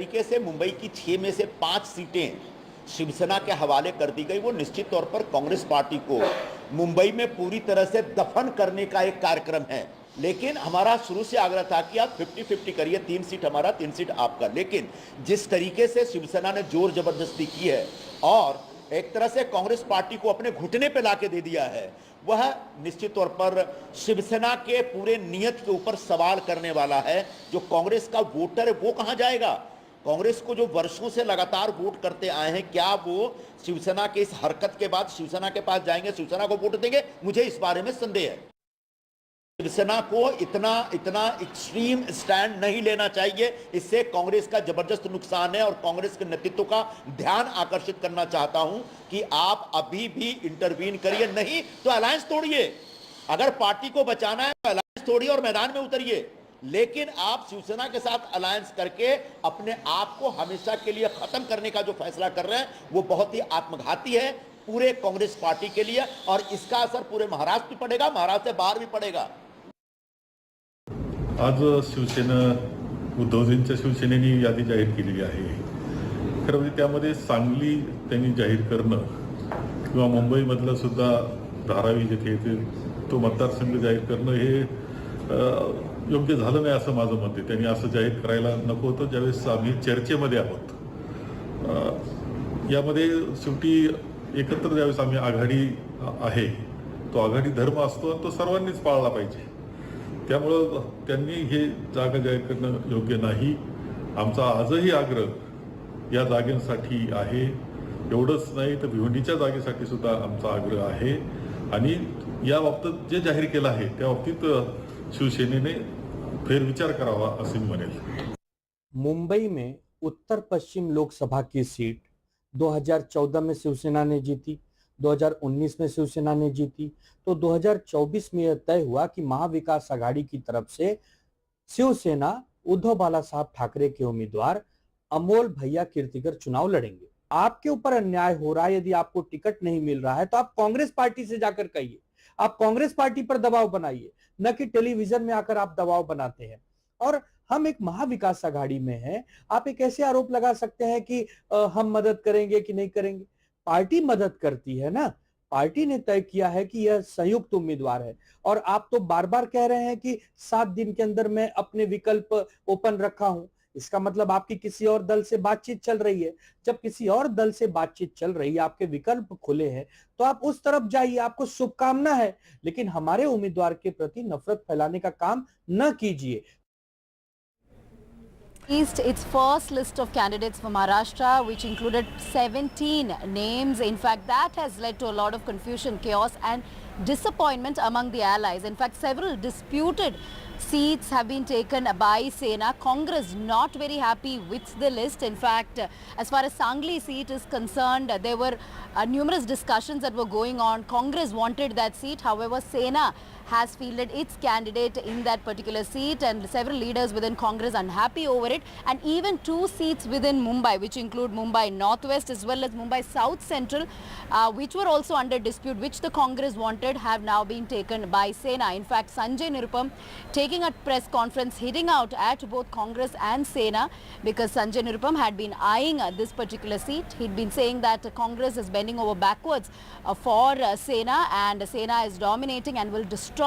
तरीके से मुंबई की 6 में से 5 सीटें शिवसेना के हवाले कर दी गई। वो निश्चित तौर पर कांग्रेस पार्टी को मुंबई में पूरी तरह से दफन करने का एक कार्यक्रम है। लेकिन हमारा शुरू से आग्रह था कि आप 50-50 करिए, 3 सीट हमारा 3 सीट आपका। लेकिन जिस तरीके से शिवसेना ने जोर जबरदस्ती की है और एक तरह से कांग्रेस पार्टी को अपने घुटने पे लाके दे दिया है, वह निश्चित तौर पर शिवसेना के पूरे नियत के ऊपर सवाल करने वाला है। जो कांग्रेस का वोटर है वो कहां जाएगा? कांग्रेस को जो वर्षों से लगातार वोट करते आए हैं, क्या वो शिवसेना के इस हरकत के बाद शिवसेना के पास जाएंगे, शिवसेना को वोट देंगे? मुझे इस बारे में संदेह है। शिवसेना को इतना एक्सट्रीम स्टैंड नहीं लेना चाहिए। इससे कांग्रेस का जबरदस्त नुकसान है और कांग्रेस के नेतृत्व का ध्यान आकर्षित करना चाहता हूं कि आप अभी भी इंटरवीन करिए, नहीं तो अलायंस तोड़िए। अगर पार्टी को बचाना है तो अलायंस तोड़िए और मैदान में उतरिए। लेकिन आप शिवसेना के साथ अलायंस करके अपने आप को हमेशा के लिए खत्म करने का जो फैसला कर रहे हैं, वो बहुत ही आत्मघाती है पूरे कांग्रेस पार्टी के लिए और इसका असर पूरे महाराष्ट्र भी पड़ेगा, महाराष्ट्र से बाहर भी पड़ेगा। आज शिवसेना उद्धवजींच्या शिवसेनेने यादी जाहीर केलेली आहे। खरं म्हणजे त्यामध्ये सांगली त्यांनी जाहीर करणं किंवा मुंबईमधलं सुद्धा धारावी जिथे तो मतदारसंघ जाहीर करणं हे योग्य झालं नाही असं माझं मत आहे। त्यांनी असं जाहीर करायला नको होतं ज्यावेळेस आम्ही चर्चेमध्ये आहोत। यामध्ये शेवटी एकत्र ज्यावेळेस आम्ही आघाडी आहे, तो आघाडी धर्म असतो आणि तो सर्वांनीच पाळला पाहिजे। त्यामुळं त्यांनी हे जागा जाहीर करणं योग्य नाही। आमचा आजही आग्रह या जागेसाठी आहे। एवढंच नाही तर भिवंडीच्या जागेसाठी सुद्धा आमचा आग्रह आहे आणि या बाबतीत जे जाहीर केलं आहे त्या बाबतीत शिवसेनेने फेरविचार करावा असे मी म्हणेल। मुंबई में उत्तर पश्चिम लोकसभा की सीट 2014 में शिवसेना ने जीती, 2019 में शिवसेना ने जीती, तो 2024 में यह तय हुआ कि महाविकास आघाड़ी की तरफ से शिवसेना उद्धव बाला साहब ठाकरे के उम्मीदवार अमोल भैया कीर्तिकर चुनाव लड़ेंगे। आपके ऊपर अन्याय हो रहा है, यदि आपको टिकट नहीं मिल रहा है तो आप कांग्रेस पार्टी से जाकर कहिए, आप कांग्रेस पार्टी पर दबाव बनाइए, न कि टेलीविजन में आकर आप दबाव बनाते हैं। और हम एक महाविकास आघाड़ी में हैं, आप एक ऐसे आरोप लगा सकते हैं कि हम मदद करेंगे कि नहीं करेंगे। पार्टी मदद करती है ना, पार्टी ने तय किया है कि यह संयुक्त उम्मीदवार है और आप तो बार बार कह रहे हैं कि 7 दिन के अंदर मैं अपने विकल्प ओपन रखा हूं। इसका मतलब आपकी किसी और दल से बातचीत चल रही है। जब किसी और दल से बातचीत चल रही है, आपके विकल्प खुले हैं, तो आप उस तरफ जाइए, आपको शुभकामना है, लेकिन हमारे उम्मीदवार के प्रति नफरत फैलाने का काम न कीजिए। Its first list of candidates for Maharashtra, which included 17 names. In fact, that has led to a lot of confusion, chaos and disappointment among the allies. In fact, several disputed seats have been taken by Sena. Congress not very happy with the list. In fact, as far as Sangli seat is concerned, there were numerous discussions that were going on. Congress wanted that seat. However, Sena has fielded its candidate in that particular seat, and several leaders within Congress unhappy over it. And even 2 seats within Mumbai, which include Mumbai Northwest as well as Mumbai South Central, which were also under dispute, which the Congress wanted, have now been taken by Sena. In fact, Sanjay Nirupam taking a press conference, hitting out at both Congress and Sena, because Sanjay Nirupam had been eyeing this particular seat. He'd been saying that Congress is bending over backwards for Sena, and Sena is dominating and will destroy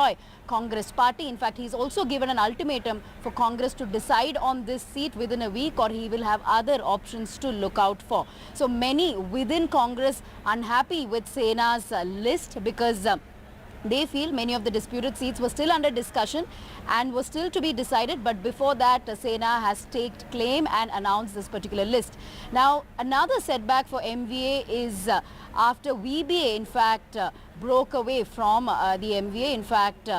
Congress party. In fact, he's also given an ultimatum for Congress to decide on this seat within a week, or he will have other options to look out for. So many within Congress unhappy with Sena's list, because they feel many of the disputed seats were still under discussion and were still to be decided, but before that Sena has staked claim and announced this particular list. Now, another setback for MVA is after VBA in fact broke away from the MVA. In fact,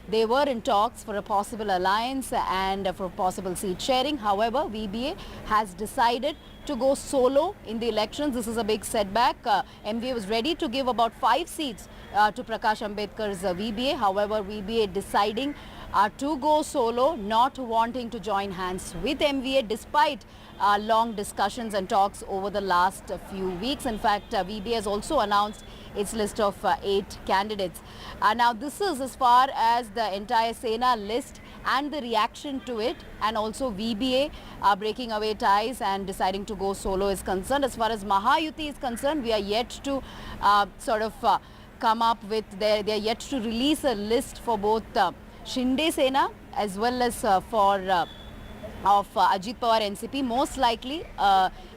they were in talks for a possible alliance and for possible seat sharing. However, VBA has decided to go solo in the elections. This is a big setback. MVA was ready to give about 5 seats to Prakash Ambedkar's VBA. However, VBA deciding to go solo, not wanting to join hands with MVA despite long discussions and talks over the last few weeks. In fact, VBA has also announced its list of 8 candidates. Now, this is as far as the entire Sena list and the reaction to it, and also VBA breaking away ties and deciding to go solo is concerned. As far as Mahayuti is concerned, we are yet to come up with they are yet to release a list for both Shinde Sena as well as for Ajit Pawar NCP. Most likely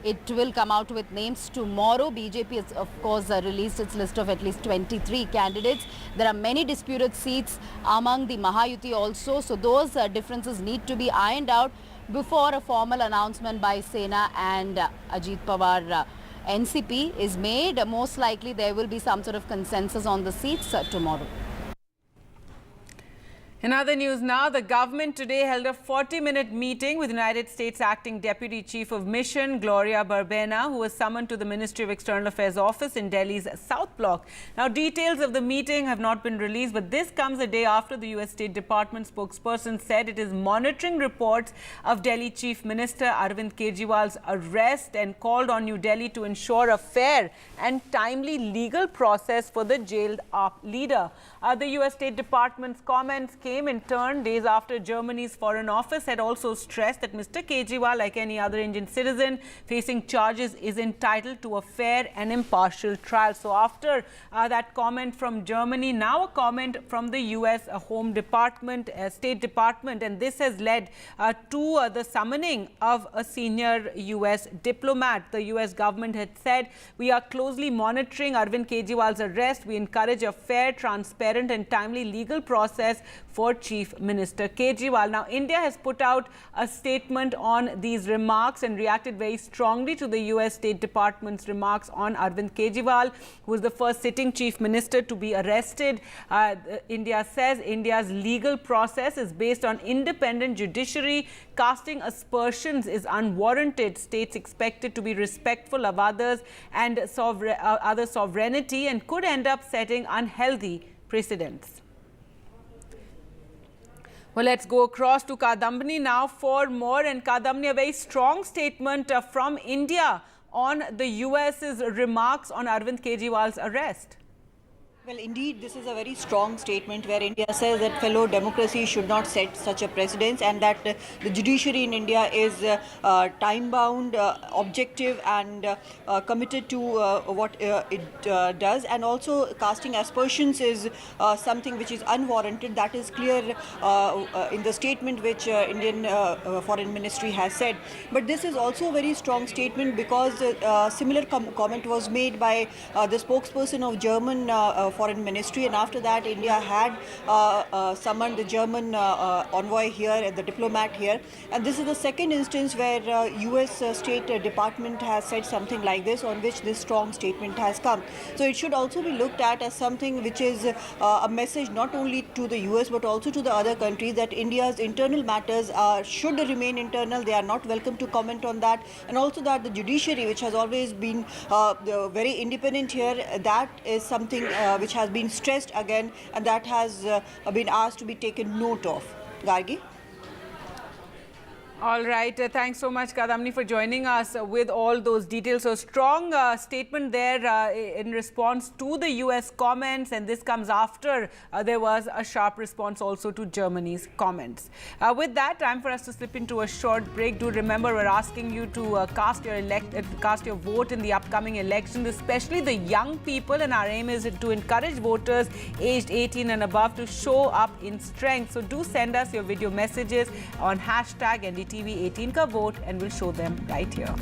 it will come out with names tomorrow. BJP has of course released its list of at least 23 candidates. There are many disputed seats among the Mahayuti also, so those differences need to be ironed out before a formal announcement by Sena and Ajit Pawar NCP is made. Most likely there will be some sort of consensus on the seats tomorrow. In other news now, the government today held a 40-minute meeting with United States Acting Deputy Chief of Mission Gloria Berbena, who was summoned to the Ministry of External Affairs office in Delhi's South Block. Now, details of the meeting have not been released, but this comes a day after the US State Department spokesperson said it is monitoring reports of Delhi Chief Minister Arvind Kejriwal's arrest and called on New Delhi to ensure a fair and timely legal process for the jailed AAP leader. The US State Department's comments came in turn days after Germany's Foreign Office had also stressed that Mr. Kejriwal, like any other Indian citizen facing charges, is entitled to a fair and impartial trial. So after that comment from Germany, now a comment from the US Home Department, State Department, and this has led to the summoning of a senior US diplomat. The US government had said, we are closely monitoring Arvind Kejriwal's arrest. We encourage a fair, transparent and timely legal process for Chief Minister Kejriwal. Now, India has put out a statement on these remarks and reacted very strongly to the US State Department's remarks on Arvind Kejriwal, who is the first sitting Chief Minister to be arrested. India says India's legal process is based on independent judiciary. Casting aspersions is unwarranted. States expected to be respectful of others and other sovereignty and could end up setting unhealthy precedents. Well, let's go across to Kadambini now for more. And Kadambini, a very strong statement from India on the US's remarks on Arvind Kejriwal's arrest. Well, indeed, this is a very strong statement where India says that fellow democracy should not set such a precedence, and that the judiciary in India is time-bound, objective and committed to what it does, and also casting aspersions is something which is unwarranted. That is clear in the statement which Indian Foreign Ministry has said. But this is also a very strong statement because similar comment was made by the spokesperson of German Foreign Ministry, and after that India had summoned the German envoy here, the diplomat here, and this is the second instance where US State Department has said something like this, on which this strong statement has come. So it should also be looked at as something which is a message not only to the US but also to the other countries that India's internal matters should remain internal. They are not welcome to comment on that, and also that the judiciary, which has always been very independent here, that is something which has been stressed again, and that has been asked to be taken note of. Gargi? All right. Thanks so much, Kadamni, for joining us with all those details. So strong statement there in response to the US comments, and this comes after there was a sharp response also to Germany's comments. With that, time for us to slip into a short break. Do remember, we're asking you to cast your vote in the upcoming elections, especially the young people, and our aim is to encourage voters aged 18 and above to show up in strength. So do send us your video messages on hashtag NDTV 18 ka vote, and we'll show them right here.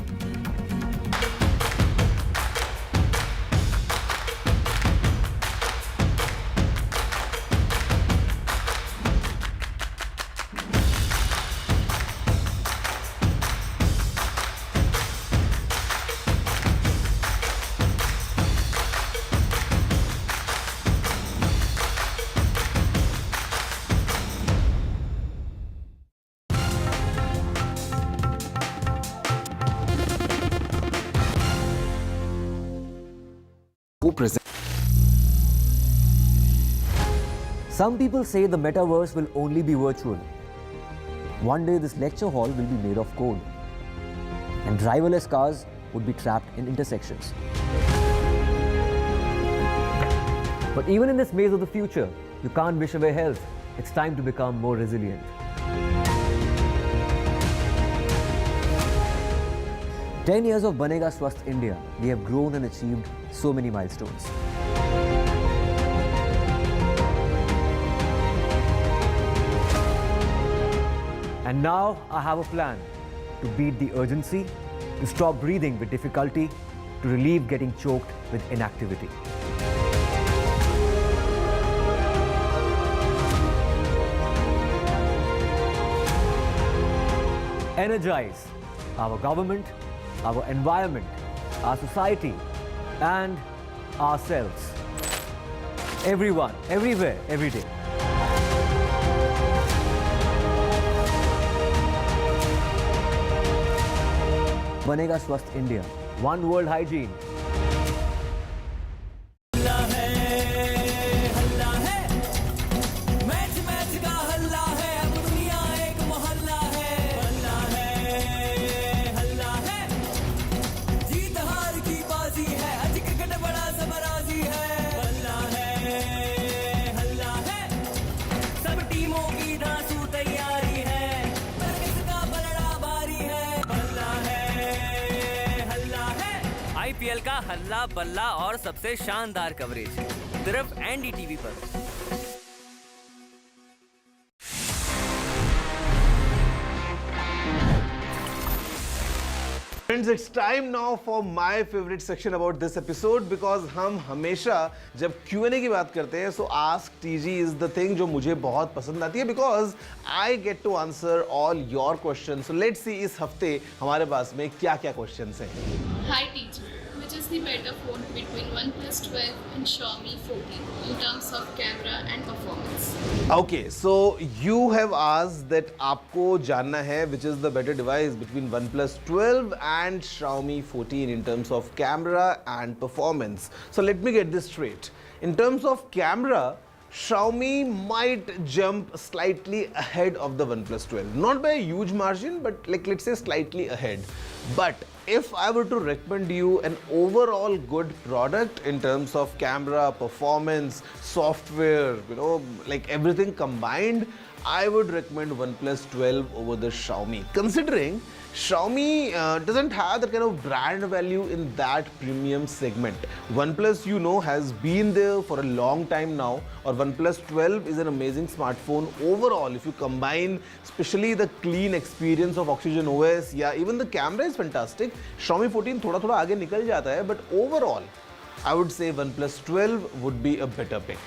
Some people say the metaverse will only be virtual. One day this lecture hall will be made of code, and driverless cars would be trapped in intersections. But even in this maze of the future, you can't wish away health. It's time to become more resilient. 10 years of Banega Swasth India, we have grown and achieved so many milestones. And now I have a plan to beat the urgency, to stop breathing with difficulty, to relieve getting choked with inactivity. Energize our government, our environment, our society, and ourselves. Everyone, everywhere, every day. Banega Swasth India. One world hygiene. IPL का हल्ला बल्ला और सबसे शानदार coverage सिर्फ NDTV पर। Friends, it's time now for my favorite section about this episode because हम हमेशा जब Q&A की बात करते हैं so ask TG is the thing जो मुझे बहुत पसंद आती है because I get to answer all your questions. So let's see इस हफ्ते हमारे पास में क्या-क्या questions हैं. Hi TG, which is the better phone between OnePlus 12 and Xiaomi 14 in terms of camera and performance? Okay, so you have asked that आपको जानना है which is the better device between OnePlus 12 and Xiaomi 14 in terms of camera and performance. So let me get this straight. In terms of camera, Xiaomi might jump slightly ahead of the OnePlus 12. Not by a huge margin, but like let's say slightly ahead. But if I were to recommend you an overall good product in terms of camera, performance, software, you know, like everything combined, I would recommend OnePlus 12 over the Xiaomi. Considering Xiaomi doesn't have that kind of brand value in that premium segment. OnePlus, you know, has been there for a long time now, or OnePlus 12 is an amazing smartphone overall. If you combine especially the clean experience of Oxygen OS, yeah, even the camera is fantastic. Xiaomi 14 थोड़ा आगे निकल जाता है, but overall, I would say OnePlus 12 would be a better pick.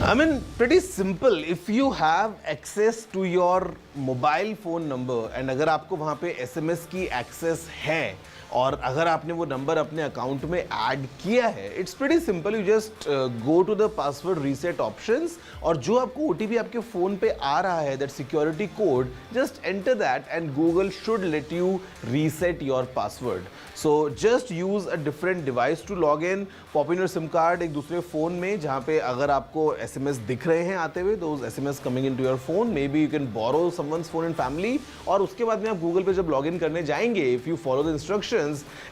I mean, pretty simple. If you have access to your mobile phone number and अगर आपको वहाँ पे SMS की access है और अगर आपने वो नंबर अपने अकाउंट में ऐड किया है, it's pretty simple. You just go to the password reset options और जो आपको OTP आपके फ़ोन पे आ रहा है, that security code, just enter that and Google should let you reset your password. So just use a different device to log in. Pop in your SIM card एक दूसरे फ़ोन में जहाँ पे अगर आपको SMS दिख रहे हैं आते हुए, those SMS coming in to your phone, maybe you can borrow someone's phone in family. और उसके बाद में आप गूगल पे जब लॉग इन करने जाएंगे, if you follow the instructions,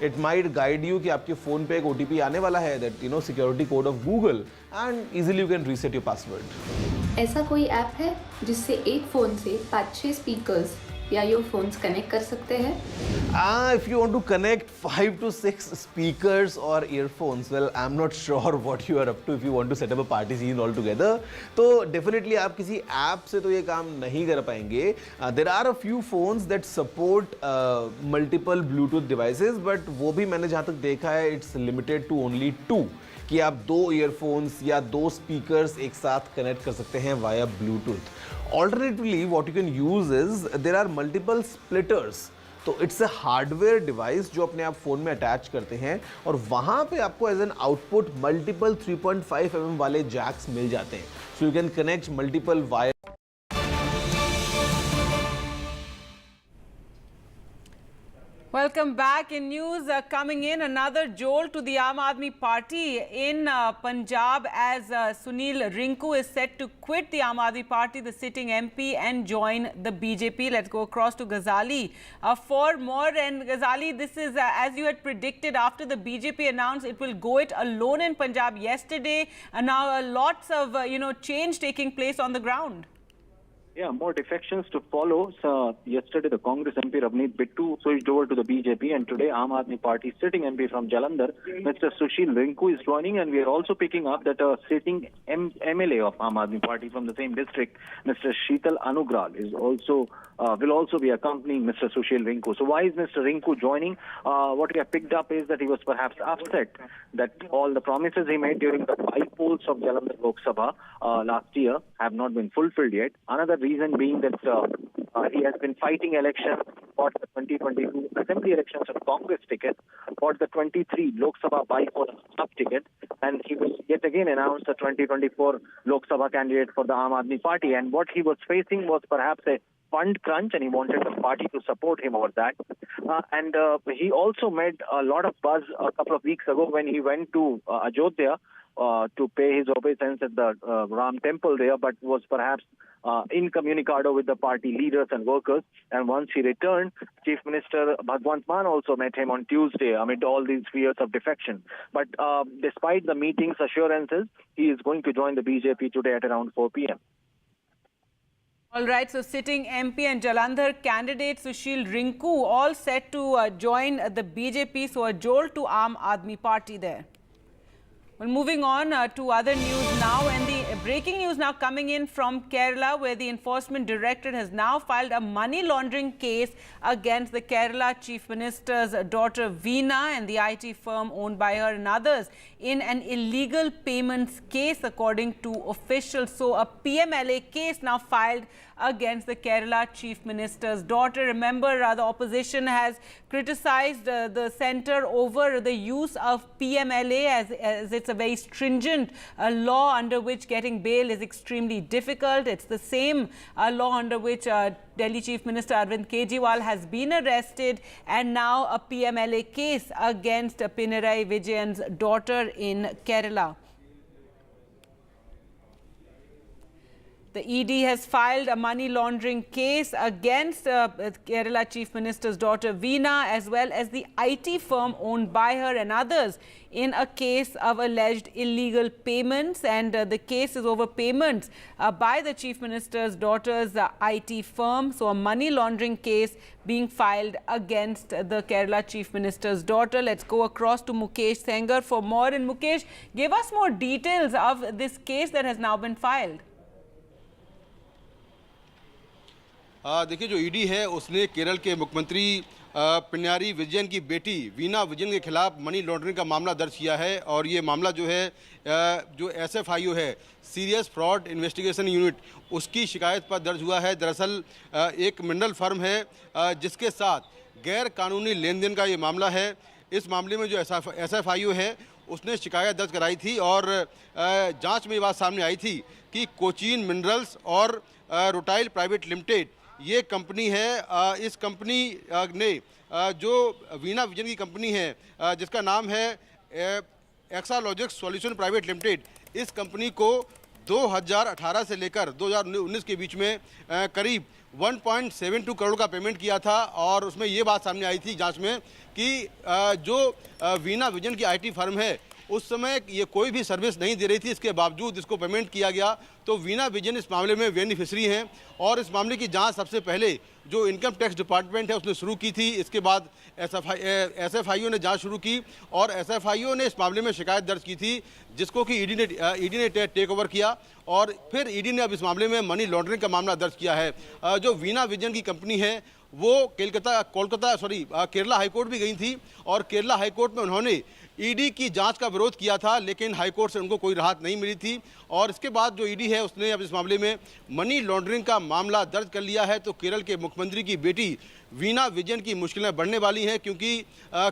it might guide you कि आपके फोन पे एक OTP आने वाला है, that you know security code of Google, and easily you can reset your password. ऐसा कोई ऐप है जिससे एक फोन से 5-6 स्पीकर्स या ईयरफोन्स कनेक्ट कर सकते हैं? If you want to connect 5 to 6 speakers or earphones, well, I'm not sure what you are up to if you want to set up a party scene all together. तो definitely आप किसी app से तो ये काम नहीं कर पाएंगे. There are a few phones that support multiple Bluetooth devices, but वो भी मैंने जहाँ तक देखा है, it's limited to only 2. कि आप 2 ईयरफोन्स या 2 स्पीकर्स एक साथ कनेक्ट कर सकते हैं via Bluetooth. Alternatively, what you can use is there are multiple splitters. तो इट्स अ हार्डवेयर डिवाइस जो अपने आप फ़ोन में अटैच करते हैं और वहाँ पे आपको as an output multiple 3.5 mm वाले जैक्स मिल जाते हैं. So you can connect multiple wire. Well, Welcome back. In news coming in, another jolt to the Aam Aadmi Party in Punjab as Sunil Rinku is set to quit the Aam Aadmi Party, the sitting MP, and join the BJP. Let's go across to Ghazali for more. And Ghazali, this is as you had predicted after the BJP announced it will go it alone in Punjab yesterday, and now lots of change taking place on the ground. Yeah, more defections to follow. So yesterday, the Congress MP Ravneet Bittu switched over to the BJP, and today, Aam Aadmi Party sitting MP from Jalandhar, Mr. Sushil Rinku, is joining. And we are also picking up that a sitting MLA of Aam Aadmi Party from the same district, Mr. Sheetal Anugral, is also will also be accompanying Mr. Sushil Rinku. So why is Mr. Rinku joining? What we have picked up is that he was perhaps upset that all the promises he made during the by-polls of Jalandhar Lok Sabha last year have not been fulfilled yet. Another reason being that he has been fighting elections for the 2022 assembly elections on Congress ticket, for the 23 Lok Sabha by-poll sub ticket, and he was yet again announced the 2024 Lok Sabha candidate for the Aam Aadmi Party. And what he was facing was perhaps a fund crunch, and he wanted the party to support him over that. And he also made a lot of buzz a couple of weeks ago when he went to Ajodhya to pay his obeisance at the Ram temple there, but was perhaps incommunicado with the party leaders and workers. And once he returned, Chief Minister Bhagwant Mann also met him on Tuesday amid all these fears of defection. But despite the meeting's assurances, he is going to join the BJP today at around 4 p.m. All right, so sitting MP and Jalandhar candidate Sushil Rinku all set to join the BJP, so a jolt to Aam Aadmi Party there. Well, moving on to other news now, and the breaking news now coming in from Kerala, where the Enforcement Directorate has now filed a money laundering case against the Kerala Chief Minister's daughter Veena and the IT firm owned by her and others in an illegal payments case, according to officials. So a PMLA case now filed against the Kerala Chief Minister's daughter. Remember, the opposition has criticized the centre over the use of PMLA as it's a very stringent law under which getting bail is extremely difficult. It's the same law under which Delhi Chief Minister Arvind Kejriwal has been arrested, and now a PMLA case against Pinarayi Vijayan's daughter in Kerala. The ED has filed a money laundering case against Kerala Chief Minister's daughter Veena, as well as the IT firm owned by her and others, in a case of alleged illegal payments. And the case is over payments by the Chief Minister's daughter's IT firm. So a money laundering case being filed against the Kerala Chief Minister's daughter. Let's go across to Mukesh Sengar for more. And Mukesh, give us more details of this case that has now been filed. देखिए, जो ED है उसने केरल के मुख्यमंत्री पिनाराई विजयन की बेटी वीना विजयन के खिलाफ मनी लॉन्ड्रिंग का मामला दर्ज किया है। और ये मामला जो है जो SFIO है, सीरियस फ्रॉड इन्वेस्टिगेशन यूनिट, उसकी शिकायत पर दर्ज हुआ है। दरअसल एक मिनरल फर्म है जिसके साथ गैर कानूनी लेन देन का ये मामला है। इस मामले में जो SFIO है उसने शिकायत दर्ज कराई थी, और जांच में ये बात सामने आई थी कि कोचीन मिनरल्स और रोटाइल प्राइवेट लिमिटेड ये कंपनी है। इस कंपनी ने जो वीना विजन की कंपनी है जिसका नाम है एक्सालॉजिक्स सॉल्यूशन प्राइवेट लिमिटेड, इस कंपनी को 2018 से लेकर 2019 के बीच में करीब 1.72 करोड़ का पेमेंट किया था। और उसमें ये बात सामने आई थी जांच में कि जो वीना विजन की IT फर्म है उस समय ये कोई भी सर्विस नहीं दे रही थी, इसके बावजूद इसको पेमेंट किया गया। तो वीना विजन इस मामले में बेनिफिशरी हैं, और इस मामले की जांच सबसे पहले जो इनकम टैक्स डिपार्टमेंट है उसने शुरू की थी। इसके बाद SFIO ने जांच शुरू की, और SFIO ने इस मामले में शिकायत दर्ज की थी, जिसको कि ईडी ने टेक ओवर किया, और फिर ईडी ने अब इस मामले में मनी लॉन्ड्रिंग का मामला दर्ज किया है। जो वीना विजन की कंपनी है वो केरला हाईकोर्ट भी गई थी, और केरला हाईकोर्ट में उन्होंने ईडी की जांच का विरोध किया था, लेकिन हाईकोर्ट से उनको कोई राहत नहीं मिली थी। और इसके बाद जो ईडी है उसने अब इस मामले में मनी लॉन्ड्रिंग का मामला दर्ज कर लिया है। तो केरल के मुख्यमंत्री की बेटी वीना विजयन की मुश्किलें बढ़ने वाली हैं, क्योंकि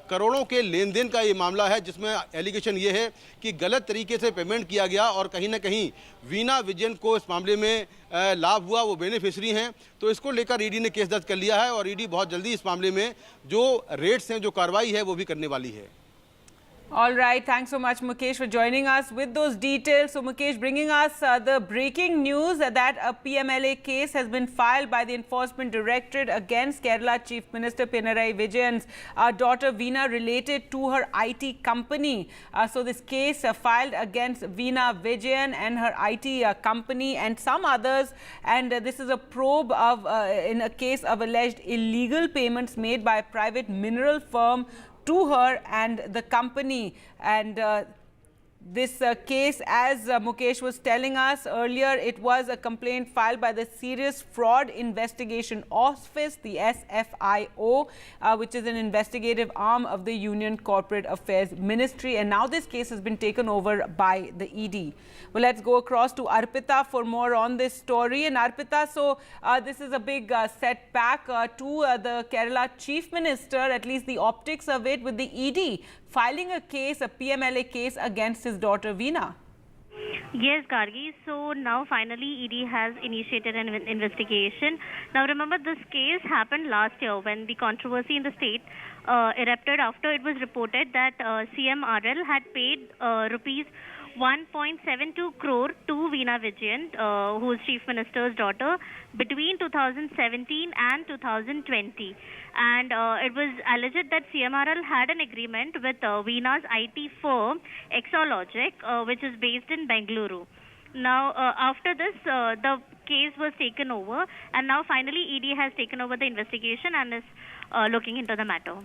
करोड़ों के लेन देन का ये मामला है, जिसमें एलिगेशन ये है कि गलत तरीके से पेमेंट किया गया, और कहीं ना कहीं वीना विजयन को इस मामले में लाभ हुआ, वो बेनिफिशरी हैं। तो इसको लेकर ईडी ने केस दर्ज कर लिया है। है और ईडी बहुत जल्दी इस मामले में जो रेट्स हैं, जो कार्रवाई है, वो भी करने वाली है। All right, thanks so much, Mukesh, for joining us with those details. So, Mukesh, bringing us the breaking news that a PMLA case has been filed by the Enforcement Directorate against Kerala Chief Minister Pinarayi Vijayan's daughter Veena related to her IT company. So, this case filed against Veena Vijayan and her IT company and some others, and this is a probe of in a case of alleged illegal payments made by a private mineral firm to her and the company. And this case, as Mukesh was telling us earlier, it was a complaint filed by the Serious Fraud Investigation Office, the SFIO, which is an investigative arm of the Union Corporate Affairs Ministry. And now this case has been taken over by the ED. Well, let's go across to Arpita for more on this story. And Arpita, so this is a big setback to the Kerala Chief Minister, at least the optics of it, with the ED filing a case, a PMLA case against his daughter Veena. Yes, Gargi. So now finally ED has initiated an investigation. Now remember, this case happened last year when the controversy in the state erupted after it was reported that CMRL had paid rupees 1.72 crore to Veena Vijayan, who is Chief Minister's daughter, between 2017 and 2020. And it was alleged that CMRL had an agreement with Veena's IT firm, Exologic, which is based in Bengaluru. Now, after this, the case was taken over, and now finally ED has taken over the investigation and is looking into the matter.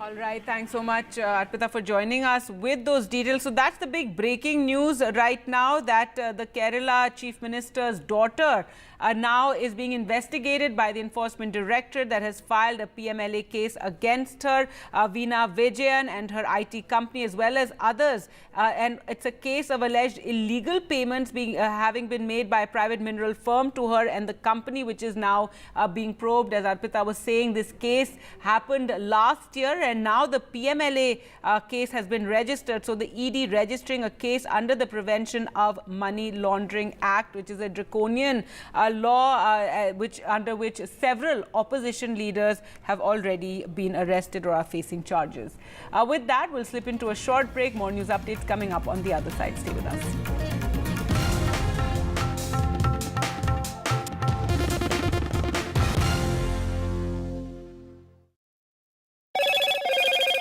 All right, thanks so much, Arpita, for joining us with those details. So that's the big breaking news right now, that the Kerala Chief Minister's daughter now is being investigated by the Enforcement Directorate that has filed a PMLA case against her, Veena Vijayan and her IT company, as well as others. And it's a case of alleged illegal payments having been made by a private mineral firm to her and the company, which is now being probed. As Arpita was saying, this case happened last year, and now the PMLA case has been registered. So the ED registering a case under the Prevention of Money Laundering Act, which is a draconian law under which several opposition leaders have already been arrested or are facing charges. With that, we'll slip into a short break. More news updates coming up on the other side. Stay with us.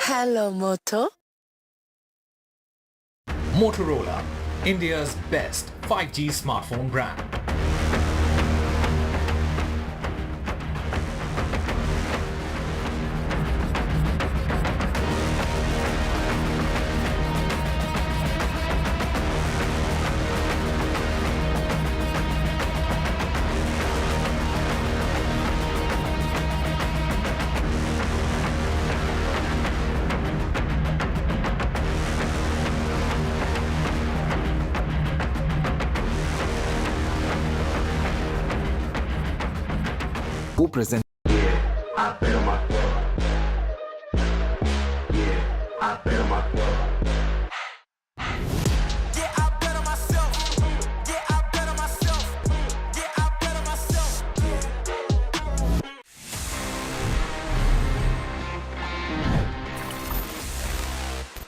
Hello, Moto. Motorola, India's best 5G smartphone brand. Who present?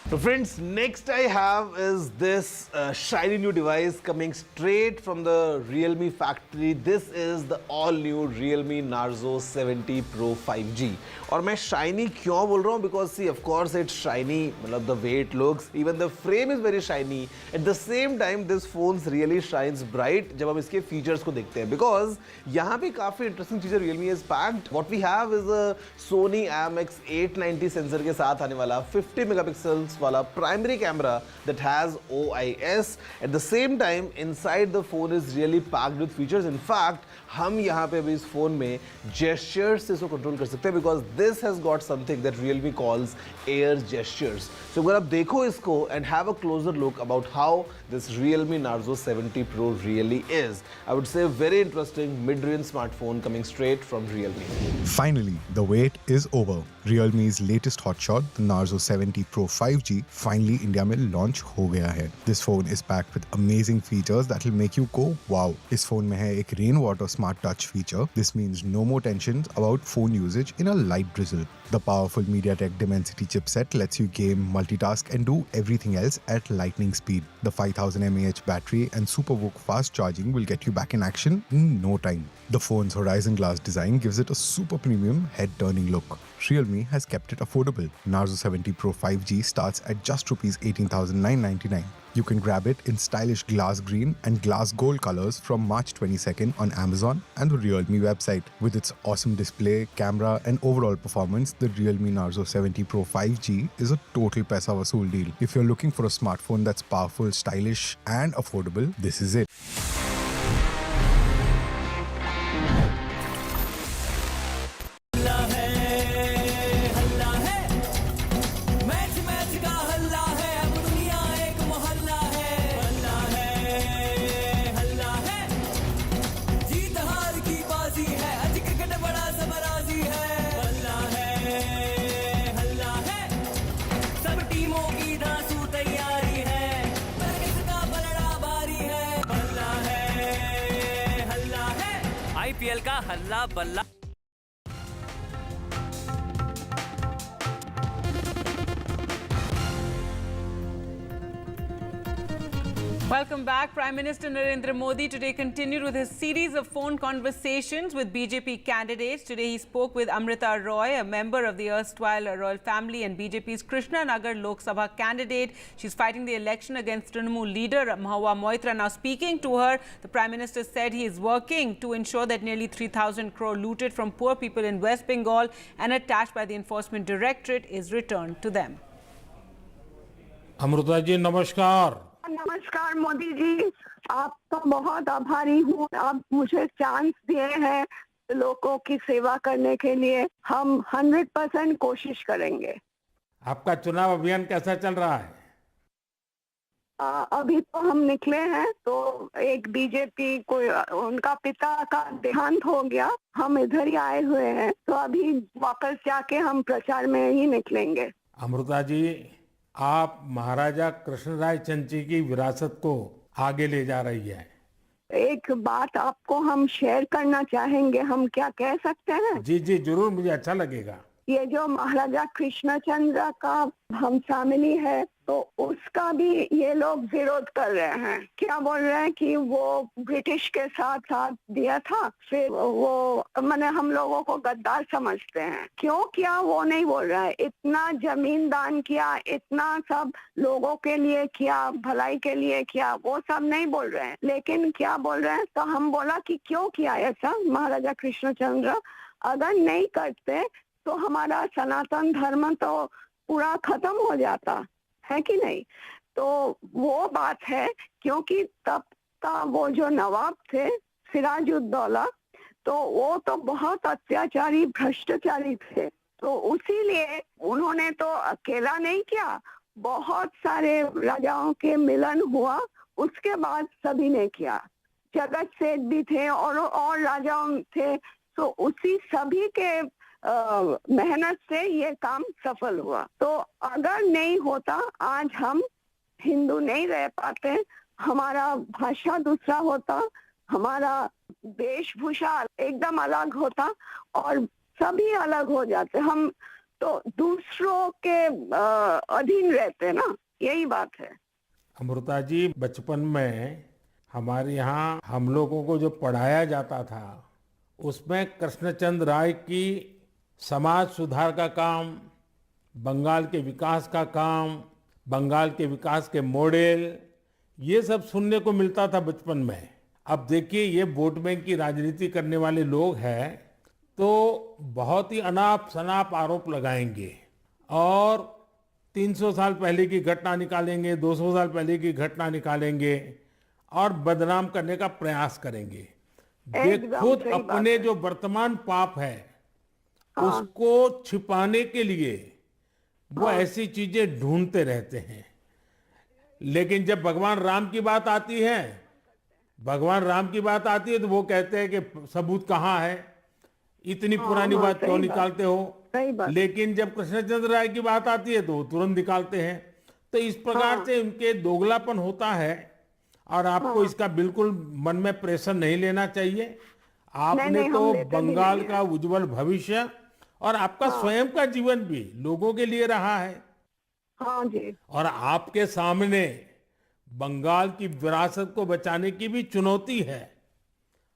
So friends, next I have is this shiny new device coming straight from the Realme factory. This is the all new Realme Narzo 70 Pro 5G. और मैं shiny क्यों बोल रहा हूँ? Because see, of course it's shiny, मतलब the way it looks, even the frame is very shiny. At the same time, this phone really shines bright जब हम इसके features को देखते हैं. Because यहाँ पे काफी interesting चीज़ें Realme has packed. What we have is a Sony IMX890 sensor के साथ आने वाला 50 megapixels वाला primary camera that has OIS. At the same time, inside the phone is really packed with features. In fact, हम यहाँ पे अभी इस phone में gestures से इसको control कर सकते हैं because this has got something that Realme calls air gestures. So अगर आप देखो इसको and have a closer look about how this Realme Narzo 70 Pro really is, I would say a very interesting mid-range smartphone coming straight from Realme. Finally, the wait is over. Realme's latest hotshot, the Narzo 70 Pro 5G, 5G finally India में launch हो गया है. This phone is packed with amazing features that will make you go wow. इस phone में है एक rainwater smart touch feature. This means no more tensions about phone usage in a light drizzle. The powerful MediaTek Dimensity chipset lets you game, multitask and do everything else at lightning speed. The 5000 mAh battery and SuperVOOC fast charging will get you back in action in no time. The phone's horizon glass design gives it a super premium head-turning look. Realme has kept it affordable. Narzo 70 Pro 5G starts at just Rs 18,999. You can grab it in stylish glass green and glass gold colors from March 22nd on Amazon and the Realme website. With its awesome display, camera and overall performance, the Realme Narzo 70 Pro 5G is a total paisa vasool deal. If you're looking for a smartphone that's powerful, stylish and affordable, this is it. IPL का हल्ला बल्ला. Welcome back. Prime Minister Narendra Modi today continued with his series of phone conversations with BJP candidates. Today he spoke with Amrita Roy, a member of the erstwhile royal family and BJP's Krishna Nagar Lok Sabha candidate. She's fighting the election against Trinamool leader Mahua Moitra. Now speaking to her, the Prime Minister said he is working to ensure that nearly 3,000 crore looted from poor people in West Bengal and attached by the Enforcement Directorate is returned to them. Amrita ji, namaskar. नमस्कार मोदी जी, आपका बहुत आभारी हूँ. आप मुझे chance दिए हैं लोगों की सेवा करने के लिए. हम 100% कोशिश करेंगे. आपका चुनाव अभियान कैसा चल रहा है? अभी तो हम निकले हैं तो एक बीजेपी को उनका पिता का देहांत हो गया. हम इधर ही आए हुए हैं तो अभी वापस जाके हम प्रचार में ही निकलेंगे. अमृता जी, आप महाराजा कृष्णराय चंची की विरासत को आगे ले जा रही है. एक बात आपको हम शेयर करना चाहेंगे. हम क्या कह सकते हैं? जी जी जरूर, मुझे अच्छा लगेगा. ये जो महाराजा कृष्णचंद्र का हम फैमिली है तो उसका भी ये लोग विरोध कर रहे हैं. क्या बोल रहे हैं कि वो ब्रिटिश के साथ साथ दिया था, फिर वो मैंने हम लोगों को गद्दार समझते हैं. क्यों किया वो नहीं बोल रहा है. इतना जमीन दान किया, इतना सब लोगों के लिए किया, भलाई के लिए किया, वो सब नहीं बोल रहे हैं. लेकिन क्या बोल रहे हैं, तो हम बोला कि क्यों किया ऐसा महाराजा कृष्णचंद्र. अगर नहीं करते तो हमारा सनातन धर्म तो पूरा खत्म हो जाता है कि नहीं. तो वो बात है, क्योंकि तब का वो जो नवाब थे सिराजुद्दौला, तो वो तो बहुत अत्याचारी भ्रष्टाचारी थे. तो उसीलिए उन्होंने तो अकेला नहीं किया, बहुत सारे राजाओं के मिलन हुआ, उसके बाद सभी ने किया. जगत सेठ भी थे और राजाओं थे. तो उसी सभी के मेहनत से ये काम सफल हुआ. तो अगर नहीं होता आज हम हिंदू नहीं रह पाते. हमारा भाषा दूसरा होता, हमारा वेशभूषा एकदम अलग होता और सभी अलग हो जाते. हम तो दूसरों के अधीन रहते ना, यही बात है. अमृता जी, बचपन में हमारे यहाँ हम लोगों को जो पढ़ाया जाता था उसमें कृष्णचंद्र राय की समाज सुधार का काम, बंगाल के विकास का काम, बंगाल के विकास के मॉडल, ये सब सुनने को मिलता था बचपन में. अब देखिए, ये वोट बैंक की राजनीति करने वाले लोग हैं तो बहुत ही अनाप शनाप आरोप लगाएंगे और 300 साल पहले की घटना निकालेंगे, 200 साल पहले की घटना निकालेंगे और बदनाम करने का प्रयास करेंगे. ये खुद अपने जो वर्तमान पाप है उसको छिपाने के लिए वो ऐसी चीजें ढूंढते रहते हैं. लेकिन जब भगवान राम की बात आती है, तो वो कहते हैं कि सबूत कहाँ है, इतनी पुरानी बात क्यों निकालते हो. लेकिन जब कृष्णचंद्र राय की बात आती है तो वो तुरंत निकालते हैं. तो इस प्रकार से उनके दोगलापन होता है और आपको इसका बिल्कुल मन में प्रेशर नहीं लेना चाहिए। आपने तो बंगाल का उज्जवल भविष्य और आपका स्वयं का जीवन भी लोगों के लिए रहा है। हाँ जी। और आपके सामने बंगाल की विरासत को बचाने की भी चुनौती है।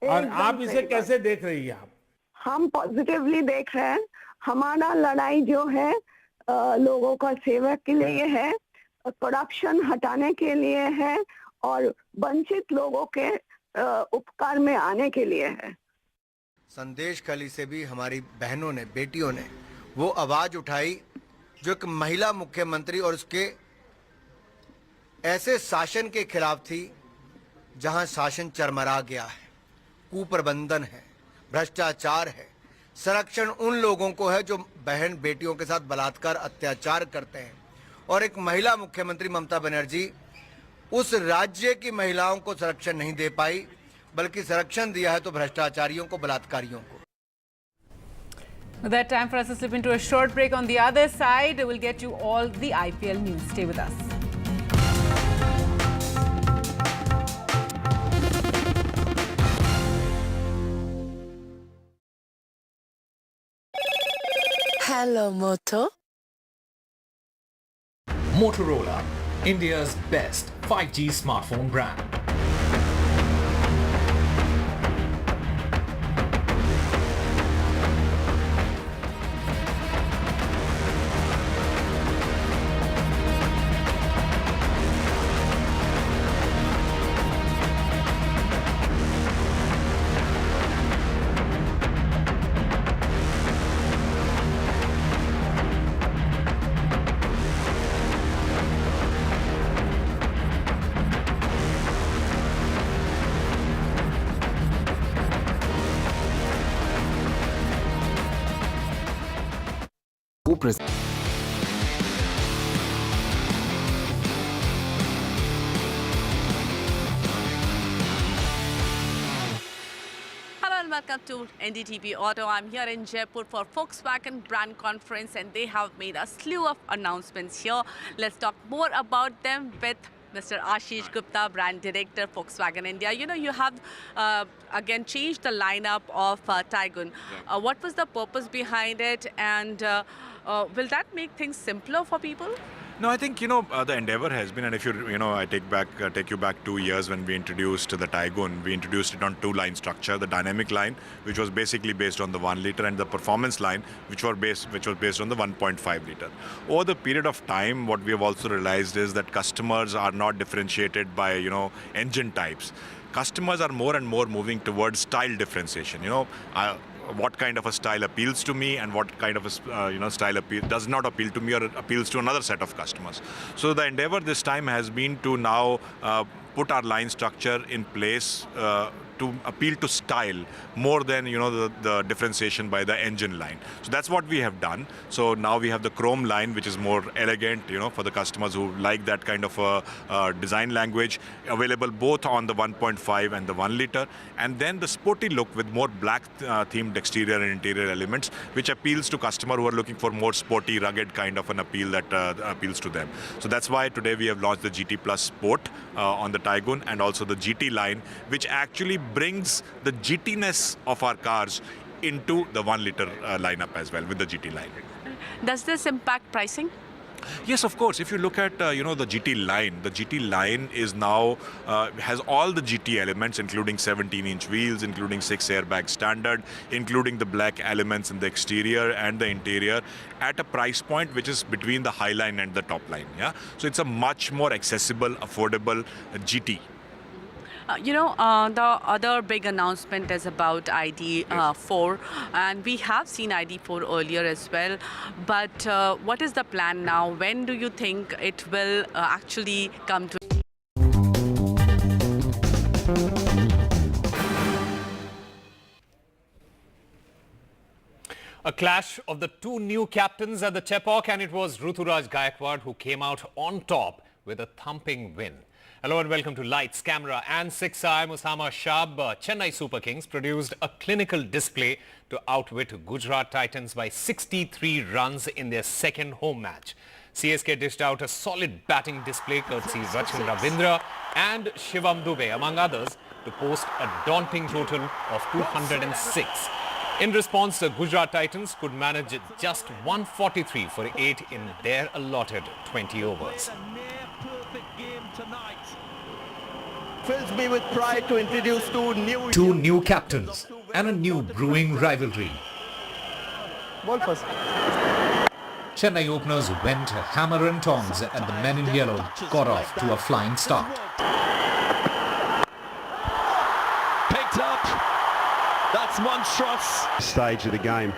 और आप इसे कैसे देख रही हैं? आप हम पॉजिटिवली देख रहे हैं। हमारा लड़ाई जो है लोगों का सेवा के लिए है, करप्शन हटाने के लिए है और वंचित लोगों के उपकार में आने के लिए है। संदेश खाली से भी हमारी बहनों ने, बेटियों ने वो आवाज उठाई जो एक महिला मुख्यमंत्री और उसके ऐसे शासन के खिलाफ थी जहां शासन चरमरा गया है, कुप्रबंधन है, भ्रष्टाचार है, संरक्षण उन लोगों को है जो बहन बेटियों के साथ बलात्कार अत्याचार करते हैं। और एक महिला मुख्यमंत्री ममता बनर्जी उस राज्य की महिलाओं को संरक्षण नहीं दे पाई, बल्कि संरक्षण दिया है तो भ्रष्टाचारियों को, बलात्कारियों को। That time for us to slip into a short break. On the other side, we'll get you all the IPL news. Stay with us. Hello, Moto. Motorola, India's best 5G smartphone brand. Hello and welcome to NDTV Auto. I'm here in Jaipur for Volkswagen brand conference and they have made a slew of announcements here. Let's talk more about them with Mr. Ashish Gupta, brand director, Volkswagen India. You know, you have again changed the lineup of Taigun. What was the purpose behind it, and will that make things simpler for people? No, I think, the endeavor has been, and if I take you back 2 years when we introduced the Taigun, we introduced it on two-line structure, the dynamic line, which was basically based on the 1 liter, and the performance line, which was based on the 1.5 liter. Over the period of time, what we have also realized is that customers are not differentiated by, engine types. Customers are more and more moving towards style differentiation. What kind of a style appeals to me and what kind of a style does not appeal to me or appeals to another set of customers. So the endeavor this time has been to now put our line structure in place to appeal to style more than the differentiation by the engine line. So that's what we have done. So now we have the chrome line, which is more elegant, for the customers who like that kind of a design language, available both on the 1.5 and the 1 liter, and then the sporty look with more black themed exterior and interior elements, which appeals to customers who are looking for more sporty, rugged kind of an appeal that appeals to them. So that's why today we have launched the GT Plus Sport on the Taigun, and also the GT line, which actually brings the GT-ness of our cars into the 1 liter lineup as well with the GT line. Does this impact pricing? Yes, of course. If you look at the GT line is now has all the GT elements, including 17-inch wheels, including 6 airbag standard, including the black elements in the exterior and the interior, at a price point which is between the high line and the top line. Yeah, so it's a much more accessible, affordable GT. The other big announcement is about ID4, and we have seen ID4 earlier as well. But what is the plan now? When do you think it will actually come to? A clash of the two new captains at the Chepauk, and it was Ruturaj Gaikwad who came out on top with a thumping win. Hello and welcome to Lights, Camera and 6 Eye. Musama Shab, Chennai Super Kings produced a clinical display to outwit Gujarat Titans by 63 runs in their second home match. CSK dished out a solid batting display courtesy Rachin Ravindra and Shivam Dube, among others, to post a daunting total of 206. In response, the Gujarat Titans could manage just 143 for 8 in their allotted 20 overs. Fills me with pride to introduce two new captains and a new brewing rivalry. Ball first. Chennai openers went hammer and tongs and the men in yellow got off to a flying start. Picked up. That's monstrous. Stage of the game.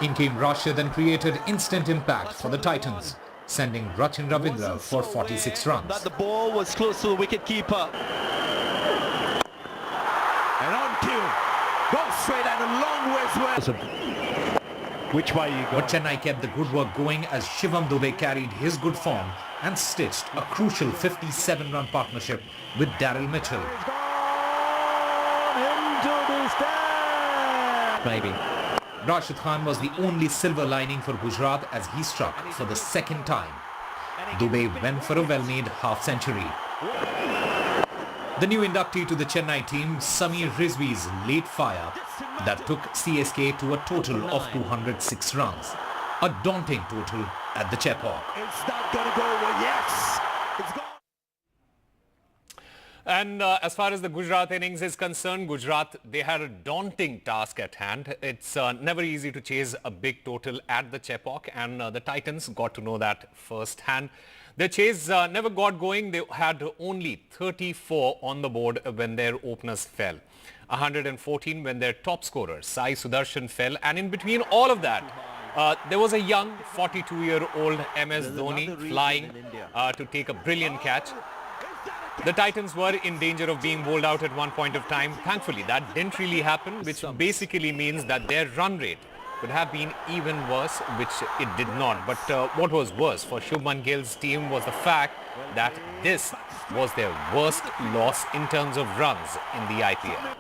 In came Rashid and created instant impact for the Titans, sending Rachin Ravindra for 46 runs. That the ball was close to the wicket keeper. And on cue. Goes straight and a long way as well. Which way you go? But Chennai kept the good work going as Shivam Dube carried his good form and stitched a crucial 57-run partnership with Daryl Mitchell. Maybe. Rashid Khan was the only silver lining for Gujarat as he struck for the second time. Dube went for a well-made half-century. The new inductee to the Chennai team, Samir Rizvi's late fire that took CSK to a total of 206 runs. A daunting total at the Chepauk. It's not going to go away. Yes! It's gone. And as far as the Gujarat innings is concerned, Gujarat, they had a daunting task at hand. It's never easy to chase a big total at the Chepauk, and the Titans got to know that firsthand. Their chase never got going. They had only 34 on the board when their openers fell. 114 when their top scorer, Sai Sudarshan, fell. And in between all of that, there was a young 42-year-old MS Dhoni flying to take a brilliant catch. The Titans were in danger of being bowled out at one point of time. Thankfully, that didn't really happen, which basically means that their run rate could have been even worse, which it did not. But what was worse for Shubman Gill's team was the fact that this was their worst loss in terms of runs in the IPL.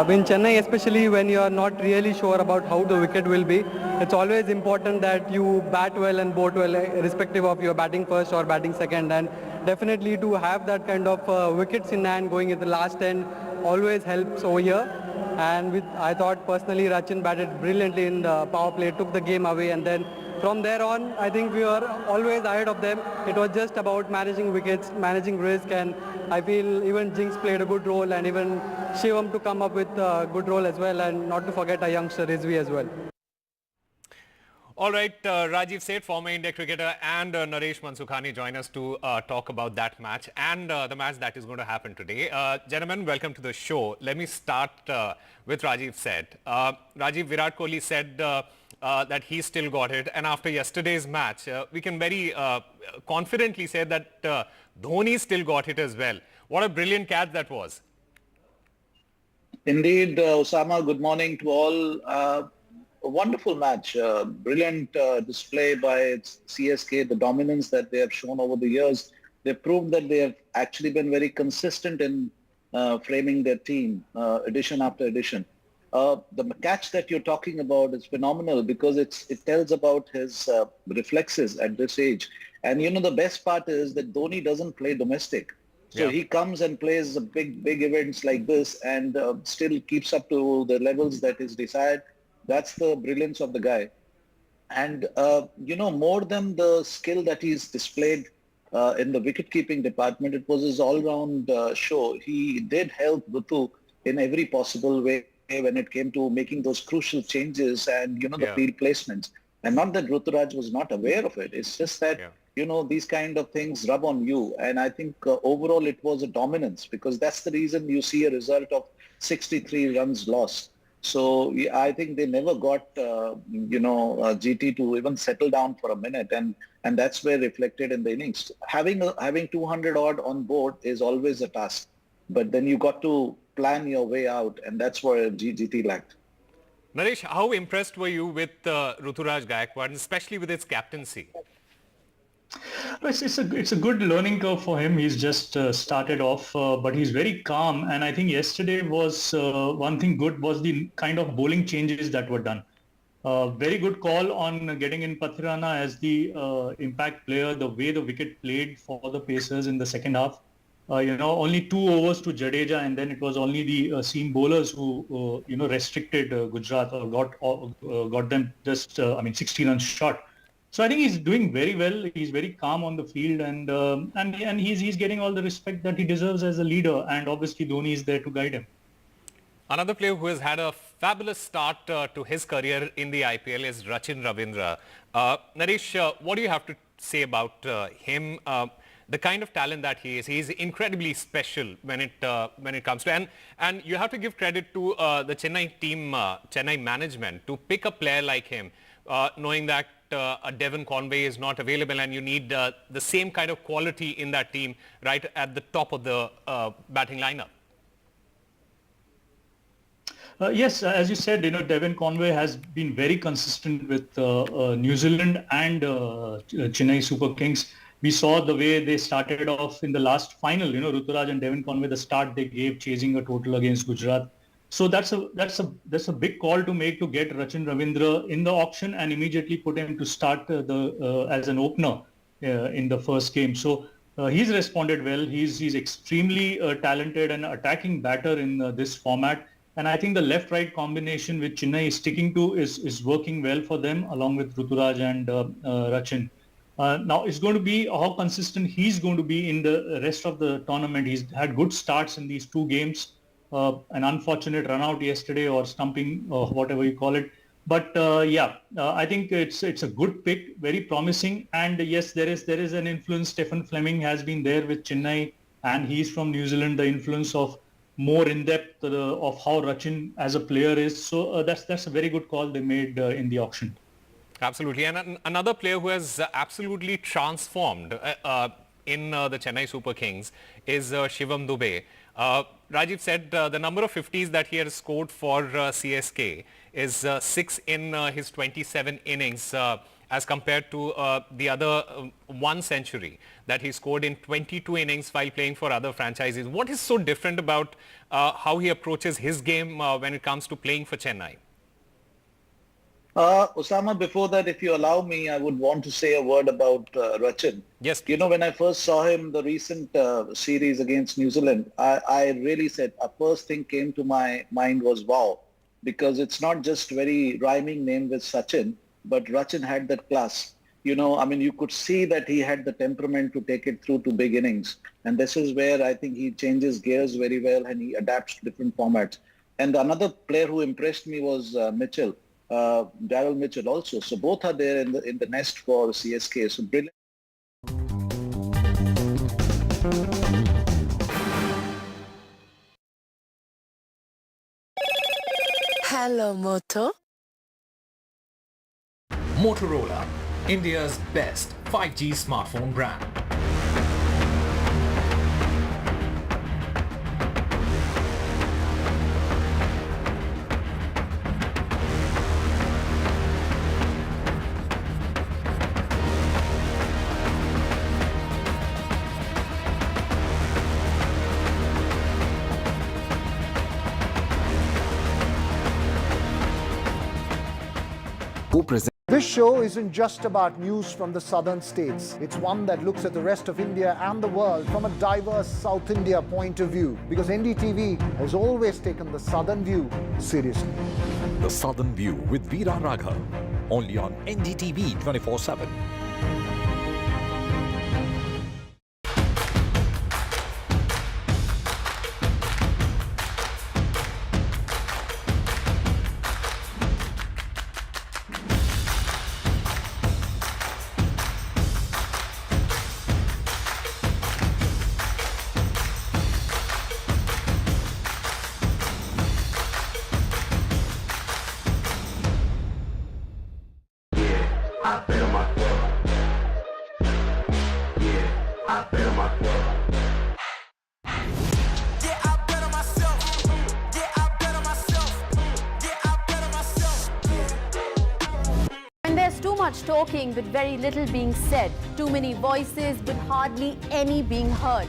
In Chennai, especially when you are not really sure about how the wicket will be, it's always important that you bat well and bowl well, irrespective of your batting first or batting second. And definitely to have that kind of wickets in hand going in the last end always helps over here. And I thought personally Rachin batted brilliantly in the power play, took the game away, and then from there on, I think we were always ahead of them. It was just about managing wickets, managing risk, and I feel even Jinx played a good role, and even Shivam to come up with a good role as well, and not to forget a youngster Rizvi as well. All right, Rajiv Seth, former India cricketer, and Naresh Mansukhani join us to talk about that match and the match that is going to happen today. Gentlemen, welcome to the show. Let me start with Rajiv Seth. Rajiv, Virat Kohli said that he still got it, and after yesterday's match, we can very confidently say that Dhoni still got it as well. What a brilliant catch that was. Indeed, Osama, good morning to all. A wonderful match, brilliant display by CSK, the dominance that they have shown over the years. They've proved that they have actually been very consistent in framing their team, edition after edition. The catch that you're talking about is phenomenal because it tells about his reflexes at this age. And you know, the best part is that Dhoni doesn't play domestic. So he comes and plays big events like this and still keeps up to the levels that is desired. That's the brilliance of the guy. And, you know, more than the skill that he's displayed in the wicket-keeping department, it was his all-round show. He did help Rutu in every possible way when it came to making those crucial changes and, you know, the field placements. And not that Ruturaj was not aware of it. It's just that, you know, these kind of things rub on you. And I think overall it was a dominance because that's the reason you see a result of 63 runs lost. So I think they never got, you know, GT to even settle down for a minute. And that's where reflected in the innings. Having 200 odd on board is always a task. But then you got to plan your way out. And that's where GT lacked. Naresh, how impressed were you with Ruturaj Gaikwad, especially with his captaincy? It's a good learning curve for him. He's just started off, but he's very calm. And I think yesterday was one thing good was the kind of bowling changes that were done. Very good call on getting in Pathirana as the impact player, the way the wicket played for the Pacers in the second half. Only 2 overs to Jadeja, and then it was only the seam bowlers who, restricted Gujarat or got them just, 60 runs short. So I think he's doing very well. He's very calm on the field, and he's getting all the respect that he deserves as a leader. And obviously Dhoni is there to guide him. Another player who has had a fabulous start to his career in the IPL is Rachin Ravindra. Naresh, what do you have to say about him? The kind of talent that he is incredibly special when it comes to, and you have to give credit to the Chennai team, Chennai management, to pick a player like him, knowing that a Devon Conway is not available, and you need the same kind of quality in that team right at the top of the batting lineup. Yes, as you said, Devon Conway has been very consistent with New Zealand and Chennai Super Kings. We saw the way they started off in the last final, Ruturaj and Devon Conway, the start they gave chasing a total against Gujarat. So that's a big call to make, to get Rachin Ravindra in the auction and immediately put him to start as an opener in the first game. So he's responded well. He's extremely talented and attacking batter in this format. And I think the left-right combination which Chennai is sticking to is working well for them, along with Ruturaj and Rachin. Now it's going to be how consistent he's going to be in the rest of the tournament. He's had good starts in these 2 games. An unfortunate run out yesterday, or stumping, or whatever you call it. But I think it's a good pick, very promising. And yes, there is an influence. Stephen Fleming has been there with Chennai, and he's from New Zealand. The influence of more in depth of how Rachin as a player is. So that's a very good call they made in the auction. Absolutely. And another player who has absolutely transformed in the Chennai Super Kings is Shivam Dube. Rajiv said the number of 50s that he has scored for CSK is 6 in his 27 innings as compared to the other 1 century that he scored in 22 innings while playing for other franchises. What is so different about how he approaches his game when it comes to playing for Chennai? Osama, before that, if you allow me, I would want to say a word about Rachin. Yes. Please. When I first saw him, the recent series against New Zealand, I really said, a first thing came to my mind was wow, because it's not just very rhyming name with Sachin, but Rachin had that class. You could see that he had the temperament to take it through to big innings. And this is where I think he changes gears very well and he adapts to different formats. And another player who impressed me was Mitchell. Daryl Mitchell also. So both are there in the nest for CSK. So brilliant. Hello, Moto. Motorola, India's best 5G smartphone brand. This show isn't just about news from the southern states. It's one that looks at the rest of India and the world from a diverse South India point of view, because NDTV has always taken the southern view seriously. The Southern View with Veera Raghav, only on NDTV 24x7. Too much talking but very little being said. Too many voices but hardly any being heard.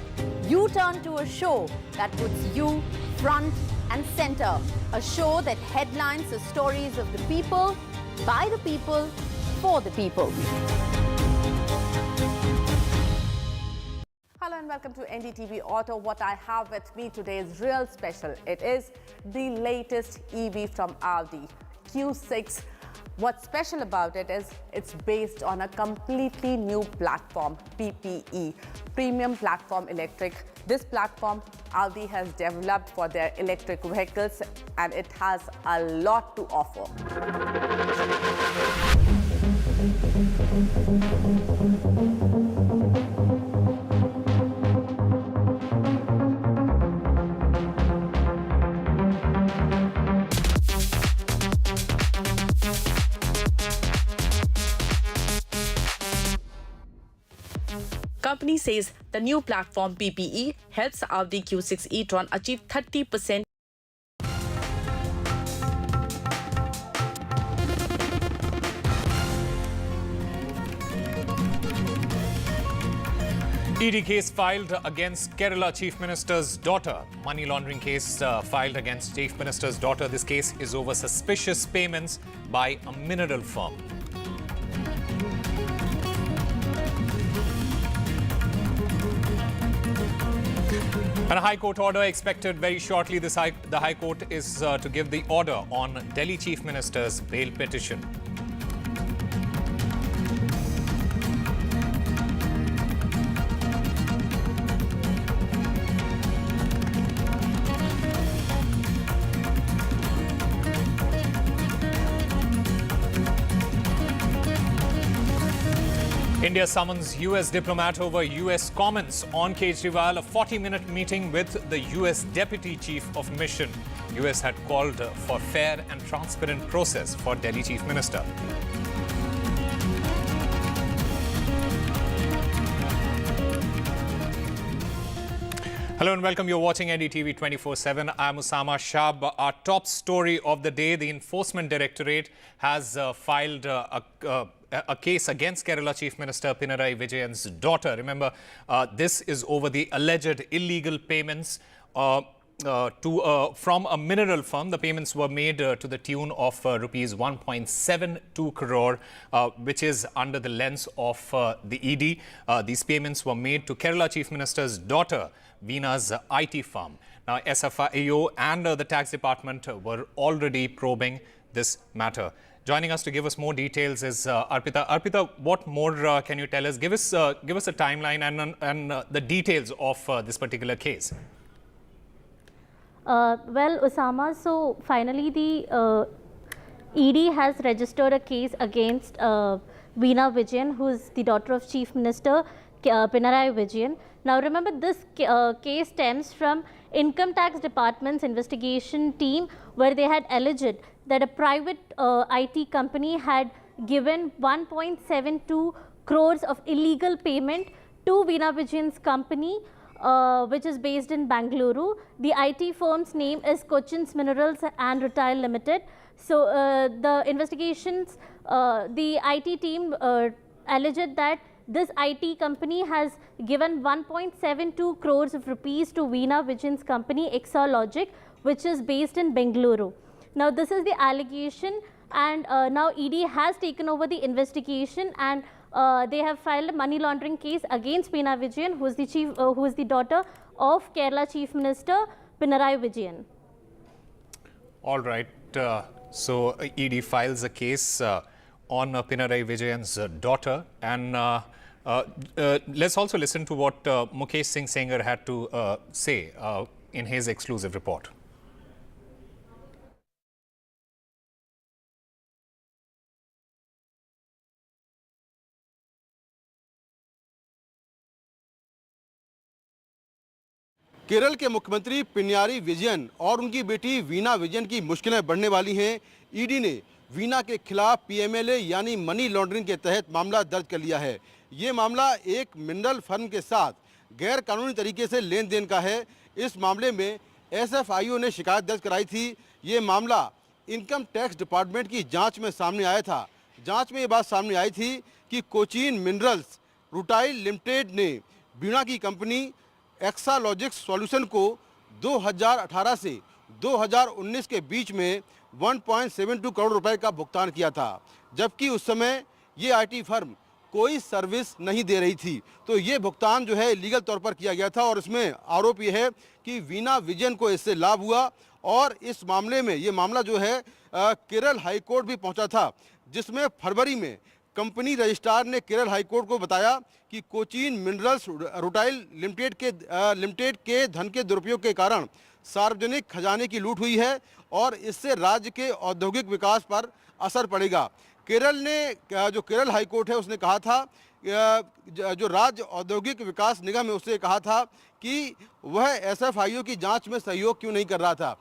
You turn to a show that puts you front and center. A show that headlines the stories of the people by the people, for the people. Hello and welcome to NDTV Auto. What I have with me today is real special. It is the latest EV from Audi, Q6. What's special about it is it's based on a completely new platform, PPE, Premium Platform Electric. This platform Audi has developed for their electric vehicles, and it has a lot to offer. Company says the new platform PPE helps Audi Q6 e-tron achieve 30%. ED case filed against Kerala Chief Minister's daughter. Money laundering case filed against Chief Minister's daughter. This case is over suspicious payments by a mineral firm. And a High Court order expected very shortly. The High Court is to give the order on Delhi Chief Minister's bail petition. India summons US diplomat over US comments on Kejriwal, a 40-minute meeting with the US Deputy Chief of Mission. US had called for fair and transparent process for Delhi Chief Minister. Hello and welcome. You're watching NDTV 24x7. I'm Osama Shab. Our top story of the day, the Enforcement Directorate has filed a case against Kerala Chief Minister Pinarayi Vijayan's daughter. Remember, this is over the alleged illegal payments from a mineral firm. The payments were made to the tune of rupees 1.72 crore, which is under the lens of the ED. These payments were made to Kerala Chief Minister's daughter, Vena's IT firm. Now, SFIO and the tax department were already probing this matter. Joining us to give us more details is Arpita. Arpita, what more can you tell us? Give us a timeline and the details of this particular case. Well, Osama, so finally the ED has registered a case against Veena Vijayan, who is the daughter of Chief Minister Pinarayi Vijayan. Now remember, this case stems from Income Tax Department's investigation team, where they had alleged that a private IT company had given 1.72 crores of illegal payment to Veena Vijayan's company, which is based in Bangalore. The IT firm's name is Cochin's Minerals and Retail Limited. So the investigations, the IT team alleged that this IT company has given 1.72 crores of rupees to Veena Vijayan's company, Exalogic, which is based in Bangalore. Now, this is the allegation, and now ED has taken over the investigation, and they have filed a money laundering case against Veena Vijayan, who is the daughter of Kerala Chief Minister Pinarayi Vijayan. All right. So ED files a case on Pinarayi Vijayan's daughter, and let's also listen to what Mukesh Singh Sengar had to say in his exclusive report. Kerala के मुख्यमंत्री पिनराई विजयन और उनकी बेटी वीना विजयन की मुश्किलें बढ़ने वाली हैं। ईडी ने वीना के खिलाफ पीएमएलए यानी मनी लॉन्ड्रिंग के तहत मामला दर्ज कर लिया है। ये मामला एक मिनरल फर्म के साथ गैर कानूनी तरीके से लेन देन का है। इस मामले में एसएफआईओ ने शिकायत दर्ज कराई थी। ये मामला इनकम टैक्स डिपार्टमेंट की जांच में सामने आया था। जांच में ये बात सामने आई थी कि कोचिन मिनरल्स रुटाइल लिमिटेड ने वीना की कंपनी एक्सालॉजिक्स सॉल्यूशन को 2018 से 2019 के बीच में 1.72 करोड़ रुपए का भुगतान किया था, जबकि उस समय ये आईटी फर्म कोई सर्विस नहीं दे रही थी। तो ये भुगतान जो है लीगल तौर पर किया गया था और इसमें आरोप ये है कि वीणा विजयन को इससे लाभ हुआ और इस मामले में ये मामला जो है केरल हाईकोर्ट भी पहुंचा था, जिसमें फरवरी में कंपनी रजिस्ट्रार ने केरल हाईकोर्ट को बताया कि कोचीन मिनरल्स रूटाइल लिमिटेड के धन के दुरुपयोग के कारण सार्वजनिक खजाने की लूट हुई है और इससे राज्य के औद्योगिक विकास पर असर पड़ेगा। जो केरल हाईकोर्ट है उसने कहा था, जो राज्य औद्योगिक विकास निगम है उससे कहा था कि वह एसएफआईओ की जांच में सहयोग क्यों नहीं कर रहा था।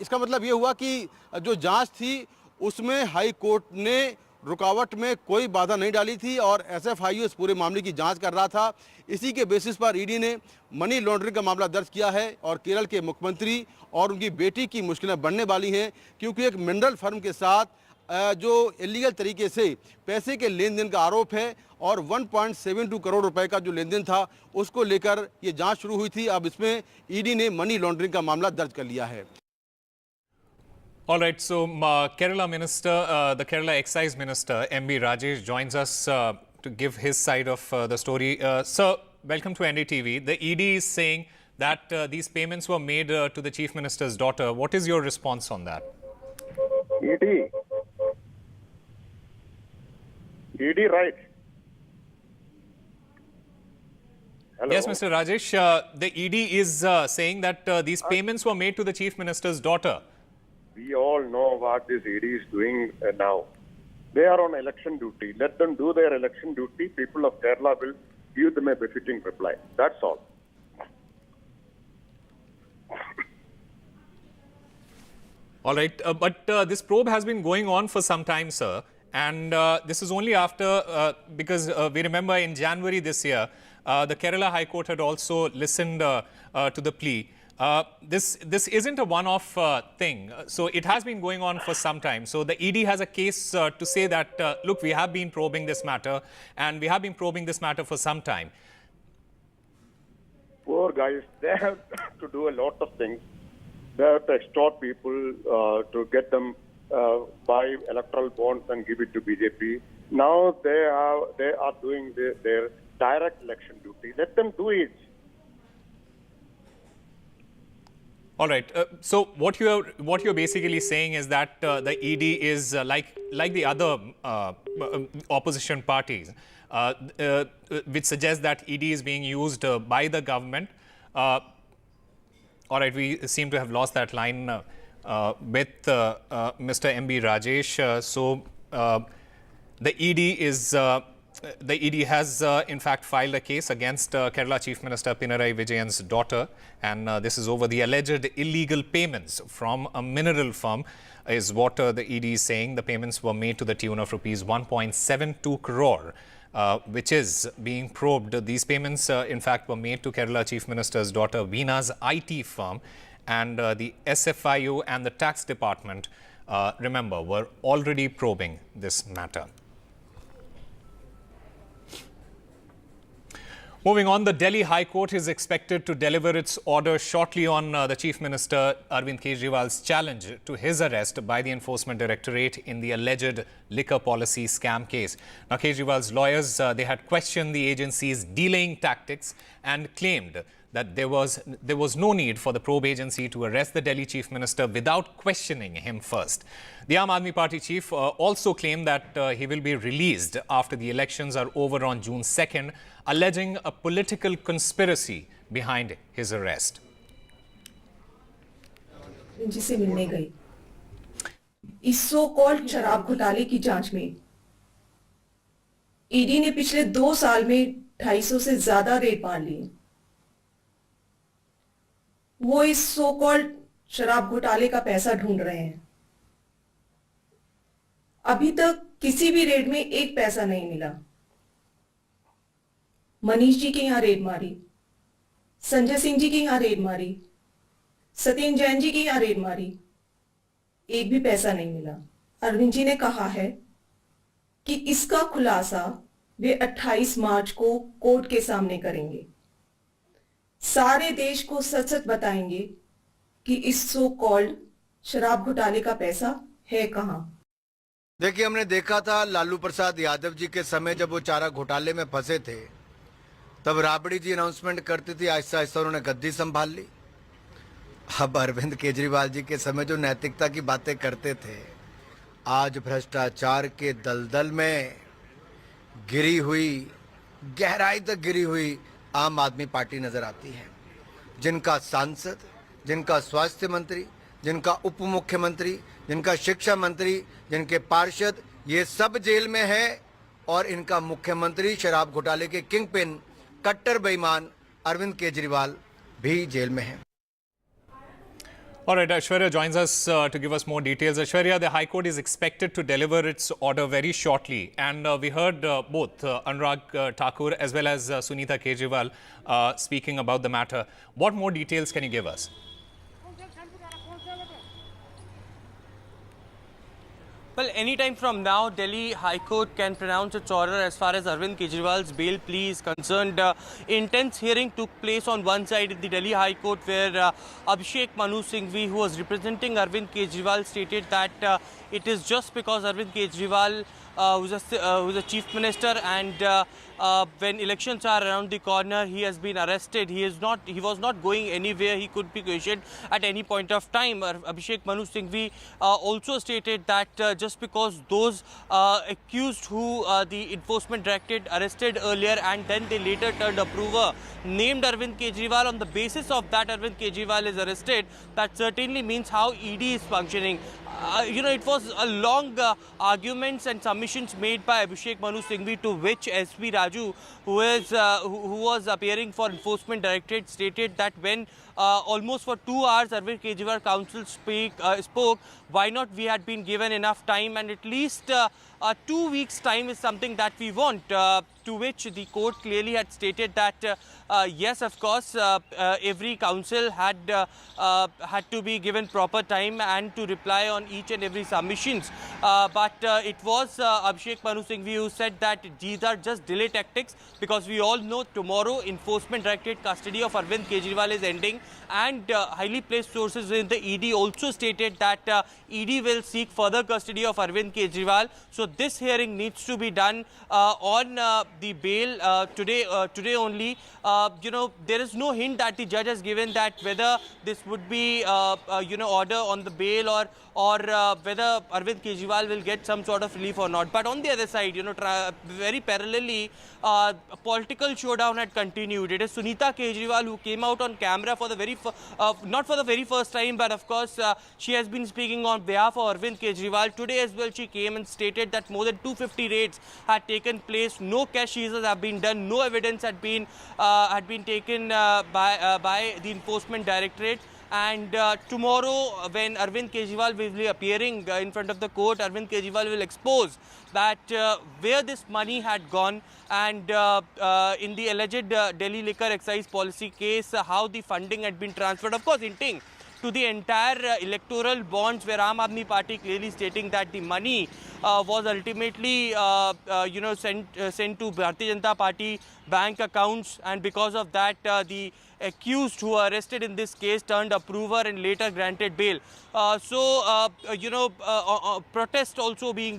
इसका मतलब ये हुआ कि जो जांच थी उसमें हाई कोर्ट ने रुकावट में कोई बाधा नहीं डाली थी और एसएफआईओ इस पूरे मामले की जांच कर रहा था। इसी के बेसिस पर ईडी ने मनी लॉन्ड्रिंग का मामला दर्ज किया है और केरल के मुख्यमंत्री और उनकी बेटी की मुश्किलें बढ़ने वाली हैं, क्योंकि एक मिनरल फर्म के साथ जो इलीगल तरीके से पैसे के लेन देन का आरोप है और 1.72 करोड़ रुपए का जो लेन देन था उसको लेकर ये जांच शुरू हुई थी। अब इसमें ईडी ने मनी लॉन्ड्रिंग का मामला दर्ज कर लिया है। All right, so Kerala Minister, the Kerala Excise Minister, M.B. Rajesh, joins us to give his side of the story. Sir, welcome to NDTV. The ED is saying that these payments were made to the Chief Minister's daughter. What is your response on that? ED, right? Hello? Yes, Mr. Rajesh, the ED is saying that these payments were made to the Chief Minister's daughter. We all know what this ED is doing now. They are on election duty. Let them do their election duty. People of Kerala will give them a befitting reply. That's all. All right, but this probe has been going on for some time, sir. And this is only after, because we remember in January this year, the Kerala High Court had also listened to the plea. This isn't a one-off thing. So it has been going on for some time. So the ED has a case to say that, look, we have been probing this matter and we have been probing this matter for some time. Poor guys, they have to do a lot of things. They have to extort people to get them buy electoral bonds and give it to BJP. Now they are doing their direct election duty. Let them do it. All right. So what you're basically saying is that the ED is like the other opposition parties, which suggests that ED is being used by the government. All right. We seem to have lost that line with Mr. M.B. Rajesh. So the ED has in fact filed a case against Kerala Chief Minister Pinarayi Vijayan's daughter, and this is over the alleged illegal payments from a mineral firm, is what the ED is saying. The payments were made to the tune of rupees 1.72 crore, which is being probed. These payments in fact were made to Kerala Chief Minister's daughter Vena's IT firm, and the SFIO and the tax department, remember, were already probing this matter. Moving on, the Delhi High Court is expected to deliver its order shortly on the Chief Minister Arvind Kejriwal's challenge to his arrest by the Enforcement Directorate in the alleged liquor policy scam case. Now, Kejriwal's lawyers, they had questioned the agency's delaying tactics and claimed that there was no need for the probe agency to arrest the Delhi Chief Minister without questioning him first. The Aam Aadmi Party chief also claimed that he will be released after the elections are over on June 2nd, alleging a political conspiracy behind his arrest. जिसे मिलने गई इस so called शराब घोटाले की जांच में ED ने पिछले 2 साल में 250 से ज्यादा रेड मार लिए। वो इस सो कॉल्ड शराब घोटाले का पैसा ढूंढ रहे हैं। अभी तक किसी भी रेड में एक पैसा नहीं मिला। मनीष जी के यहां रेड मारी, संजय सिंह जी के यहां रेड मारी, सत्येंद्र जैन जी की यहां रेड मारी, एक भी पैसा नहीं मिला। अरविंद जी ने कहा है कि इसका खुलासा वे 28 मार्च को कोर्ट के सामने करेंगे। सारे देश को सच सच बताएंगे कि इस सो कॉल्ड शराब घोटाले का पैसा है कहाँ। देखिए, हमने देखा था लालू प्रसाद यादव जी के समय जब वो चारा घोटाले में फंसे थे, तब राबड़ी जी अनाउंसमेंट करती थी, आहिस्ता आहिस्ता उन्होंने गद्दी संभाल ली। अब अरविंद केजरीवाल जी के समय जो नैतिकता की बातें करते थे, आज भ्रष्टाचार के दलदल में गिरी हुई, गहराई तक गिरी हुई आम आदमी पार्टी नजर आती है, जिनका सांसद, जिनका स्वास्थ्य मंत्री, जिनका उप मुख्यमंत्री, जिनका शिक्षा मंत्री, जिनके पार्षद, ये सब जेल में है और इनका मुख्यमंत्री शराब घोटाले के किंग पिन कट्टर बेईमान अरविंद केजरीवाल भी जेल में है। All right, Aishwarya joins us to give us more details. Aishwarya, the High Court is expected to deliver its order very shortly. And we heard both Anurag Thakur as well as Sunita Kejriwal speaking about the matter. What more details can you give us? Well, anytime from now, Delhi High Court can pronounce its order as far as Arvind Kejriwal's bail plea is concerned. Intense hearing took place on one side in the Delhi High Court where Abhishek Manu Singhvi, who was representing Arvind Kejriwal, stated that it is just because Arvind Kejriwal who's a chief minister, and when elections are around the corner, he has been arrested. He was not going anywhere. He could be questioned at any point of time. Abhishek Manu Singhvi also stated that just because those accused who the enforcement directorate arrested earlier and then they later turned approver, named Arvind Kejriwal, on the basis of that Arvind Kejriwal is arrested, that certainly means how ED is functioning. It was a long arguments and submissions made by Abhishek Manu Singhvi, to which SP Raju, who was appearing for enforcement directorate, stated that when almost for 2 hours Arvind Kejriwal counsel spoke, why not we had been given enough time, and at least 2 weeks time is something that we want. To which the court clearly had stated that yes, of course, every counsel had to be given proper time and to reply on each and every submissions. But it was Abhishek Manu Singhvi who said that these are just delay tactics, because we all know tomorrow enforcement directorate custody of Arvind Kejriwal is ending, and highly placed sources in the ED also stated that ED will seek further custody of Arvind Kejriwal. So this hearing needs to be done on the bail today only. There is no hint that the judge has given that whether this would be order on the bail or whether Arvind Kejriwal will get some sort of relief or not. But on the other side, very parallelly, a political showdown had continued. It is Sunita Kejriwal who came out on camera for the not for the very first time, but of course she has been speaking on behalf of Arvind Kejriwal. Today as well, she came and stated that more than 250 raids had taken place, no cash seizures have been done, no evidence had been taken by the enforcement directorate. And tomorrow, when Arvind Kejriwal will be appearing in front of the court, Arvind Kejriwal will expose that where this money had gone, and in the alleged Delhi liquor excise policy case, how the funding had been transferred, of course hinting to the entire electoral bonds, where Aam Aadmi Party clearly stating that the money was ultimately sent to Bharatiya Janata Party bank accounts, and because of that the accused who were arrested in this case turned approver and later granted bail. Protest also being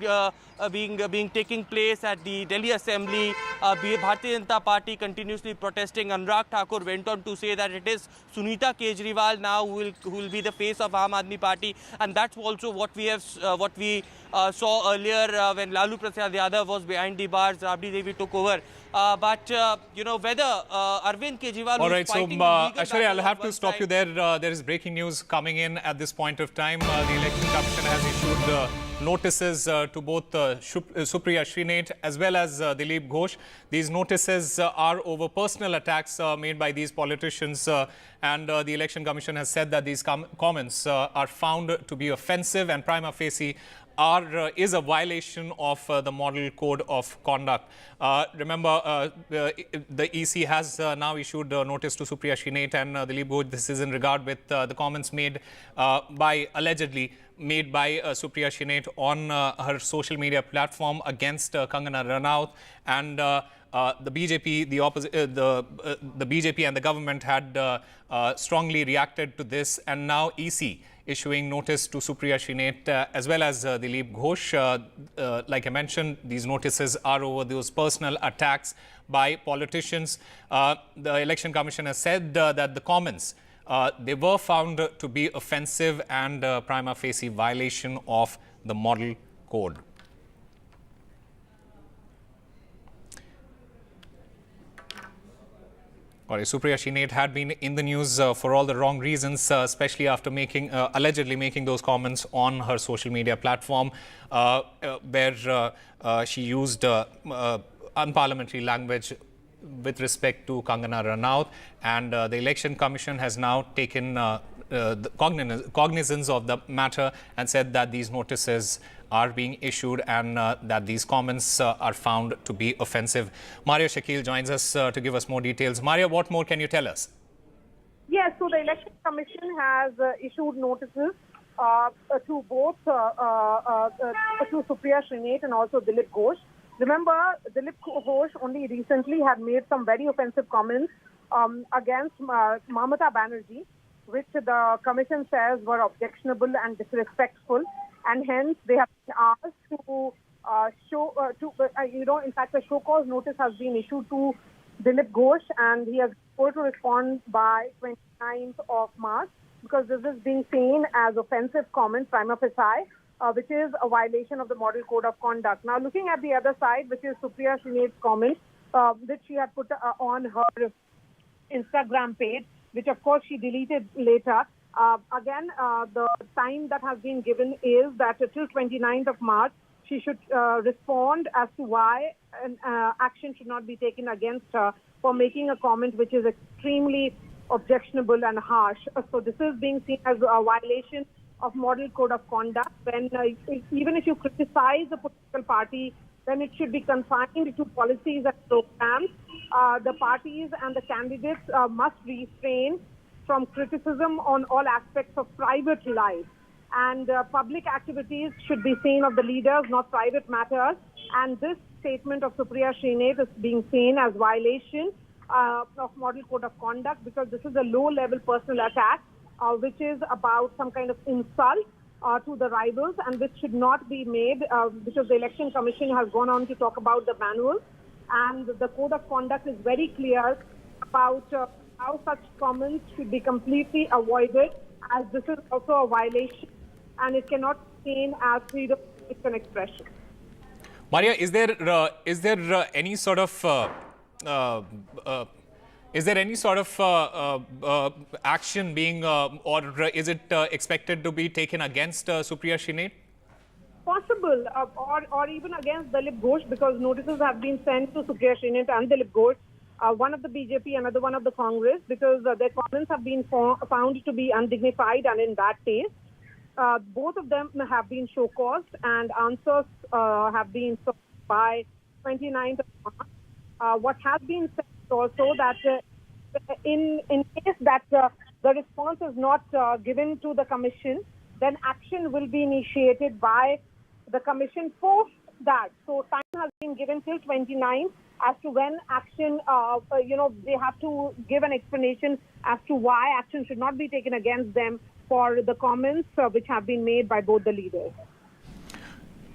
taking place at the Delhi Assembly. Bharatiya Janata Party continuously protesting. Anurag Thakur went on to say that it is Sunita Kejriwal now who will be the face of Aam Aadmi Party, and that's also what we saw earlier when Lalu Prasad Yadav was behind the bars, Rabdi Devi took over. But whether Arvind Kejriwal... All right, so Aishwarya, I'll have to stop you there. There is breaking news coming in at this point of time. The Election Commission has issued notices to both Supriya Shrinate as well as Dilip Ghosh. These notices are over personal attacks made by these politicians, and the Election Commission has said that these comments are found to be offensive and prima facie is a violation of the Model Code of Conduct. Remember, the EC has now issued a notice to Supriya Shrinate and Dilip Ghosh. This is in regard with the comments made allegedly made by Supriya Shrinate on her social media platform against Kangana Ranaut, and the BJP, the BJP and the government had strongly reacted to this, and now EC issuing notice to Supriya Shrinate as well as Dilip Ghosh. Like I mentioned, these notices are over those personal attacks by politicians. The Election Commission has said that the comments they were found to be offensive and prima facie violation of the model code. Supriya Shrinate had been in the news for all the wrong reasons, especially after allegedly making those comments on her social media platform, where she used unparliamentary language with respect to Kangana Ranaut, and the Election Commission has now taken cognizance of the matter and said that these notices are being issued and that these comments are found to be offensive. Maria Shakil joins us to give us more details. Maria, what more can you tell us? Yes, so the Election Commission has issued notices to both to Supriya Shrinate and also Dilip Ghosh. Remember, Dilip Ghosh only recently had made some very offensive comments against Mamata Banerjee, which the Commission says were objectionable and disrespectful, and hence they have been asked to in fact, a show cause notice has been issued to Dilip Ghosh, and he has told to respond by 29th of March, because this is being seen as offensive comments prima facie, which is a violation of the Model Code of Conduct. Now, looking at the other side, which is Supriya Shrinate's comment, which she had put on her Instagram page, which of course she deleted later. Again, the time that has been given is that till 29th of March, she should respond as to why an action should not be taken against her for making a comment which is extremely objectionable and harsh. So this is being seen as a violation of Model Code of Conduct. When even if you criticize a political party, then it should be confined to policies and programs. The parties and the candidates must refrain from criticism on all aspects of private life. And public activities should be seen of the leaders, not private matters. And this statement of Supriya Shrinate is being seen as violation of Model Code of Conduct, because this is a low-level personal attack, which is about some kind of insult to the rivals, and which should not be made, because the Election Commission has gone on to talk about the manual, and the Code of Conduct is very clear about how such comments should be completely avoided, as this is also a violation, and it cannot be seen as freedom of expression. Maria, is there any sort of action being, or is it expected to be taken against Supriya Shrinate? Possible, or even against Dilip Ghosh, because notices have been sent to Supriya Shrinate and Dilip Ghosh, one of the BJP, another one of the Congress, because their comments have been found to be undignified and in bad taste. Both of them have been show-caused, and answers have been sought by 29th of March. What has been said also that in case that the response is not given to the Commission, then action will be initiated by the Commission post that. So time has been given till 29th as to when action, they have to give an explanation as to why action should not be taken against them for the comments which have been made by both the leaders.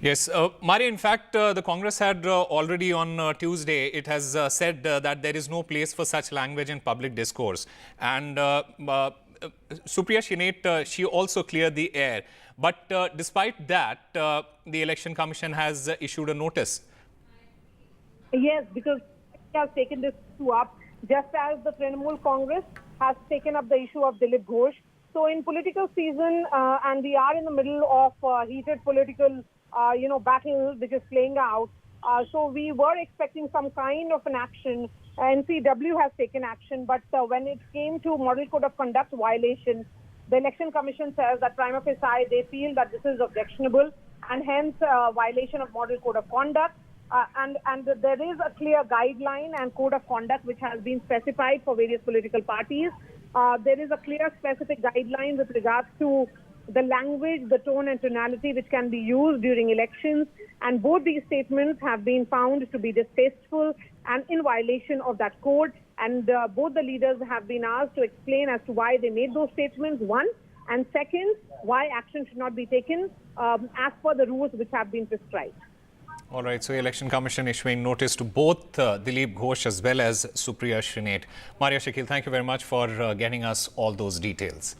Yes, Maria, in fact, the Congress had already on Tuesday, it has said that there is no place for such language in public discourse. And Supriya Shrinate, she also cleared the air. But despite that, the Election Commission has issued a notice. Yes, because it has taken this issue up, just as the Trinamool Congress has taken up the issue of Dilip Ghosh. So in political season, and we are in the middle of heated political battle which is playing out. So we were expecting some kind of an action. NCW has taken action, but when it came to Model Code of Conduct violation, the Election Commission says that prima facie they feel that this is objectionable, and hence violation of Model Code of Conduct. And there is a clear guideline and code of conduct which has been specified for various political parties. There is a clear specific guideline with regards to the language, the tone and tonality which can be used during elections. And both these statements have been found to be distasteful, and in violation of that code. And both the leaders have been asked to explain as to why they made those statements, one, and second, why action should not be taken as per the rules which have been prescribed. All right, so Election Commission issuing notice to both Dilip Ghosh as well as Supriya Shrinate. Maria Shakil, thank you very much for getting us all those details.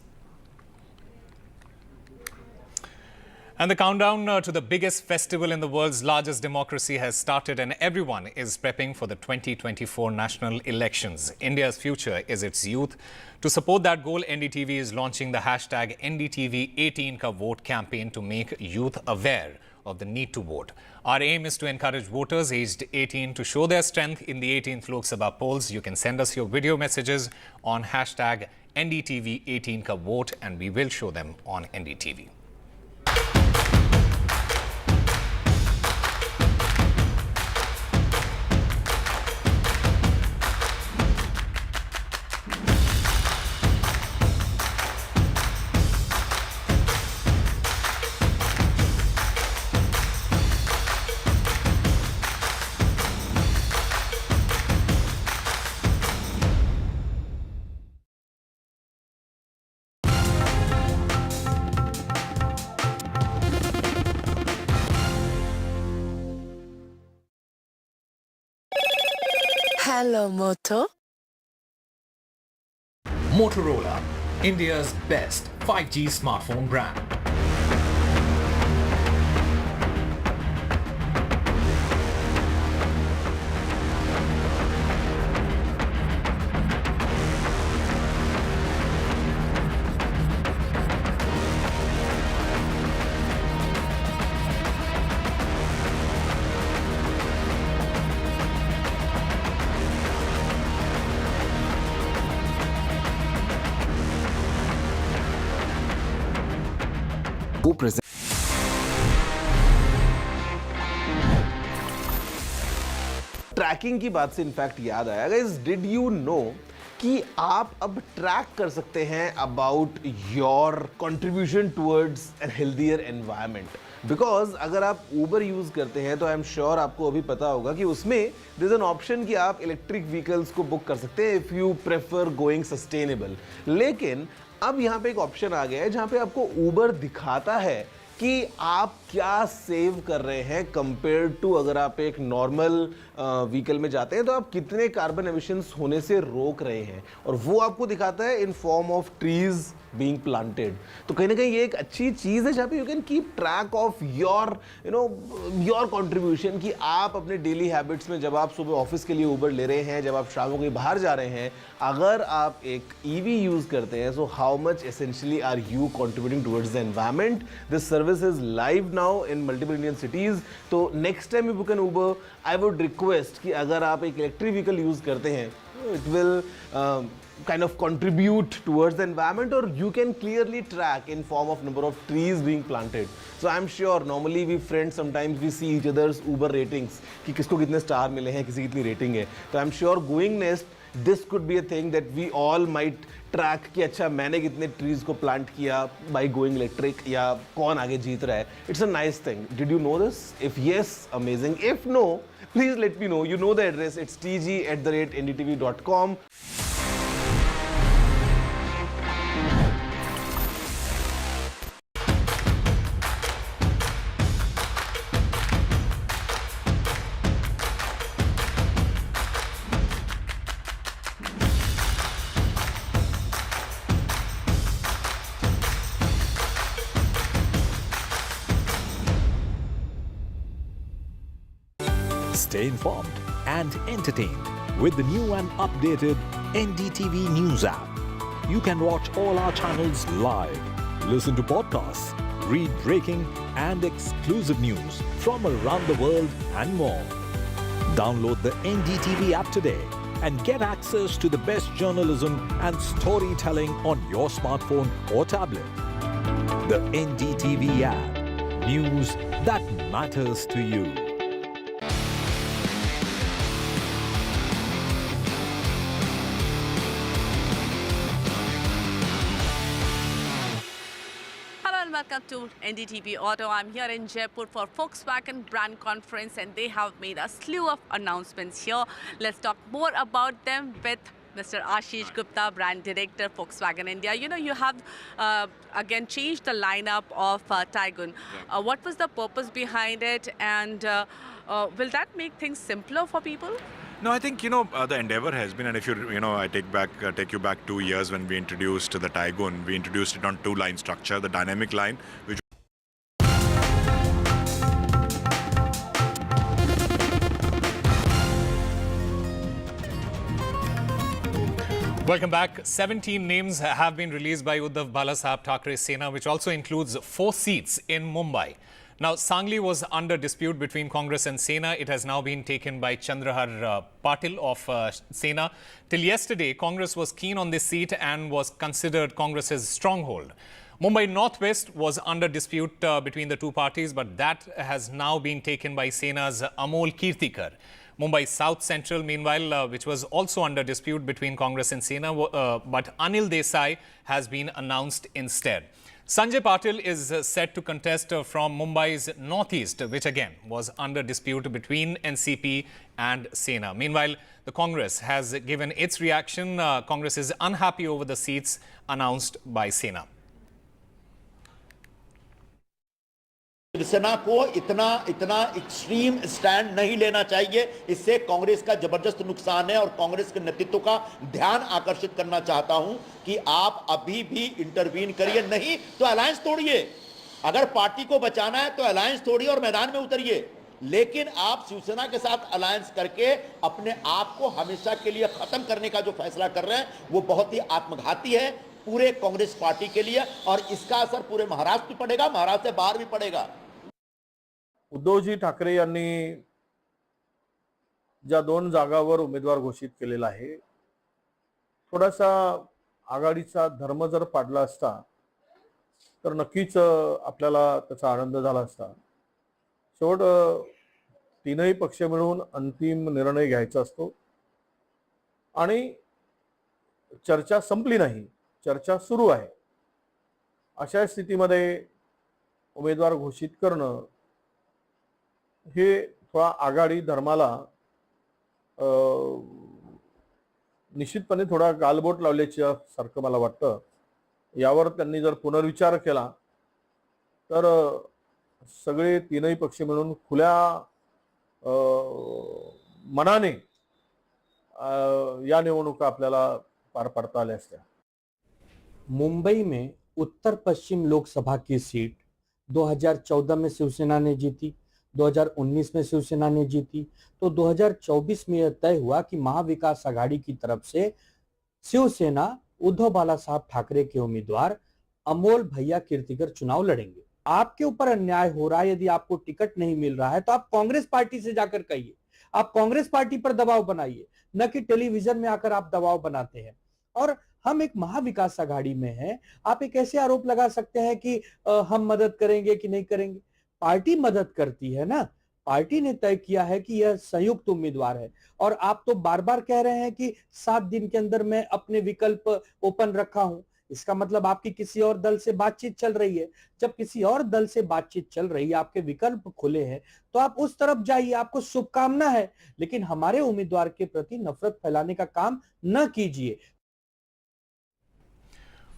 And the countdown to the biggest festival in the world's largest democracy has started, and everyone is prepping for the 2024 national elections. India's future is its youth. To support that goal, NDTV is launching the hashtag NDTV 18 Ka Vote campaign to make youth aware of the need to vote. Our aim is to encourage voters aged 18 to show their strength in the 18th Lok Sabha polls. You can send us your video messages on hashtag NDTV 18 Ka Vote, and we will show them on NDTV. Hello, Moto. Motorola, India's best 5G smartphone brand. Tracking की बात से in fact याद आया, guys, did you know कि आप अब track कर सकते हैं about your contribution towards a healthier environment? Because अगर आप ऊबर यूज करते हैं तो आई एम श्योर आपको अभी पता होगा कि उसमें देयर इज एन ऑप्शन कि आप इलेक्ट्रिक व्हीकल्स को बुक कर सकते हैं if you prefer going sustainable. लेकिन अब यहाँ पे एक ऑप्शन आ गया है जहाँ पे आपको ऊबर दिखाता है कि आप क्या सेव कर रहे हैं कंपेयर टू अगर आप एक नॉर्मल व्हीकल में जाते हैं तो आप कितने कार्बन एमिशंस होने से रोक रहे हैं, और वो आपको दिखाता है in form of trees being planted. तो कहीं ना कहीं ये एक अच्छी चीज़ है जहाँ पे you can keep track of your your contribution, कि आप अपने डेली हैबिट्स में जब आप सुबह ऑफिस के लिए ऊबर ले रहे हैं, जब आप शाम को कहीं बाहर जा रहे हैं, अगर आप एक ईवी यूज़ करते हैं, so how much essentially are you contributing towards the environment. This service is live now in multiple Indian cities. तो next time you book an Uber, I would request कि अगर आप एक इलेक्ट्रिक व्हीकल यूज़ करते हैं, it will kind of contribute towards the environment, or you can clearly track in form of number of trees being planted. So I'm sure normally we friends sometimes we see each other's Uber ratings कि किसको कितने star मिले हैं, किसी कितनी rating है। तो I'm sure going next this could be a thing that we all might track कि अच्छा मैंने कितने trees को plant किया by going electric, या कौन आगे जीत रहा है। It's a nice thing. Did you know this? If yes, amazing. If no, please let me know. You know the address. It's tg@ndtv.com. Stay informed and entertained with the new and updated NDTV News app. You can watch all our channels live, listen to podcasts, read breaking and exclusive news from around the world and more. Download the NDTV app today and get access to the best journalism and storytelling on your smartphone or tablet. The NDTV app. News that matters to you. welcome to NDTV Auto. I'm here in Jaipur for Volkswagen brand conference and they have made a slew of announcements here. Let's talk more about them with Mr. Ashish Gupta, brand director, Volkswagen India. You know, you have again changed the lineup of Taigun. What was the purpose behind it, and will that make things simpler for people? No, I think, the endeavor has been, and if I take you back 2 years when we introduced the Taigun, we introduced it on two-line structure, the dynamic line, which Welcome back. 17 names have been released by Uddhav Balasaheb Thackere's Sena, which also includes 4 seats in Mumbai. Now, Sangli was under dispute between Congress and Sena. It has now been taken by Chandrahar Patil of Sena. Till yesterday, Congress was keen on this seat and was considered Congress's stronghold. Mumbai Northwest was under dispute between the two parties, but that has now been taken by Sena's Amol Kirtikar. Mumbai South Central, meanwhile, which was also under dispute between Congress and Sena, but Anil Desai has been announced instead. Sanjay Patil is set to contest from Mumbai's Northeast, which again was under dispute between NCP and Sena. Meanwhile, the Congress has given its reaction. Congress is unhappy over the seats announced by Sena. Shiv Sena को इतना extreme stand नहीं लेना चाहिए। इससे कांग्रेस का जबरदस्त नुकसान है और कांग्रेस के नेतृत्व का ध्यान आकर्षित करना चाहता हूं कि आप अभी भी इंटरवीन करिए, नहीं तो अलायंस तोड़िए। अगर पार्टी को बचाना है तो अलायंस तोड़िए और मैदान में उतरिए, लेकिन आप शिवसेना के साथ अलायंस करके अपने आप को हमेशा के लिए खत्म करने का जो फैसला कर रहे हैं वो बहुत ही आत्मघाती है पूरे कांग्रेस पार्टी के लिए, और इसका असर पूरे महाराष्ट्र में पड़ेगा, महाराष्ट्र से बाहर भी पड़ेगा। उद्धवजी ठाकरे यांनी ज्या 2 जागावर उमेदवार घोषित केलेला आहे, थोडासा आघाडीचा धर्म जर पाडला असता तर नक्कीच आपल्याला त्याचा आनंद झाला असता। शेवट तीनही पक्ष मिळून अंतिम निर्णय घ्यायचा असतो आणि चर्चा संपली नाही, चर्चा सुरू आहे। अशा स्थितीमध्ये उमेदवार घोषित करणं हे थोडा आघाडी धर्माला निश्चितपणे थोडा गालबोट लावल्याच्या सारखं मला वाटतं। यावर त्यांनी जर पुनर्विचार केला तर सगळे तीनही पक्ष मिळून खुल्या मनाने या निवडणुका आपल्याला पार पाडता आल्या असत्या। मुंबई में उत्तर पश्चिम लोकसभा की सीट 2014 में शिवसेना ने जीती, 2019 में शिवसेना ने जीती, तो 2024 में यह तय हुआ कि महाविकास आघाड़ी की तरफ से शिवसेना उद्धव बालासाहब ठाकरे के उम्मीदवार अमोल भैया कीर्तिकर चुनाव लड़ेंगे। आपके ऊपर अन्याय हो रहा है, यदि आपको टिकट नहीं मिल रहा है तो आप कांग्रेस पार्टी से जाकर कहिए, आप कांग्रेस पार्टी पर दबाव बनाइए, न कि टेलीविजन में आकर आप दबाव बनाते हैं। और हम एक महाविकास आघाड़ी में हैं, आप एक ऐसे आरोप लगा सकते हैं कि हम मदद करेंगे कि नहीं करेंगे। पार्टी मदद करती है ना, पार्टी ने तय किया है कि यह संयुक्त उम्मीदवार है, और आप तो बार बार कह रहे हैं कि 7 दिन के अंदर मैं अपने विकल्प ओपन रखा हूं। इसका मतलब आपकी किसी और दल से बातचीत चल रही है। जब किसी और दल से बातचीत चल रही है, आपके विकल्प खुले हैं, तो आप उस तरफ जाइए, आपको शुभकामना है, लेकिन हमारे उम्मीदवार के प्रति नफरत फैलाने का काम न कीजिए।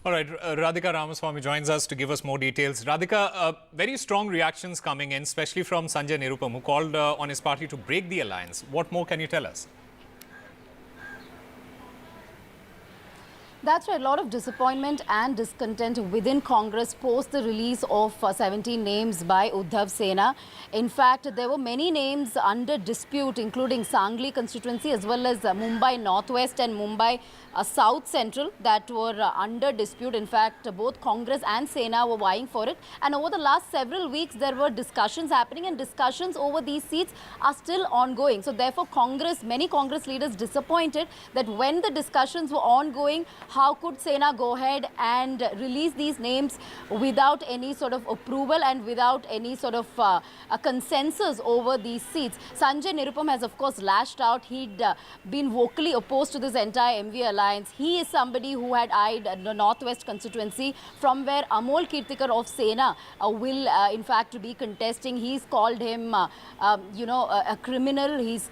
All right, Radhika Ramaswamy joins us to give us more details. Radhika, very strong reactions coming in, especially from Sanjay Nirupam, who called on his party to break the alliance. What more can you tell us? That's right. A lot of disappointment and discontent within Congress post the release of 17 names by Uddhav Sena. In fact, there were many names under dispute, including Sangli constituency as well as Mumbai Northwest and Mumbai South Central, that were under dispute. In fact, both Congress and Sena were vying for it. And over the last several weeks, there were discussions happening, and discussions over these seats are still ongoing. So therefore, many Congress leaders disappointed that when the discussions were ongoing, how could Sena go ahead and release these names without any sort of approval and without any sort of a consensus over these seats? Sanjay Nirupam has of course lashed out. He'd been vocally opposed to this entire MV alliance. He is somebody who had eyed the Northwest constituency, from where Amol Kirtikar of Sena will in fact be contesting. He's called him a criminal. He's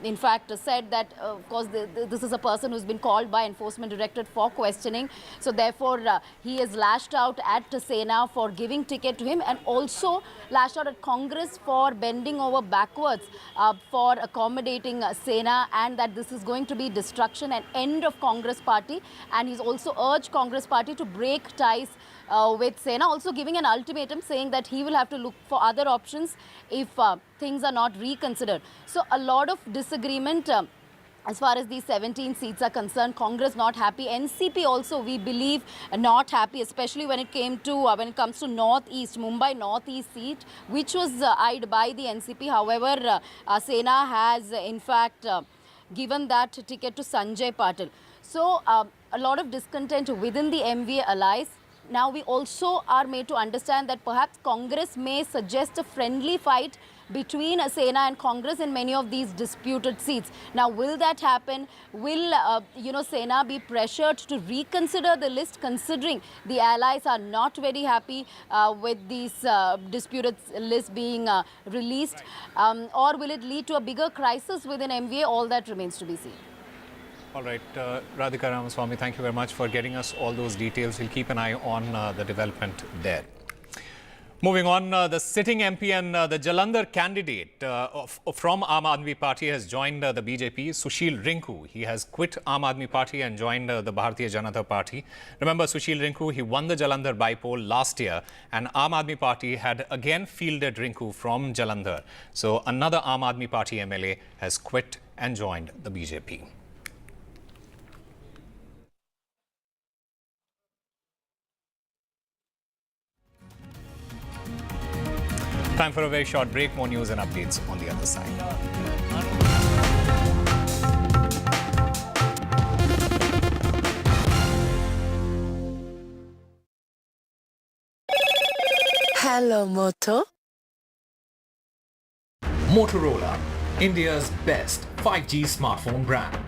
in fact said that of course this is a person who's been called by Enforcement Directorate for questioning. So therefore he has lashed out at Sena for giving ticket to him, and also lashed out at Congress for bending over backwards for accommodating Sena, and that this is going to be destruction and end of Congress party. And he's also urged Congress party to break ties with Sena, also giving an ultimatum saying that he will have to look for other options if things are not reconsidered. So a lot of disagreement as far as these 17 seats are concerned. Congress not happy. NCP also, we believe, not happy, especially when it comes to Northeast, Mumbai Northeast seat, which was eyed by the NCP. However, Sena has in fact given that ticket to Sanjay Patil. So a lot of discontent within the MVA alliance. Now we also are made to understand that perhaps Congress may suggest a friendly fight between Sena and Congress in many of these disputed seats. Now, will that happen? Will Sena be pressured to reconsider the list, considering the allies are not very happy with these disputed lists being released, or will it lead to a bigger crisis within MVA? All that remains to be seen. All right, Radhika Ramaswamy, thank you very much for getting us all those details. We'll keep an eye on the development there. Moving on, the sitting MP and the Jalandhar candidate from Aam Aadmi Party has joined the BJP, Sushil Rinku. He has quit Aam Aadmi Party and joined the Bharatiya Janata Party. Remember, Sushil Rinku, he won the Jalandhar by-poll last year, and Aam Aadmi Party had again fielded Rinku from Jalandhar. So another Aam Aadmi Party MLA has quit and joined the BJP. Time for a very short break. More news and updates on the other side. Hello, Moto. Motorola, India's best 5G smartphone brand.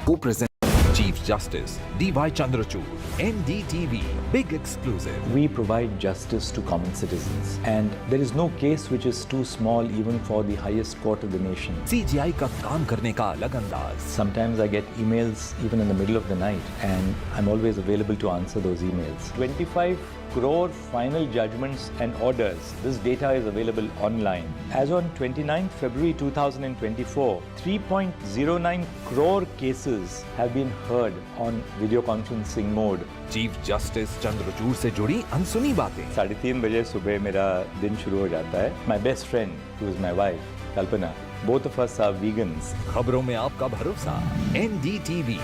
Co-present Chief Justice D.Y. Chandrachud, NDTV, big exclusive. We provide justice to common citizens, and there is no case which is too small even for the highest court of the nation. CGI का काम करने का अलग अंदाज. Sometimes I get emails even in the middle of the night, and I'm always available to answer those emails. 25 crore final judgments and orders. This data is available online. As on 29 February 2024, 3.09 crore cases have been heard on video conferencing mode. Chief Justice Chandrachud से जुड़ी अनसुनी बातें. 3:30 बजे सुबह मेरा दिन शुरू हो जाता है. My best friend, who is my wife, Kalpana, both of us are vegans. खबरों में आपका भरोसा. NDTV.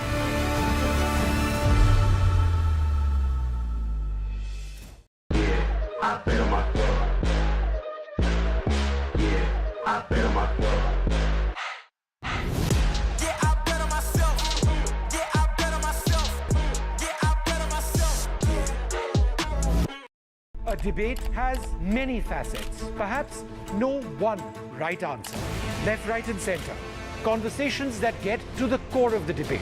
A debate has many facets, perhaps no one right answer. Left, right and center. Conversations that get to the core of the debate.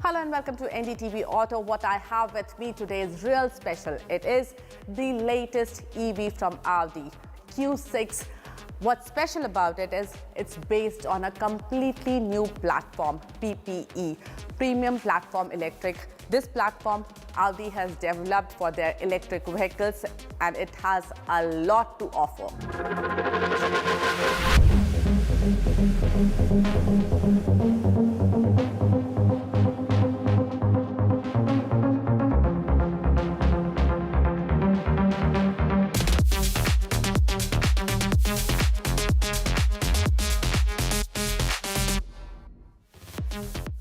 Hello and welcome to NDTV Auto. What I have with me today is real special. It is the latest EV from Audi, Q6. What's special about it is it's based on a completely new platform, PPE, Premium Platform Electric. This platform Audi has developed for their electric vehicles, and it has a lot to offer.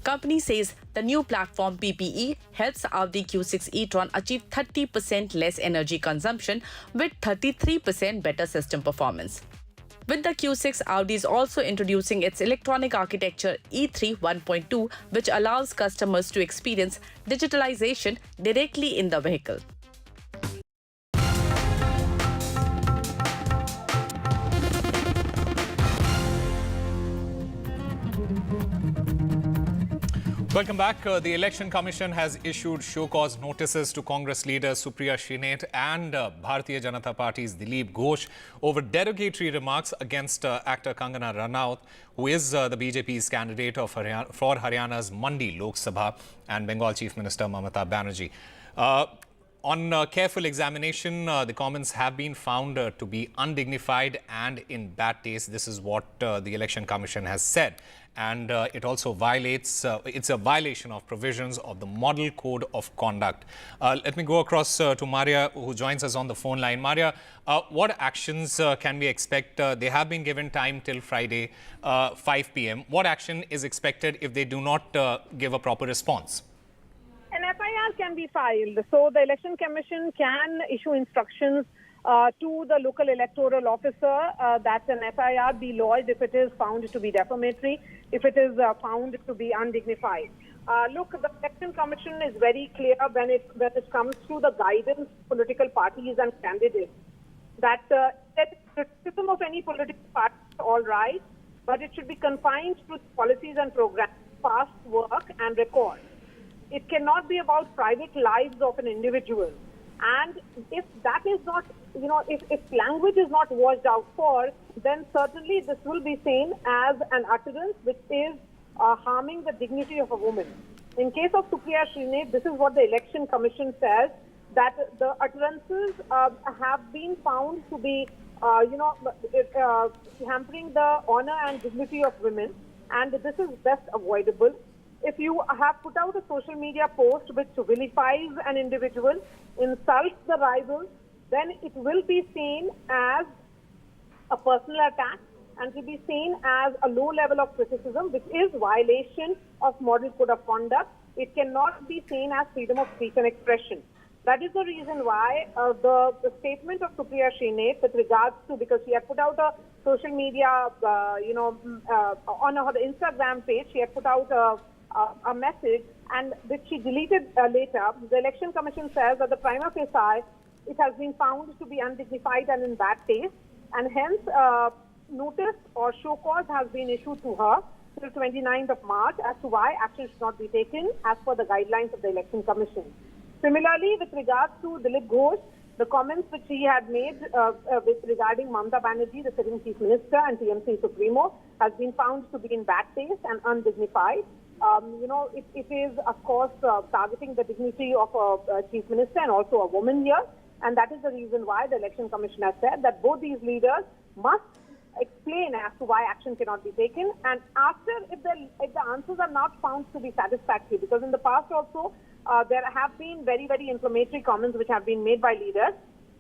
company says the new platform PPE helps Audi Q6 e-tron achieve 30% less energy consumption with 33% better system performance. With the Q6, Audi is also introducing its electronic architecture E3 1.2, which allows customers to experience digitalization directly in the vehicle. Welcome back. The Election Commission has issued show-cause notices to Congress leaders Supriya Shrinate and Bharatiya Janata Party's Dilip Ghosh over derogatory remarks against actor Kangana Ranaut, who is the BJP's candidate for Haryana's Mandi Lok Sabha, and Bengal Chief Minister Mamata Banerjee. On careful examination, the comments have been found to be undignified and in bad taste. This is what the Election Commission has said. And it also violates, it's a violation of provisions of the Model Code of Conduct. Let me go across to Maria, who joins us on the phone line. Maria, what actions can we expect? They have been given time till Friday, 5 p.m. What action is expected if they do not give a proper response? An FIR can be filed. So the Election Commission can issue instructions to the local electoral officer that an FIR be lodged if it is found to be defamatory, if it is found to be undignified. Look, the Election Commission is very clear when it comes to the guidance of political parties and candidates that criticism of any political party is all right, but it should be confined to policies and programs, past work and record. It cannot be about private lives of an individual. And if that is not, if language is not watched out for, then certainly this will be seen as an utterance which is harming the dignity of a woman. In case of Supriya Shrinate, this is what the Election Commission says, that the utterances have been found to be, hampering the honor and dignity of women, and this is best avoidable. If you have put out a social media post which vilifies an individual, insults the rival, then it will be seen as a personal attack and to be seen as a low level of criticism, which is violation of Model Code of Conduct. It cannot be seen as freedom of speech and expression. That is the reason why the statement of Supriya Shrinate with regards to, because she had put out a social media, on her Instagram page, she had put out a message, and which she deleted later. The Election Commission says that the prima facie, it has been found to be undignified and in bad taste, and hence notice or show cause has been issued to her till 29th of March as to why action should not be taken as per the guidelines of the Election Commission. Similarly, with regards to Dilip Ghosh, the comments which he had made regarding Mamata Banerjee, the sitting Chief Minister and TMC Supremo, has been found to be in bad taste and undignified. It is, of course, targeting the dignity of a Chief Minister and also a woman here. And that is the reason why the Election Commission has said that both these leaders must explain as to why action cannot be taken. And after, if the answers are not found to be satisfactory, because in the past also, there have been very, very inflammatory comments which have been made by leaders.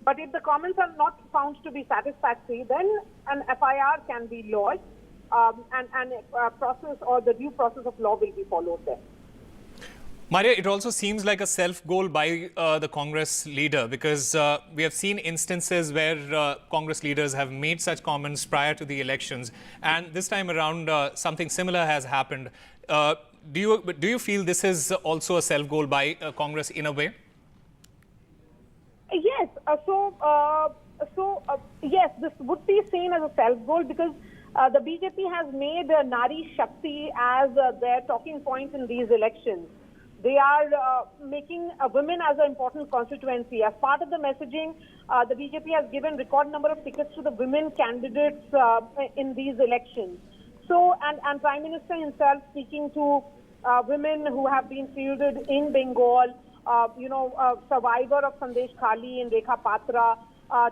But if the comments are not found to be satisfactory, then an FIR can be lodged. And process or the due process of law will be followed there. Maria, it also seems like a self-goal by the Congress leader, because we have seen instances where Congress leaders have made such comments prior to the elections, and this time around something similar has happened. Do you feel this is also a self-goal by Congress in a way? Yes. Yes, this would be seen as a self-goal because the BJP has made Nari Shakti as their talking point in these elections. They are making women as an important constituency. As part of the messaging, the BJP has given record number of tickets to the women candidates in these elections. So, and Prime Minister himself speaking to women who have been fielded in Bengal, survivor of Sandesh Khali and Rekha Patra,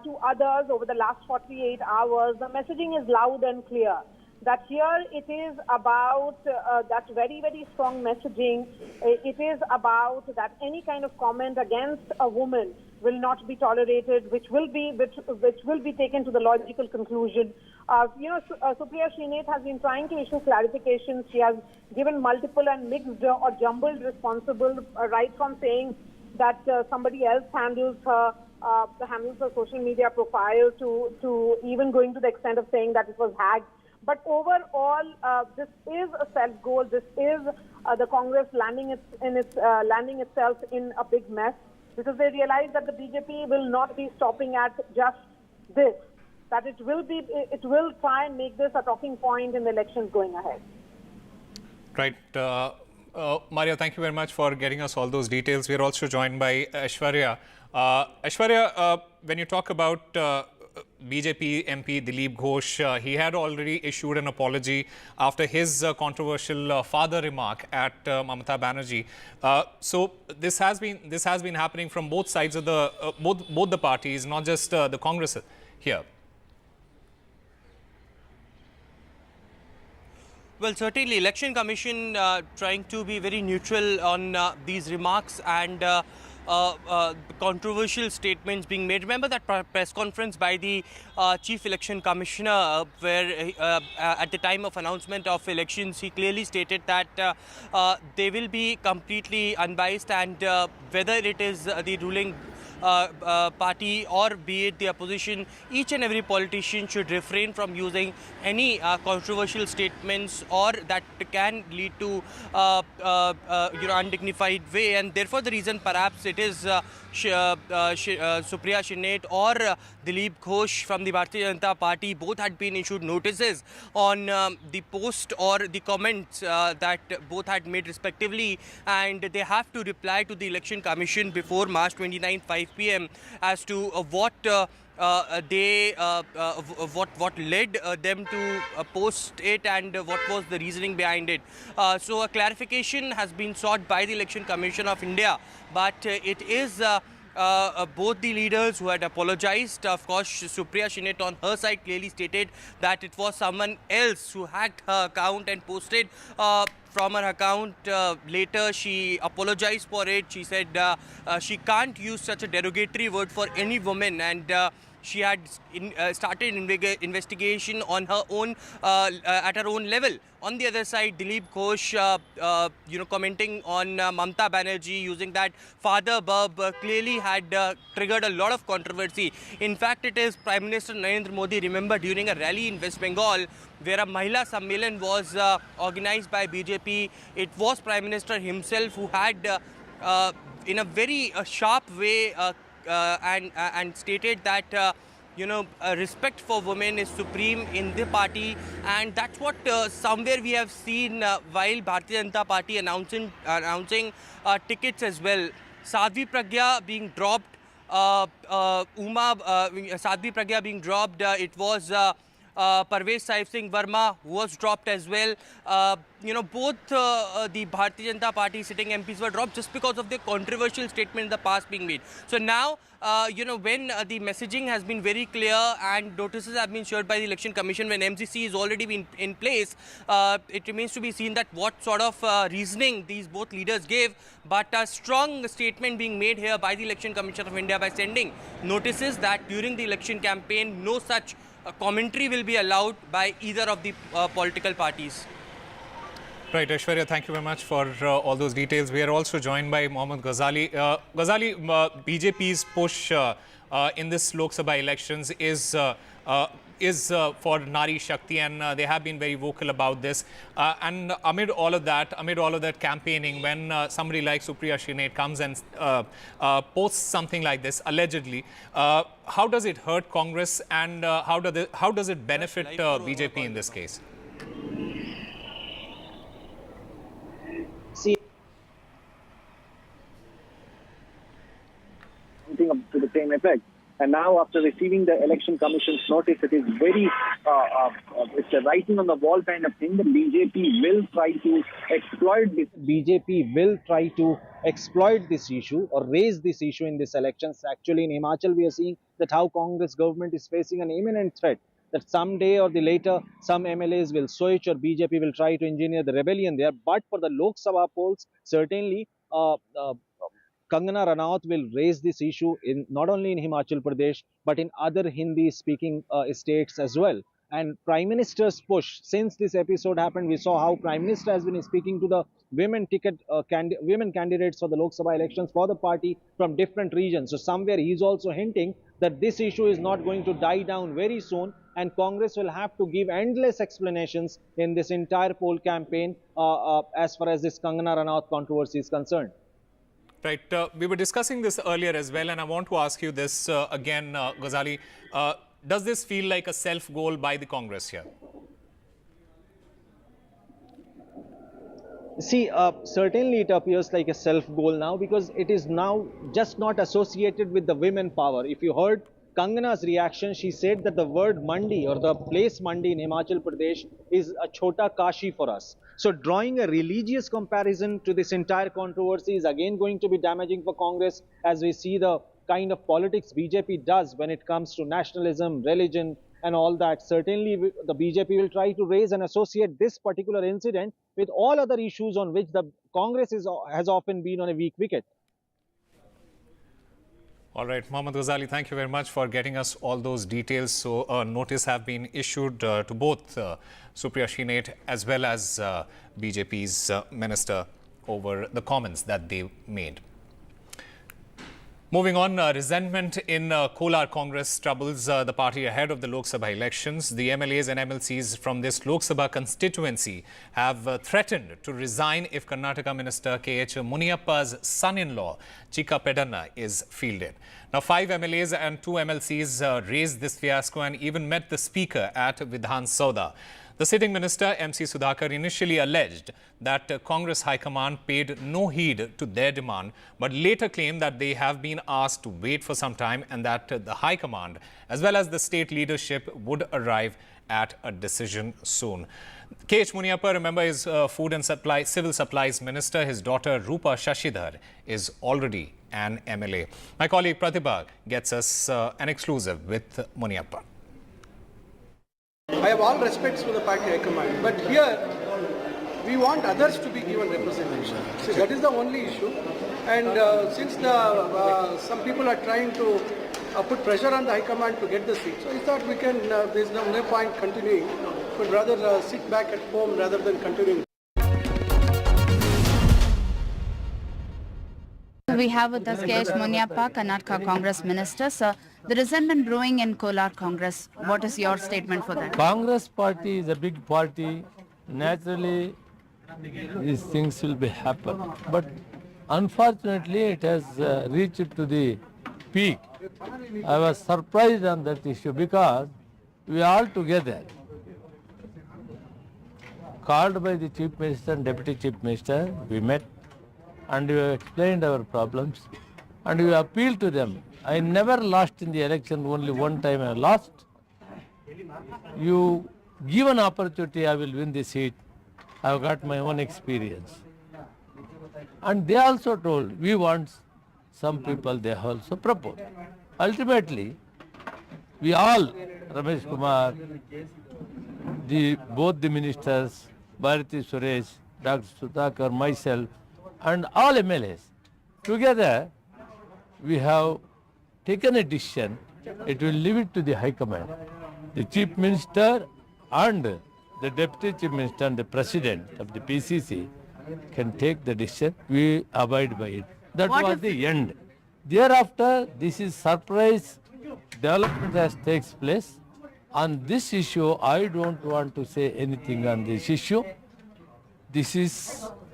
to others over the last 48 hours. The messaging is loud and clear that here it is about that very, very strong messaging. It is about that any kind of comment against a woman will not be tolerated, which will be taken to the logical conclusion Supriya Shrinate has been trying to issue clarifications. She has given multiple and mixed or jumbled responsible, right from saying that somebody else handles her social media profile to even going to the extent of saying that it was hacked. But overall, this is a self goal. This is the Congress landing itself in a big mess, because they realize that the BJP will not be stopping at just this. That it will try and make this a talking point in the elections going ahead. Right. Maria, thank you very much for getting us all those details. We are also joined by Aishwarya. Aishwarya, when you talk about BJP MP Dilip Ghosh, he had already issued an apology after his controversial father remark at Mamata Banerjee. So this has been happening from both sides of the both the parties, not just the Congress here. Well, certainly, Election Commission trying to be very neutral on these remarks and controversial statements being made. Remember that press conference by the Chief Election Commissioner, where at the time of announcement of elections, he clearly stated that they will be completely unbiased, and whether it is the ruling party or be it the opposition, each and every politician should refrain from using any controversial statements or that can lead to undignified way, and therefore the reason perhaps it is Supriya Shrinate or Dilip Ghosh from the Bharatiya Janata Party both had been issued notices on the post or the comments that both had made respectively, and they have to reply to the Election Commission before March 29, 5 p.m. as to what what led them to post it and what was the reasoning behind it. So a clarification has been sought by the Election Commission of India, but it is both the leaders who had apologized. Of course, Supriya Shrinate on her side clearly stated that it was someone else who hacked her account and posted from her account. Later, she apologized for it. She said she can't use such a derogatory word for any woman, and she had started investigation on her own at her own level. On the other side, Dilip Ghosh, commenting on Mamata Banerjee using that father verb clearly had triggered a lot of controversy. In fact, it is Prime Minister Narendra Modi, remember, during a rally in West Bengal where a Mahila Sammelan was organized by BJP. It was Prime Minister himself who had, in a very sharp way, and stated that respect for women is supreme in the party, and that's what somewhere we have seen while Bharatiya Janata Party announcing tickets as well. Sadhvi Pragya being dropped, Sadhvi Pragya being dropped, it was Parvez Sahib Singh Verma who was dropped as well. Both the Bharatiya Janata Party sitting MPs were dropped just because of the controversial statement in the past being made. So now, when the messaging has been very clear and notices have been shared by the Election Commission, when MCC is already been in place, it remains to be seen that what sort of reasoning these both leaders gave. But a strong statement being made here by the Election Commission of India by sending notices that during the election campaign, no such commentary will be allowed by either of the political parties. Right, Aishwarya, thank you very much for all those details. We are also joined by Mohammad Ghazali. Ghazali, BJP's push in this Lok Sabha elections is for Nari Shakti, and they have been very vocal about this. And amid all of that campaigning, when somebody like Supriya Shrinate comes and posts something like this, allegedly, how does it hurt Congress, and how does it benefit BJP in this case? Something to the same effect. And now, after receiving the Election Commission's notice, it is very, it's a writing on the wall kind of thing. The BJP will try to exploit this. BJP will try to exploit this issue or raise this issue in these elections. Actually, in Himachal, we are seeing that how Congress government is facing an imminent threat that someday or the later some MLAs will switch or BJP will try to engineer the rebellion there. But for the Lok Sabha polls, certainly Kangana Ranaut will raise this issue in not only in Himachal Pradesh but in other Hindi-speaking states as well. And Prime Minister's push, since this episode happened, we saw how Prime Minister has been speaking to the women candidates for the Lok Sabha elections for the party from different regions. So somewhere he's also hinting that this issue is not going to die down very soon, and Congress will have to give endless explanations in this entire poll campaign as far as this Kangana Ranaut controversy is concerned. Right. We were discussing this earlier as well, and I want to ask you this again, Ghazali. Does this feel like a self-goal by the Congress here? See, certainly it appears like a self-goal now, because it is now just not associated with the women power. If you heard Kangana's reaction, she said that the word Mandi or the place Mandi in Himachal Pradesh is a chota Kashi for us. So drawing a religious comparison to this entire controversy is again going to be damaging for Congress, as we see the kind of politics BJP does when it comes to nationalism, religion and all that. Certainly the BJP will try to raise and associate this particular incident with all other issues on which the Congress has often been on a weak wicket. All right, Mohammad Ghazali, thank you very much for getting us all those details. So a notice have been issued to both Supriya Shinate as well as BJP's minister over the comments that they made. Moving on, resentment in Kolar Congress troubles the party ahead of the Lok Sabha elections. The MLAs and MLCs from this Lok Sabha constituency have threatened to resign if Karnataka Minister K.H. Muniappa's son-in-law, Chikka Pedanna, is fielded. Now, 5 MLAs and 2 MLCs raised this fiasco and even met the Speaker at Vidhan Sauda. The sitting minister, MC Sudhakar, initially alleged that Congress High Command paid no heed to their demand, but later claimed that they have been asked to wait for some time and that the High Command, as well as the state leadership, would arrive at a decision soon. K.H. Muniappa, remember, is Food and Civil Supplies Minister. His daughter, Rupa Shashidhar, is already an MLA. My colleague Pratibha gets us an exclusive with Muniappa. I have all respects for the party high command, but here we want others to be given representation. So that is the only issue. And since some people are trying to put pressure on the high command to get the seat, so I thought we can. There's no point continuing, but rather sit back at home rather than continuing. We have with us K.H. Muniappa, Karnataka Congress Minister. Sir, the resentment brewing in Kolar Congress, what is your statement for that? Congress party is a big party. Naturally, these things will be happen. But unfortunately, it has reached to the peak. I was surprised on that issue because we all together, called by the Chief Minister and Deputy Chief Minister, we met and we explained our problems and we appealed to them. I never lost in the election, only one time I lost. You give an opportunity, I will win the seat. I have got my own experience. And they also told, we want some people, they also proposed. Ultimately, we all, Ramesh Kumar, both the ministers, Bharati Suresh, Dr. Sudhakar, myself, and all MLAs, together we have taken a decision. It will leave it to the High Command. The Chief Minister and the Deputy Chief Minister and the President of the PCC can take the decision. We abide by it. That was the end. Thereafter, this is surprise development that takes place. On this issue, I don't want to say anything on this issue.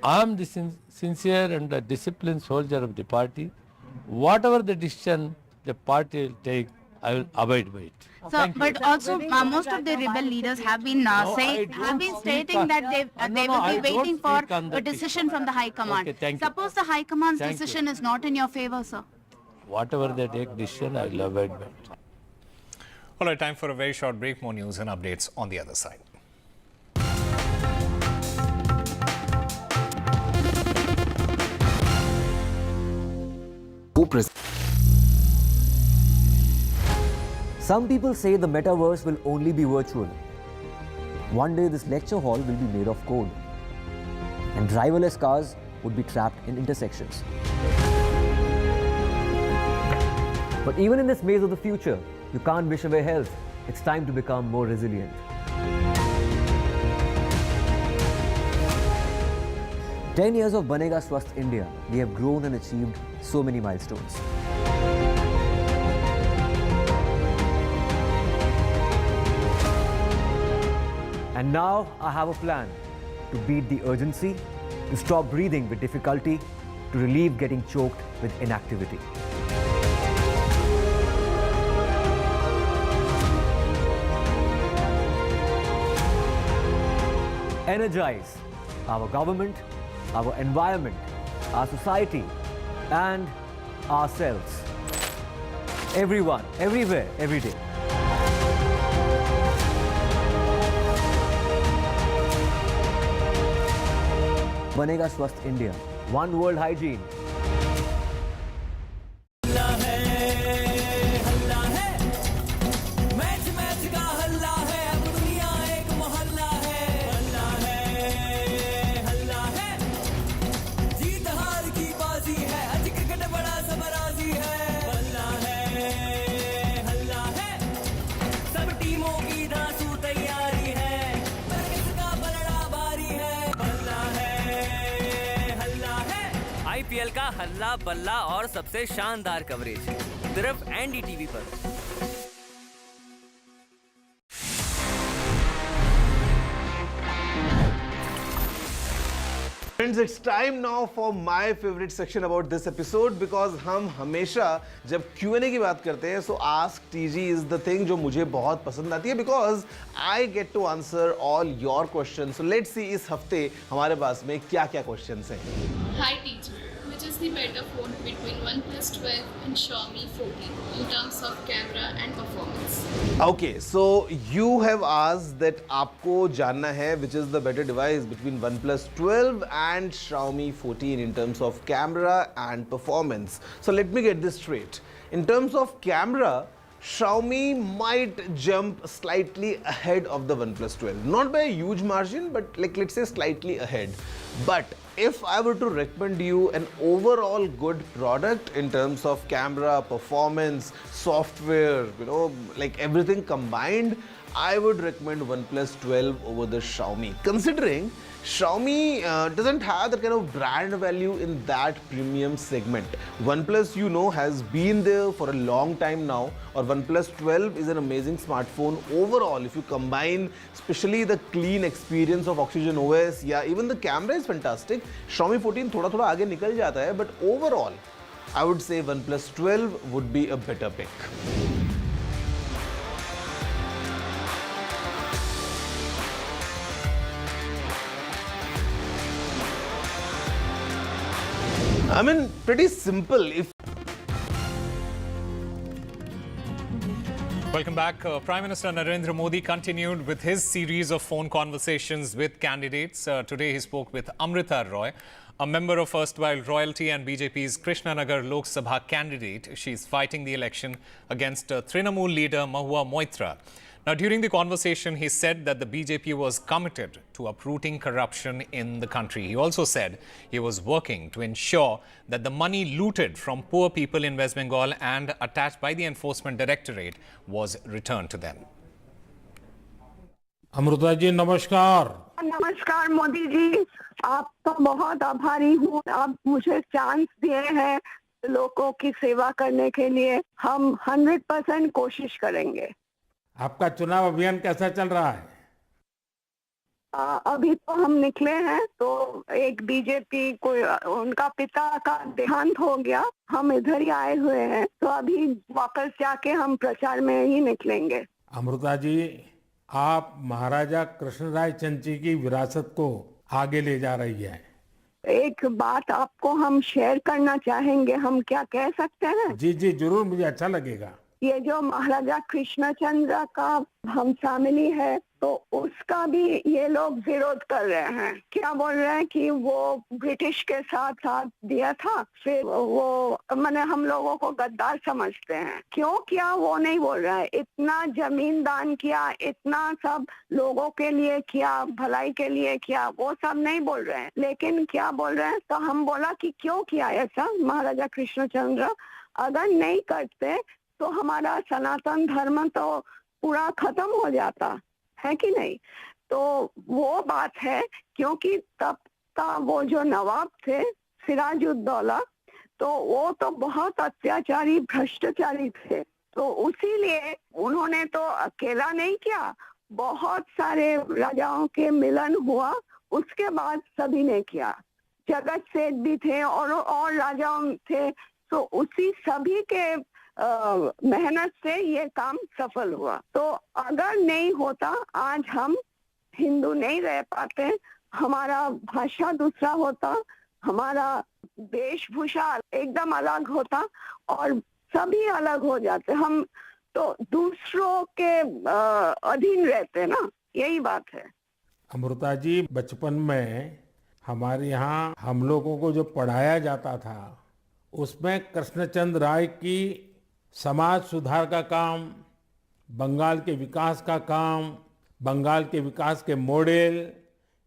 I am the sincere and a disciplined soldier of the party. Whatever the decision the party will take, I will abide by it. So, but also most of the rebel leaders have been stating that they will be waiting for a decision from the High Command. Okay, Suppose the High Command's decision is not in your favor, sir. Whatever they take decision, I will abide by it. All right, time for a very short break. More news and updates on the other side. Some people say the metaverse will only be virtual. One day this lecture hall will be made of code and driverless cars would be trapped in intersections. But even in this maze of the future, you can't wish away health. it's time to become more resilient. "10 years of Banega Swasth India, we have grown and achieved so many milestones. And now I have a plan to beat the urgency, to stop breathing with difficulty, to relieve getting choked with inactivity. Energize our government, our environment, our society, and ourselves. Everyone, everywhere, every day. Banega Swasth India. One world hygiene. IPL का हल्ला बल्ला और सबसे शानदार coverage सिर्फ NDTV पर। Friends, it's time now for my favorite section about this episode because हम हमेशा जब Q&A की बात करते हैं so ask TG is the thing जो मुझे बहुत पसंद आती है because I get to answer all your questions. So let's see इस हफ्ते हमारे पास में क्या-क्या questions हैं. Hi TG, which is the better phone between OnePlus 12 and Xiaomi 14 in terms of camera and performance? Okay, so you have asked that आपको जानना है which is the better device between OnePlus 12 and Xiaomi 14 in terms of camera and performance. So let me get this straight. In terms of camera, Xiaomi might jump slightly ahead of the OnePlus 12. Not by a huge margin, but like let's say slightly ahead. But if I were to recommend you an overall good product in terms of camera, performance, software, you know, like everything combined, I would recommend OnePlus 12 over the Xiaomi. Considering Xiaomi doesn't have that kind of brand value in that premium segment. OnePlus, you know, has been there for a long time now, or OnePlus 12 is an amazing smartphone overall. If you combine especially the clean experience of Oxygen OS, yeah, even the camera is fantastic. Xiaomi 14 थोड़ा आगे निकल जाता है, but overall, I would say OnePlus 12 would be a better pick. I mean, pretty simple. Welcome back. Prime Minister Narendra Modi continued with his series of phone conversations with candidates. Today he spoke with Amrita Roy, a member of Erstwhile Royalty and BJP's Krishnanagar Lok Sabha candidate. She is fighting the election against Trinamool leader Mahua Moitra. Now, during the conversation, he said that the BJP was committed to uprooting corruption in the country. He also said he was working to ensure that the money looted from poor people in West Bengal and attached by the Enforcement Directorate was returned to them. Amrita ji नमस्कार। नमस्कार मोदी जी, आपका बहुत आभारी हूँ। आप मुझे chance दिए हैं लोगों की सेवा करने के लिए। हम 100% कोशिश करेंगे। आपका चुनाव अभियान कैसा चल रहा है? अभी तो हम निकले हैं, तो एक बीजेपी को उनका पिता का देहांत हो गया, हम इधर ही आए हुए हैं, तो अभी वापस जाके हम प्रचार में ही निकलेंगे। अमृता जी, आप महाराजा कृष्णराय चंद जी की विरासत को आगे ले जा रही है। एक बात आपको हम शेयर करना चाहेंगे, हम क्या कह सकते हैं? जी जी जरूर, मुझे अच्छा लगेगा। ये जो महाराजा कृष्णचंद्र का हम फैमिली है, तो उसका भी ये लोग विरोध कर रहे हैं। क्या बोल रहे हैं कि वो ब्रिटिश के साथ साथ दिया था, फिर वो मैंने हम लोगों को गद्दार समझते हैं। क्यों किया वो नहीं बोल रहे हैं। इतना जमीन दान किया, इतना सब लोगों के लिए किया, भलाई के लिए किया, वो सब नहीं बोल रहे हैं। लेकिन क्या बोल रहे हैं, तो हम बोला कि क्यों किया ऐसा महाराजा कृष्णचंद्र, अगर नहीं करते तो हमारा सनातन धर्म तो पूरा खत्म हो जाता है कि नहीं। तो वो बात है, क्योंकि तब का वो जो नवाब थे सिराजुद्दौला, तो वो तो बहुत अत्याचारी भ्रष्टाचारी थे। तो उसीलिए उन्होंने तो अकेला नहीं किया, बहुत सारे राजाओं के मिलन हुआ, उसके बाद सभी ने किया। जगत सेठ भी थे और राजाओं थे, तो उसी सभी के मेहनत से ये काम सफल हुआ। तो अगर नहीं होता, आज हम हिंदू नहीं रह पाते, हमारा भाषा दूसरा होता, हमारा वेशभूषा एकदम अलग होता और सभी अलग हो जाते। हम तो दूसरों के अधीन रहते ना, यही बात है। अमृता जी, बचपन में हमारे यहाँ हम लोगों को जो पढ़ाया जाता था, उसमें कृष्णचंद्र राय की समाज सुधार का काम, बंगाल के विकास का काम, बंगाल के विकास के मॉडल,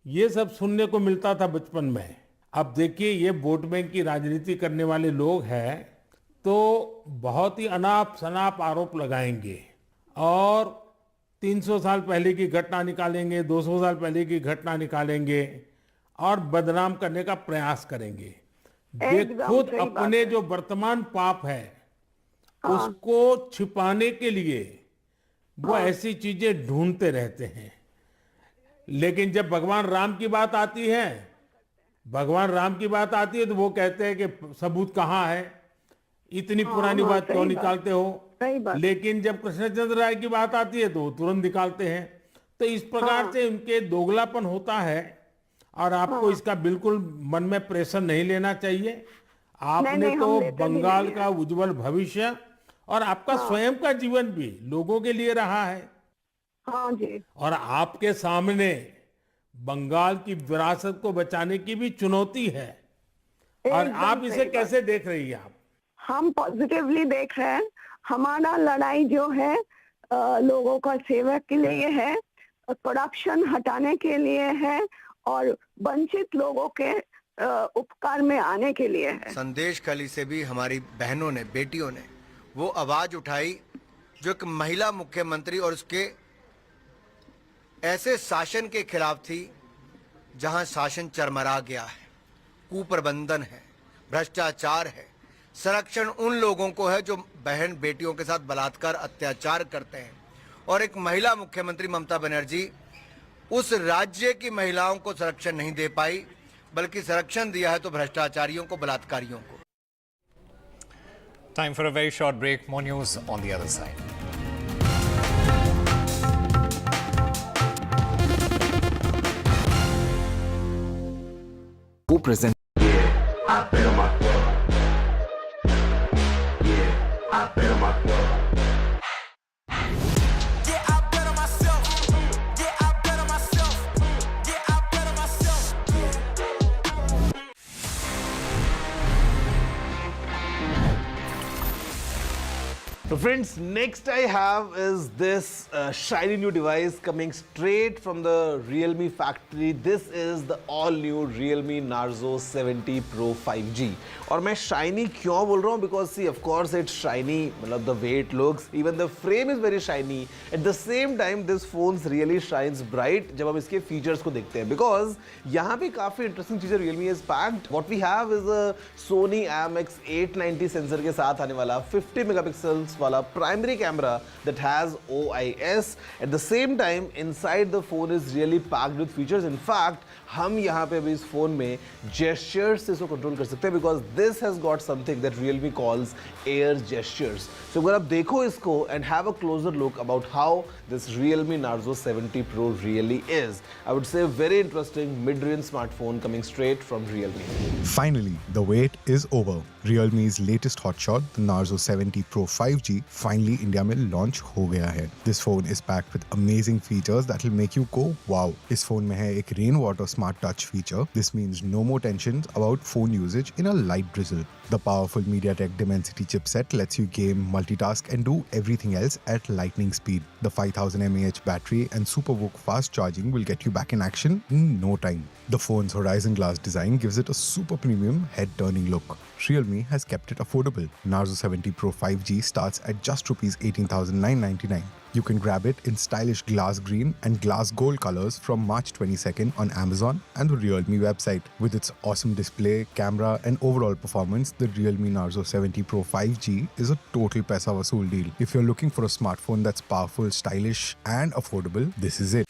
ये सब सुनने को मिलता था बचपन में। अब देखिए, ये वोट बैंक की राजनीति करने वाले लोग हैं, तो बहुत ही अनाप शनाप आरोप लगाएंगे और 300 साल पहले की घटना निकालेंगे, 200 साल पहले की घटना निकालेंगे और बदनाम करने का प्रयास करेंगे। ये खुद अपने जो वर्तमान पाप है, उसको छिपाने के लिए वो ऐसी चीजें ढूंढते रहते हैं। लेकिन जब भगवान राम की बात आती है, तो वो कहते हैं कि सबूत कहाँ है, इतनी पुरानी बात क्यों निकालते हो। लेकिन जब कृष्णचंद्र राय की बात आती है तो वो तुरंत निकालते हैं। तो इस प्रकार से उनके दोगलापन होता है और आपको इसका बिल्कुल मन में प्रेशर नहीं लेना चाहिए। आपने तो बंगाल का उज्जवल भविष्य और आपका स्वयं का जीवन भी लोगों के लिए रहा है। हाँ जी। और आपके सामने बंगाल की विरासत को बचाने की भी चुनौती है, और आप इसे कैसे देख रही हैं? आप? हम पॉजिटिवली देख रहे हैं। हमारा लड़ाई जो है लोगों का सेवा के लिए है, करप्शन हटाने के लिए है और वंचित लोगों के उपकार में आने के लिए है। संदेश खाली से भी हमारी बहनों ने, बेटियों ने वो आवाज उठाई जो एक महिला मुख्यमंत्री और उसके ऐसे शासन के खिलाफ थी जहां शासन चरमरा गया है, कुप्रबंधन है, भ्रष्टाचार है। संरक्षण उन लोगों को है जो बहन बेटियों के साथ बलात्कार अत्याचार करते हैं, और एक महिला मुख्यमंत्री ममता बनर्जी उस राज्य की महिलाओं को संरक्षण नहीं दे पाई, बल्कि संरक्षण दिया है तो भ्रष्टाचारियों को, बलात्कारियों को। Time for a very short break. More news on the other side. Who present? I bet on my club. Yeah, I bet on my club. So friends, next I have is this shiny new device coming straight from the Realme factory. This is the all new Realme Narzo 70 Pro 5G. और मैं shiny क्यों बोल रहा हूँ? Because see, of course it's shiny, मतलब the way it looks, even the frame is very shiny. At the same time, this phone really shines bright जब हम इसके features को देखते हैं. Because यहाँ पे काफी interesting चीजें Realme has packed. What we have is a Sony IMX890 sensor के साथ आने वाला 50 megapixels वाला primary camera that has OIS. At the same time, inside the phone is really packed with features. In fact, हम यहाँ पे अभी इस फोन में gestures से इसको कंट्रोल कर सकते हैं, because this has got something that Realme calls air gestures. So अगर आप देखो इसको and have a closer look about how this Realme Narzo 70 Pro really is, I would say a very interesting mid-range smartphone coming straight from Realme. Finally, the wait is over. Realme's latest hotshot, the Narzo 70 Pro 5G, finally India में launch हो गया है. This phone is packed with amazing features that will make you go wow. इस phone में है एक rainwater smart touch feature. This means no more tensions about phone usage in a light drizzle. The powerful MediaTek Dimensity chipset lets you game, multitask and do everything else at lightning speed. The 5000 mAh battery and SuperVOOC fast charging will get you back in action in no time. The phone's horizon glass design gives it a super premium head-turning look. Realme has kept it affordable. Narzo 70 Pro 5G starts at just Rs 18,999. You can grab it in stylish glass green and glass gold colors from March 22nd on Amazon and the Realme website. With its awesome display, camera and overall performance, the Realme Narzo 70 Pro 5G is a total paisa vasool deal. If you're looking for a smartphone that's powerful, stylish and affordable, this is it.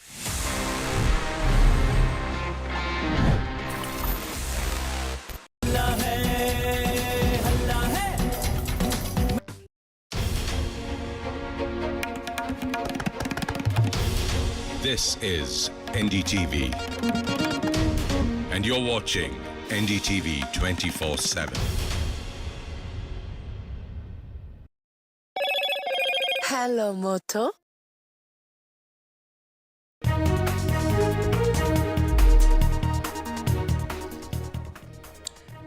This is NDTV, and you're watching NDTV 24x7. Hello, Moto.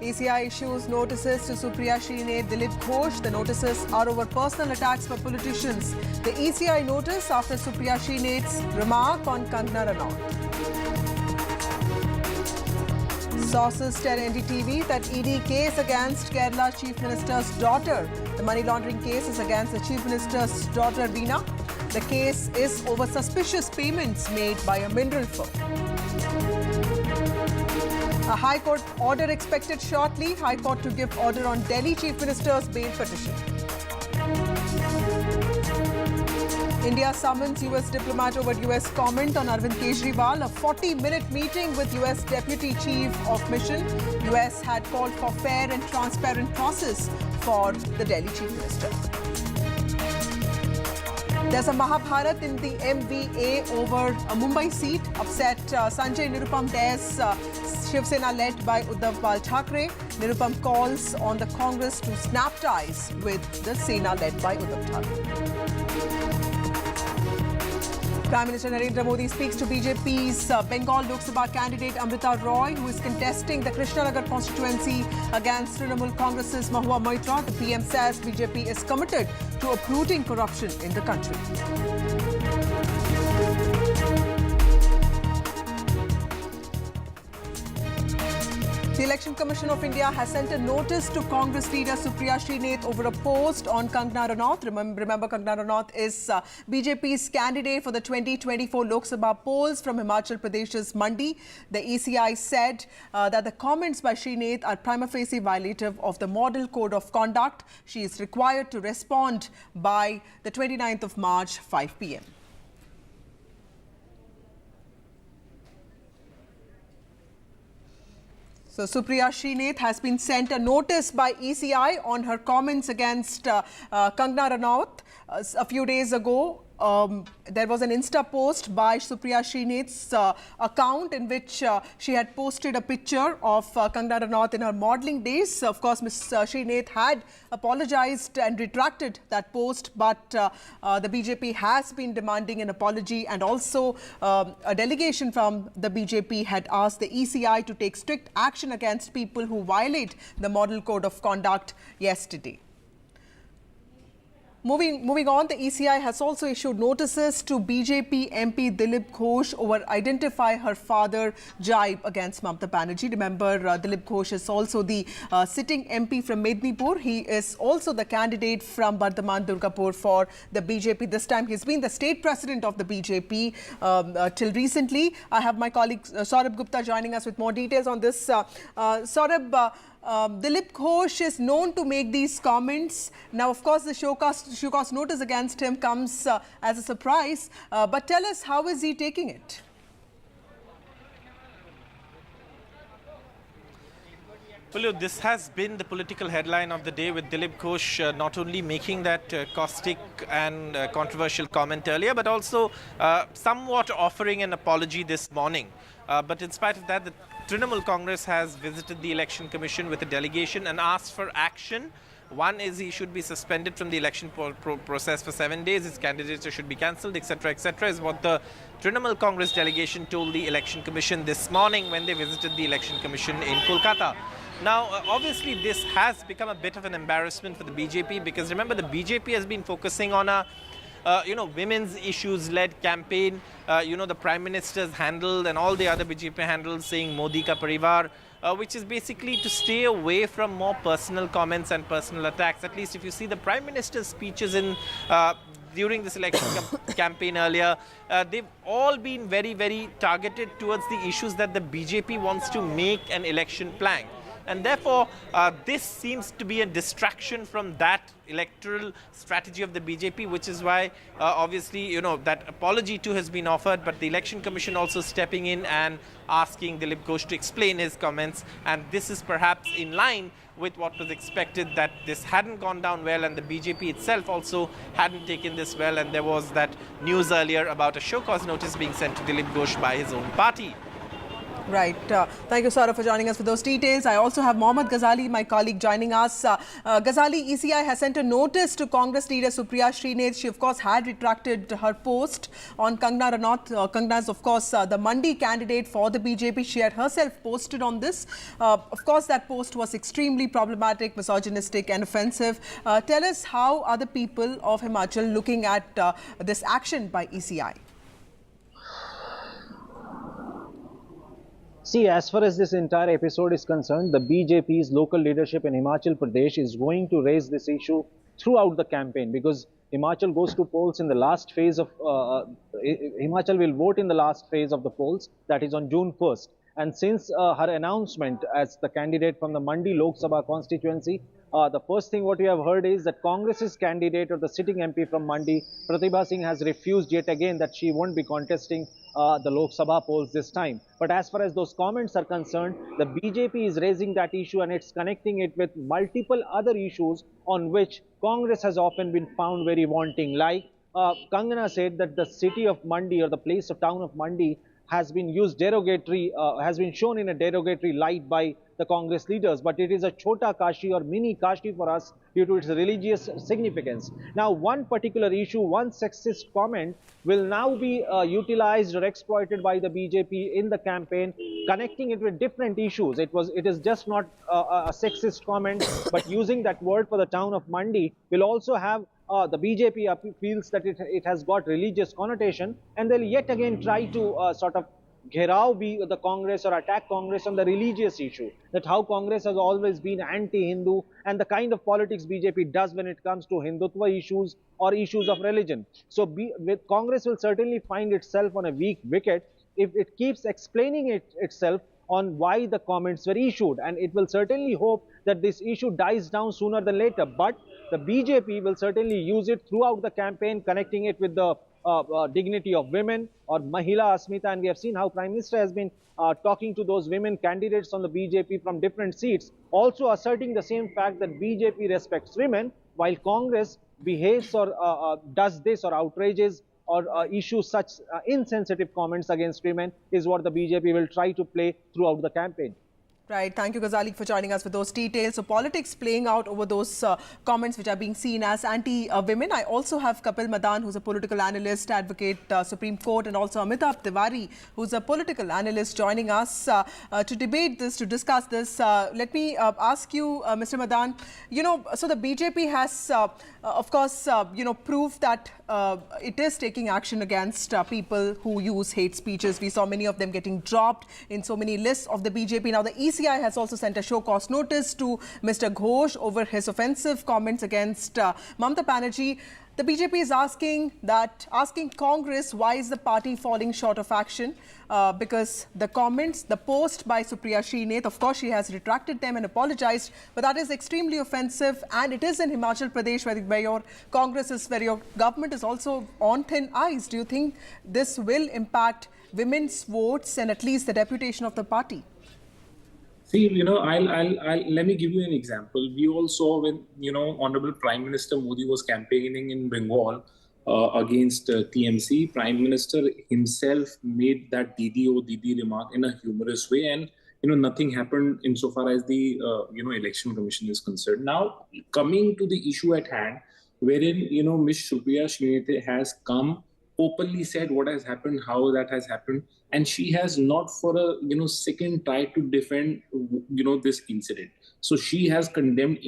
ECI issues notices to Supriya Srinath, Dilip Ghosh. The notices are over personal attacks by politicians. The ECI notice after Supriya Srinath's remark on Kangana Ranaut. Sources tell NDTV that ED case against Kerala Chief Minister's daughter. The money laundering case is against the Chief Minister's daughter, Beena. The case is over suspicious payments made by a mineral firm. A High Court order expected shortly. High Court to give order on Delhi Chief Minister's bail petition. India summons US diplomat over US comment on Arvind Kejriwal. A 40-minute meeting with US Deputy Chief of Mission. US had called for fair and transparent process for the Delhi Chief Minister. There's a Mahabharat in the MVA over a Mumbai seat. Upset Sanjay Nirupam dares Shiv Sena led by Uddhav Thackeray. Nirupam calls on the Congress to snap ties with the Sena led by Uddhav Thackeray. Prime Minister Narendra Modi speaks to BJP's Bengal Lok Sabha candidate Amrita Roy, who is contesting the Krishnanagar constituency against Trinamool Congress's Mahua Moitra. The PM says BJP is committed to uprooting corruption in the country. The Election Commission of India has sent a notice to Congress leader Supriya Srinath over a post on Kangana Ranaut. Remember, Kangana Ranaut is BJP's candidate for the 2024 Lok Sabha polls from Himachal Pradesh's Mandi. The ECI said that the comments by Srinath are prima facie violative of the Model Code of Conduct. She is required to respond by the 29th of March, 5 p.m. So Supriya Srinath has been sent a notice by ECI on her comments against Kangana Ranaut. A few days ago, there was an Insta post by Supriya Srinath's account in which she had posted a picture of Kangana Ranaut in her modelling days. Of course, Ms. Srinath had apologized and retracted that post, but the BJP has been demanding an apology, and also a delegation from the BJP had asked the ECI to take strict action against people who violate the Model Code of Conduct yesterday. Moving on, the ECI has also issued notices to BJP MP Dilip Ghosh over identify her father jibe against Mamata Banerjee. Remember, Dilip Ghosh is also the sitting MP from Mednipur. He is also the candidate from Bardhaman Durgapur for the BJP. This time he's been the state president of the BJP till recently. I have my colleague Saurabh Gupta joining us with more details on this. Saurabh, Dilip Ghosh is known to make these comments. Now, of course, the show cause notice against him comes as a surprise. But tell us, how is he taking it? Well, this has been the political headline of the day, with Dilip Ghosh not only making that caustic and controversial comment earlier, but also somewhat offering an apology this morning. But in spite of that, the Trinamool Congress has visited the Election Commission with a delegation and asked for action. One is he should be suspended from the election process for 7 days. His candidature should be cancelled, etc., etc., is what the Trinamool Congress delegation told the Election Commission this morning when they visited the Election Commission in Kolkata. Now, obviously, this has become a bit of an embarrassment for the BJP, because remember, the BJP has been focusing on a women's issues-led campaign. The Prime Minister's handle and all the other BJP handles saying Modi ka parivar, which is basically to stay away from more personal comments and personal attacks. At least if you see the Prime Minister's speeches in during this election campaign earlier, they've all been very, very targeted towards the issues that the BJP wants to make an election plank. And therefore, this seems to be a distraction from that electoral strategy of the BJP, which is why, obviously, you know, that apology too has been offered, but the Election Commission also stepping in and asking Dilip Ghosh to explain his comments. And this is perhaps in line with what was expected, that this hadn't gone down well, and the BJP itself also hadn't taken this well. And there was that news earlier about a show cause notice being sent to Dilip Ghosh by his own party. Right. Thank you, Saurabh, for joining us for those details. I also have Mohammad Ghazali, my colleague, joining us. Ghazali, ECI has sent a notice to Congress leader Supriya Srinath. She, of course, had retracted her post on Kangana Ranaut. Kangana is, of course, the Mandi candidate for the BJP. She had herself posted on this. Of course, that post was extremely problematic, misogynistic and offensive. Tell us, how are the people of Himachal looking at this action by ECI? See, as far as this entire episode is concerned, the BJP's local leadership in Himachal Pradesh is going to raise this issue throughout the campaign, because Himachal goes to polls in the last phase of, Himachal will vote in the last phase of the polls, that is on June 1st. And since her announcement as the candidate from the Mandi Lok Sabha constituency, the first thing what we have heard is that Congress's candidate or the sitting MP from Mandi, Pratibha Singh, has refused yet again that she won't be contesting the Lok Sabha polls this time. But as far as those comments are concerned, the BJP is raising that issue and it's connecting it with multiple other issues on which Congress has often been found very wanting. Like Kangana said that the city of Mandi, or the place of town of Mandi, has been used derogatory, has been shown in a derogatory light by the Congress leaders, but it is a Chota Kashi or mini Kashi for us due to its religious significance. Now, one particular issue, one sexist comment will now be utilized or exploited by the BJP in the campaign, connecting it with different issues. It is just not a sexist comment, but using that word for the town of Mandi will also have the BJP feels that it has got religious connotation, and they'll yet again try to sort of gherao the Congress or attack Congress on the religious issue, that how Congress has always been anti-Hindu and the kind of politics BJP does when it comes to Hindutva issues or issues of religion. So Congress will certainly find itself on a weak wicket if it keeps explaining itself on why the comments were issued, and it will certainly hope that this issue dies down sooner than later. But the BJP will certainly use it throughout the campaign, connecting it with the dignity of women or Mahila Asmita, and we have seen how Prime Minister has been talking to those women candidates on the BJP from different seats, also asserting the same fact that BJP respects women, while Congress behaves or does this or outrages or issues such insensitive comments against women, is what the BJP will try to play throughout the campaign. Right. Thank you, Ghazali, for joining us with those details. So politics playing out over those comments which are being seen as anti-women. I also have Kapil Madan, who's a political analyst, advocate, Supreme Court, and also Amitabh Tiwari, who's a political analyst, joining us to debate this, to discuss this. Let me ask you, Mr. Madan, you know, so the BJP has, of course, you know, proved that it is taking action against people who use hate speeches. We saw many of them getting dropped in so many lists of the BJP. Now, the ECI has also sent a show cause notice to Mr. Ghosh over his offensive comments against Mamata Banerjee. The BJP is asking Congress, why is the party falling short of action? Because the comments, the post by Supriya Srinath, of course, she has retracted them and apologized, but that is extremely offensive, and it is in Himachal Pradesh where your Congress is, where your government is also on thin ice. Do you think this will impact women's votes and at least the reputation of the party? See, you know, let me give you an example. We all saw when, you know, Honorable Prime Minister Modi was campaigning in Bengal against TMC. Prime Minister himself made that Didi oh Didi remark in a humorous way, and, you know, nothing happened insofar as the, you know, Election Commission is concerned. Now, coming to the issue at hand, wherein, you know, Ms. Supriya Srinath has come, openly said what has happened, how that has happened, and she has not for a, you know, second tried to defend, you know, this incident. So she has condemned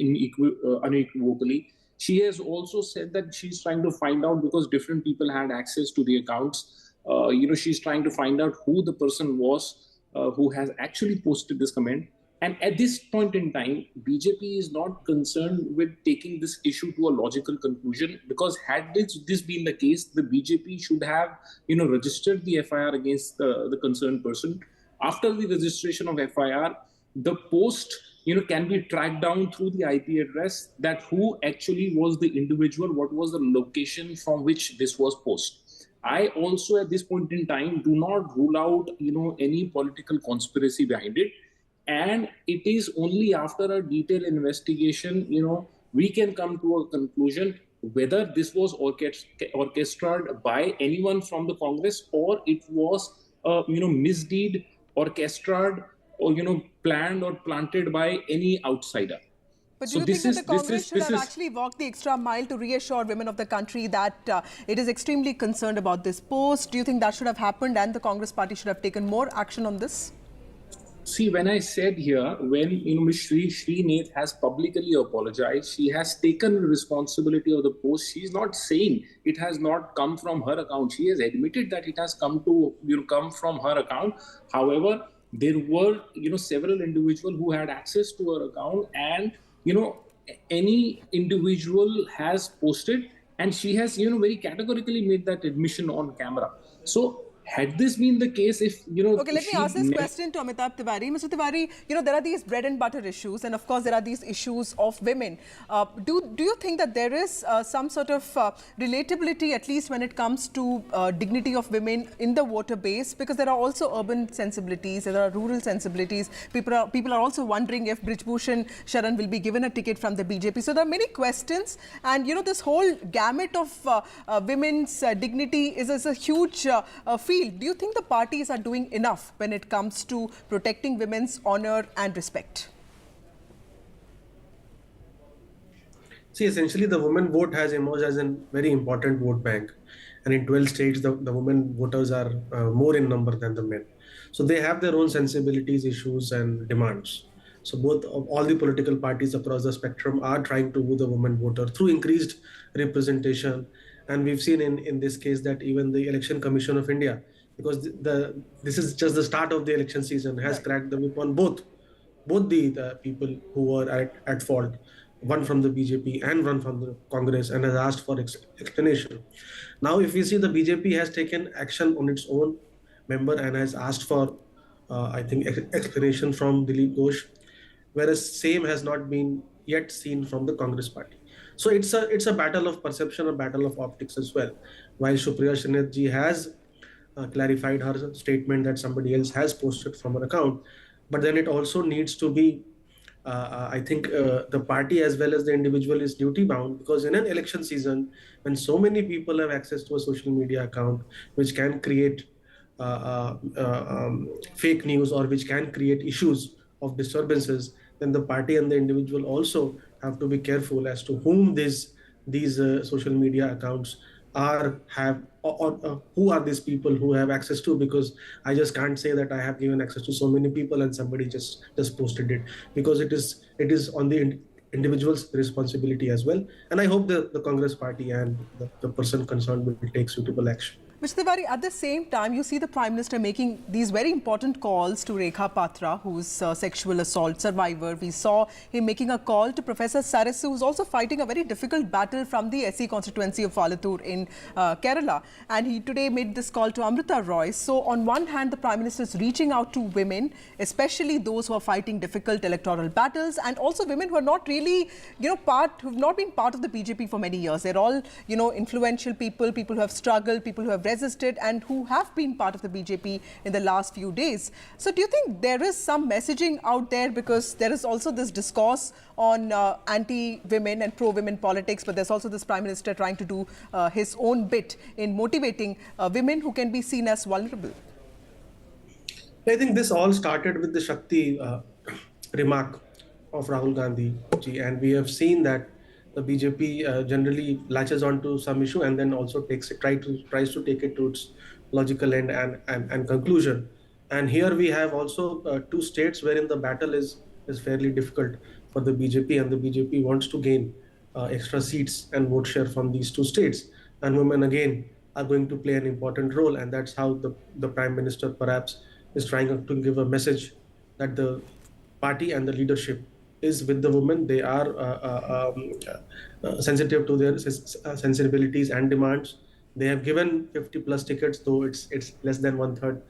unequivocally. She has also said that she's trying to find out, because different people had access to the accounts, you know, she's trying to find out who the person was who has actually posted this comment. And at this point in time, BJP is not concerned with taking this issue to a logical conclusion, because had this been the case, the BJP should have, registered the FIR against the concerned person. After the registration of FIR, the post, can be tracked down through the IP address, that who actually was the individual, what was the location from which this was posted. I also, at this point in time, do not rule out, any political conspiracy behind it. And it is only after a detailed investigation, we can come to a conclusion whether this was orchestrated by anyone from the Congress, or it was, misdeed, orchestrated, or, planned or planted by any outsider. But do you think that the Congress should have actually walked the extra mile to reassure women of the country that it is extremely concerned about this post? Do you think that should have happened and the Congress party should have taken more action on this? See, when I said here, when Ms. Srinath has publicly apologized, she has taken responsibility of the post. She's not saying it has not come from her account. She has admitted that it has come from her account. However, there were several individuals who had access to her account, and any individual has posted, and she has very categorically made that admission on camera. So had this been the case, if okay, let me ask this question to Amitabh Tiwari. Mr. Tiwari, there are these bread and butter issues, and of course there are these issues of women. Do you think that there is some sort of relatability, at least when it comes to dignity of women in the voter base? Because there are also urban sensibilities, there are rural sensibilities. People are also wondering if Brijbhushan Sharan will be given a ticket from the BJP. So there are many questions, and this whole gamut of women's dignity is a huge field. Do you think the parties are doing enough when it comes to protecting women's honor and respect? See, essentially the women vote has emerged as a very important vote bank. And in 12 states, the women voters are more in number than the men. So they have their own sensibilities, issues and demands. So all the political parties across the spectrum are trying to woo the women voter through increased representation. And we've seen in this case that even the Election Commission of India, because this is just the start of the election season, has cracked the whip on both the people who were at fault, one from the BJP and one from the Congress, and has asked for explanation. Now, if we see, the BJP has taken action on its own member and has asked for, I think, explanation from Dilip Ghosh, whereas same has not been yet seen from the Congress party. So it's a battle of perception, a battle of optics as well. While Supriya Srinath ji has clarified her statement that somebody else has posted from her account, but then it also needs to be, I think, the party as well as the individual is duty bound, because in an election season, when so many people have access to a social media account, which can create fake news or which can create issues of disturbances, then the party and the individual also have to be careful as to whom these social media accounts who are these people who have access to, because I just can't say that I have given access to so many people and somebody just posted it, because it is on the individual's responsibility as well. And I hope the Congress party and the person concerned will take suitable action. Mr. Tiwari, at the same time, you see the Prime Minister making these very important calls to Rekha Patra, who's a sexual assault survivor. We saw him making a call to Professor Sarasu, who's also fighting a very difficult battle from the SC constituency of Alathur in Kerala. And he today made this call to Amrita Roy. So on one hand, the Prime Minister is reaching out to women, especially those who are fighting difficult electoral battles, and also women who are not really, who've not been part of the BJP for many years. They're all, influential people who have struggled, people who have resisted and who have been part of the BJP in the last few days. So do you think there is some messaging out there, because there is also this discourse on anti-women and pro-women politics, but there's also this Prime Minister trying to do his own bit in motivating women who can be seen as vulnerable? I think this all started with the Shakti remark of Rahul Gandhi ji, and we have seen that the BJP generally latches onto some issue and then also tries to take it to its logical end and conclusion. And here we have also two states wherein the battle is fairly difficult for the BJP, and the BJP wants to gain extra seats and vote share from these two states. And women again are going to play an important role, and that's how the Prime Minister perhaps is trying to give a message that the party and the leadership is with the women. They are sensitive to their sensibilities and demands. They have given 50 plus tickets, though it's less than 1/3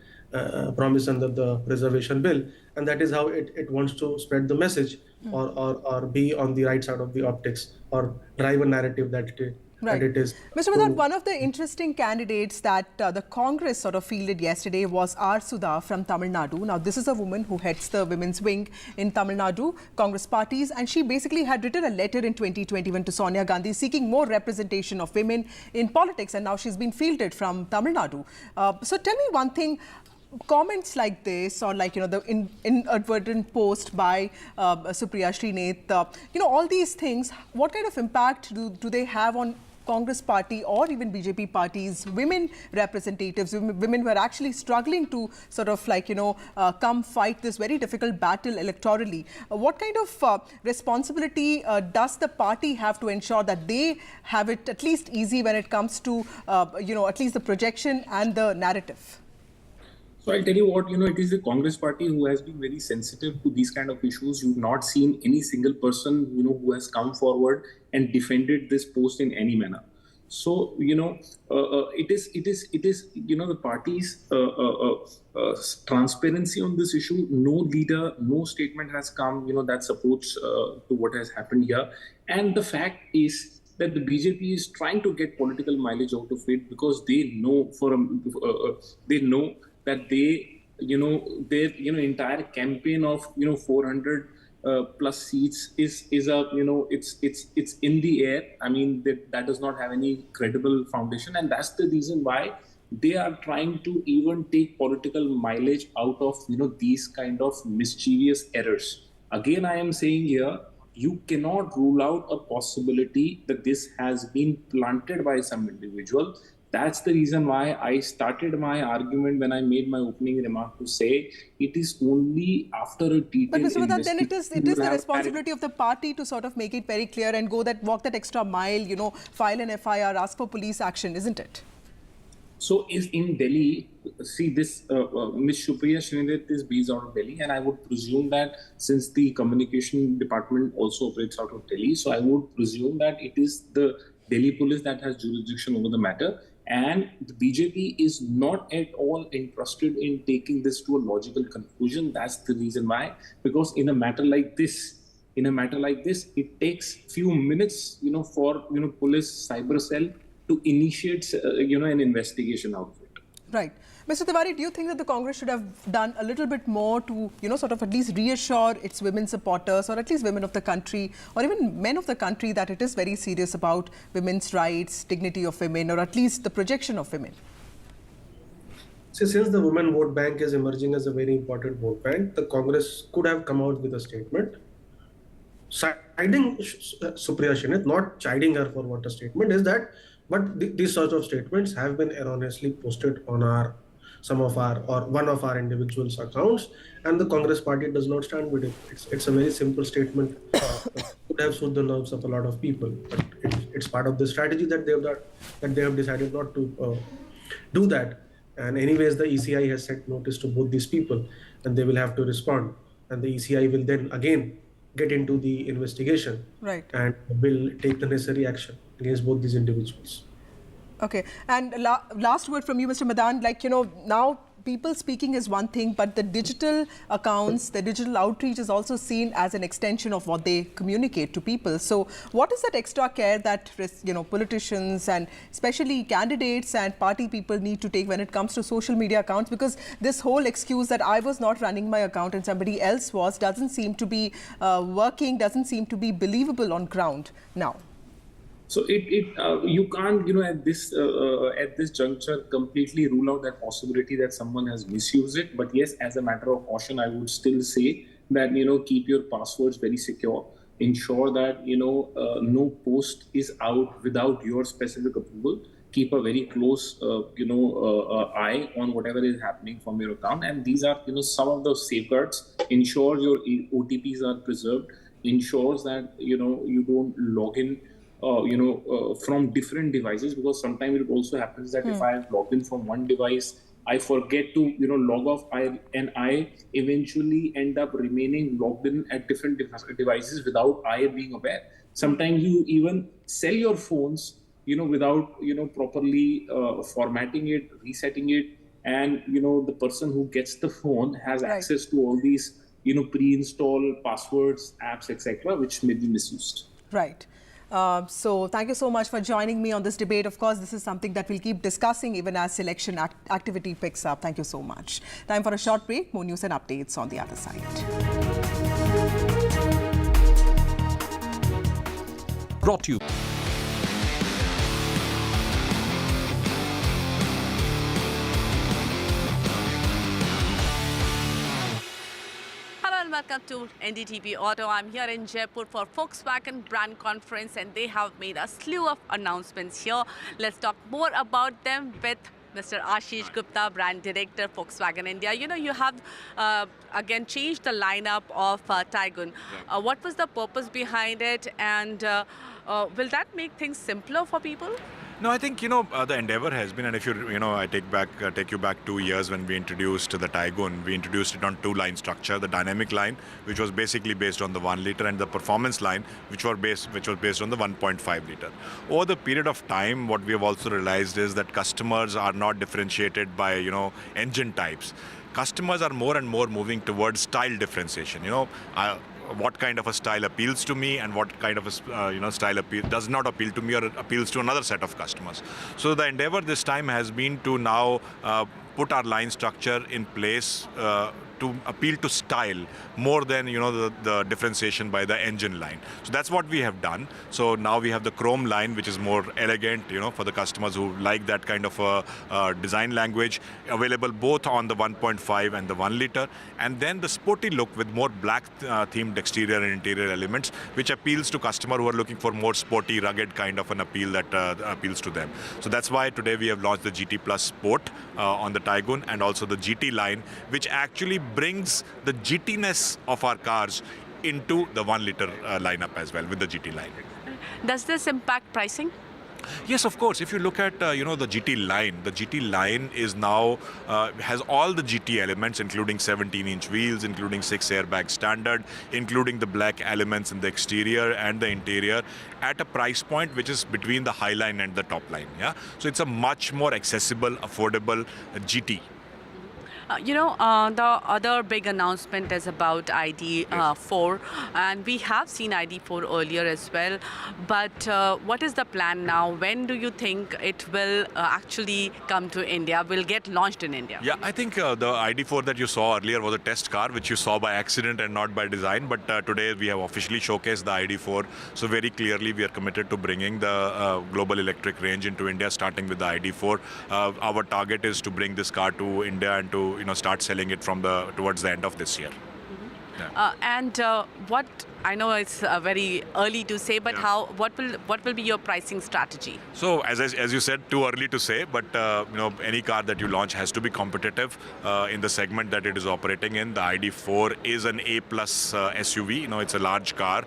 promise under the reservation bill, and that is how it wants to spread the message or be on the right side of the optics or drive a narrative that it is. Mr. Madan, one of the interesting candidates that the Congress sort of fielded yesterday was R. Sudha from Tamil Nadu. Now, this is a woman who heads the women's wing in Tamil Nadu Congress parties, and she basically had written a letter in 2021 to Sonia Gandhi seeking more representation of women in politics, and now she's been fielded from Tamil Nadu. So tell me one thing. Comments like this, or like, the inadvertent post by Supriya Srinath, all these things, what kind of impact do they have on Congress party or even BJP parties, women representatives, women who are actually struggling to sort of come fight this very difficult battle electorally? What kind of responsibility does the party have to ensure that they have it at least easy when it comes to, at least the projection and the narrative? So I'll tell you what, it is the Congress party who has been very sensitive to these kind of issues. You've not seen any single person, who has come forward and defended this post in any manner. So, it is, the party's transparency on this issue. No leader, no statement has come, that supports to what has happened here. And the fact is that the BJP is trying to get political mileage out of it because they know that their entire campaign of 400 plus seats is it's in the air. I mean, that does not have any credible foundation, and that's the reason why they are trying to even take political mileage out of these kind of mischievous errors. Again, I am saying here, you cannot rule out a possibility that this has been planted by some individual. That's the reason why I started my argument when I made my opening remark to say it is only after a detailed But Mr. Madan, then it is the investigation responsibility of the party to sort of make it very clear and walk that extra mile, file an FIR, ask for police action, isn't it? So is in Delhi, see this Ms. Supriya Srinath is based out of Delhi, and I would presume that since the communication department also operates out of Delhi, so I would presume that it is the Delhi police that has jurisdiction over the matter. And the BJP is not at all interested in taking this to a logical conclusion. That's the reason why. Because in a matter like this, it takes few minutes, for police cyber cell to initiate, an investigation out of it. Right. Mr. Tiwari, do you think that the Congress should have done a little bit more to, sort of at least reassure its women supporters, or at least women of the country, or even men of the country, that it is very serious about women's rights, dignity of women, or at least the projection of women? See, since the women vote bank is emerging as a very important vote bank, the Congress could have come out with a statement citing Supriya Srinath, not chiding her for what a statement is that, but these sorts of statements have been erroneously posted on one of our individuals' accounts, and the Congress party does not stand with it. It's a very simple statement. Could have soothed the nerves of a lot of people, but it's part of the strategy that they have decided not to do that. And anyways, the ECI has sent notice to both these people, and they will have to respond. And the ECI will then again get into the investigation, right, and will take the necessary action against both these individuals. Okay. And last word from you, Mr. Madan, now people speaking is one thing, but the digital accounts, the digital outreach is also seen as an extension of what they communicate to people. So what is that extra care that, politicians and especially candidates and party people need to take when it comes to social media accounts? Because this whole excuse that I was not running my account and somebody else was doesn't seem to be working, doesn't seem to be believable on ground now. So you can't, at this juncture, completely rule out that possibility that someone has misused it. But yes, as a matter of caution, I would still say that, keep your passwords very secure. Ensure that, no post is out without your specific approval. Keep a very close, eye on whatever is happening from your account. And these are, some of the safeguards. Ensure your OTPs are preserved. Ensures that, you don't log in from different devices, because sometimes it also happens that if I have logged in from one device I forget to log off, and I eventually end up remaining logged in at different devices without I being aware. Sometimes you even sell your phones without properly formatting it, resetting it, and the person who gets the phone has access to all these pre-installed passwords, apps, etc., which may be misused. Right. So thank you so much for joining me on this debate. Of course, this is something that we'll keep discussing even as election activity picks up. Thank you so much. Time for a short break. More news and updates on the other side. Brought to you. Welcome to NDTV Auto. I'm here in Jaipur for Volkswagen brand conference, and they have made a slew of announcements here. Let's talk more about them with Mr. Ashish Gupta, brand director, Volkswagen India. You have again changed the lineup of Taygun. What was the purpose behind it, and will that make things simpler for people? No, I think, the endeavor has been, and if I take you back 2 years when we introduced the Taygun, we introduced it on two-line structure, the dynamic line, which was basically based on the 1 liter, and the performance line, which was based on the 1.5 liter. Over the period of time, what we have also realized is that customers are not differentiated by, engine types. Customers are more and more moving towards style differentiation. What kind of a style appeals to me, and what kind of a style does not appeal to me or appeals to another set of customers. So the endeavor this time has been to now put our line structure in place to appeal to style more than the differentiation by the engine line. So that's what we have done. So now we have the chrome line, which is more elegant, for the customers who like that kind of a design language, available both on the 1.5 and the 1 liter, and then the sporty look with more black themed exterior and interior elements, which appeals to customers who are looking for more sporty, rugged kind of an appeal that appeals to them. So that's why today we have launched the GT Plus Sport on the Taygun, and also the GT line, which actually brings the GT-ness of our cars into the 1 liter lineup as well with the GT line. Does this impact pricing? Yes, of course. If you look at the GT line is now has all the GT elements, including 17-inch wheels, including 6 airbag standard, including the black elements in the exterior and the interior, at a price point which is between the high line and the top line. Yeah, so it's a much more accessible, affordable GT. The other big announcement is about ID4, and we have seen ID4 earlier as well. But what is the plan now? When do you think it will actually come to India, will get launched in India? Yeah, I think the ID4 that you saw earlier was a test car, which you saw by accident and not by design. But today we have officially showcased the ID4. So very clearly we are committed to bringing the global electric range into India, starting with the ID4. Our target is to bring this car to India and to start selling it towards the end of this year. And what I know it's very early to say, but what will be your pricing strategy? So as you said, too early to say, but any car that you launch has to be competitive in the segment that it is operating in. The ID4 is an A+ SUV. It's a large car.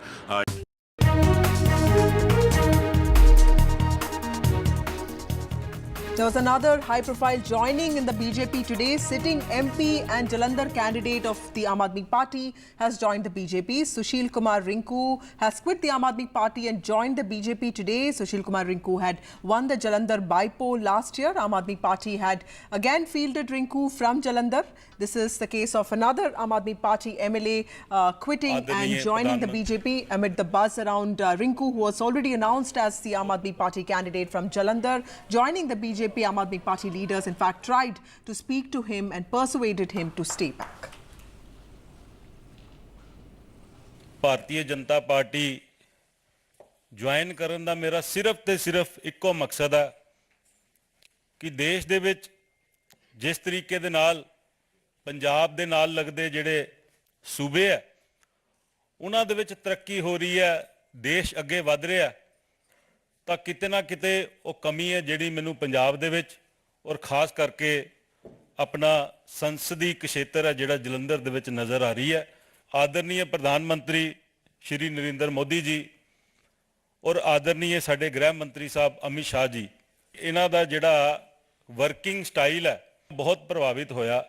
There was another high-profile joining in the BJP today. Sitting MP and Jalandhar candidate of the Aam Aadmi Party has joined the BJP. Sushil Kumar Rinku has quit the Aam Aadmi Party and joined the BJP today. Sushil Kumar Rinku had won the Jalandhar by-poll last year. Aam Aadmi Party had again fielded Rinku from Jalandhar. This is the case of another Aam Aadmi Party MLA quitting and joining the BJP amid the buzz around Rinku, who was already announced as the Aam Aadmi Party candidate from Jalandhar, joining the BJP. Aam Aadmi Party leaders, in fact, tried to speak to him and persuaded him to stay back. Bharatiya Janata party join ਕਰਨ ਦਾ ਮੇਰਾ ਸਿਰਫ ਤੇ ਸਿਰਫ ਇੱਕੋ ਮਕਸਦ ਹੈ ਕਿ ਦੇਸ਼ ਦੇ ਵਿੱਚ ਜਿਸ ਤਰੀਕੇ ਦੇ ਨਾਲ ਪੰਜਾਬ ਦੇ ਨਾਲ ਲੱਗਦੇ ਜਿਹੜੇ ਸੂਬੇ ਆ ਉਹਨਾਂ ਦੇ ਵਿੱਚ ਤਰੱਕੀ ਹੋ ਰਹੀ ਹੈ, ਦੇਸ਼ ਅੱਗੇ ਵਧ ਰਿਹਾ, ਤਾਂ ਕਿਤੇ ਨਾ ਕਿਤੇ ਉਹ ਕਮੀ ਹੈ ਜਿਹੜੀ ਮੈਨੂੰ ਪੰਜਾਬ ਦੇ ਵਿੱਚ ਔਰ ਖਾਸ ਕਰਕੇ ਆਪਣਾ ਸੰਸਦੀ ਖੇਤਰ ਹੈ ਜਿਹੜਾ ਜਲੰਧਰ ਦੇ ਵਿੱਚ ਨਜ਼ਰ ਆ ਰਹੀ ਹੈ। ਆਦਰਨੀय ਪ੍ਰਧਾਨ ਮੰਤਰੀ ਸ਼੍ਰੀ ਨਰਿੰਦਰ ਮੋਦੀ ਜੀ ਔਰ ਆਦਰਨੀय ਸਾਡੇ ਗ੍ਰਹਿ ਮੰਤਰੀ ਸਾਹਿਬ ਅਮਿਤ ਸ਼ਾਹ ਜੀ, ਇਹਨਾਂ ਦਾ ਜਿਹੜਾ ਵਰਕਿੰਗ ਸਟਾਈਲ ਹੈ बहुत प्रभावित होया।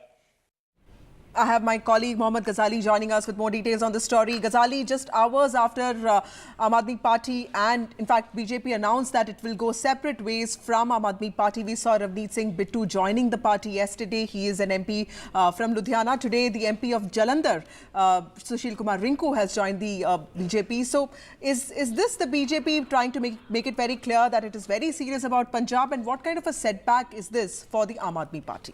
I have my colleague Mohammad Ghazali joining us with more details on the story. Ghazali, just hours after Aam Aadmi Party and in fact BJP announced that it will go separate ways from Aam Aadmi Party, we saw Ravneet Singh Bittu joining the party yesterday. He is an MP from Ludhiana. Today the MP of Jalandhar, Sushil Kumar Rinku, has joined the BJP. So is this the BJP trying to make it very clear that it is very serious about Punjab, and what kind of a setback is this for the Aam Aadmi Party?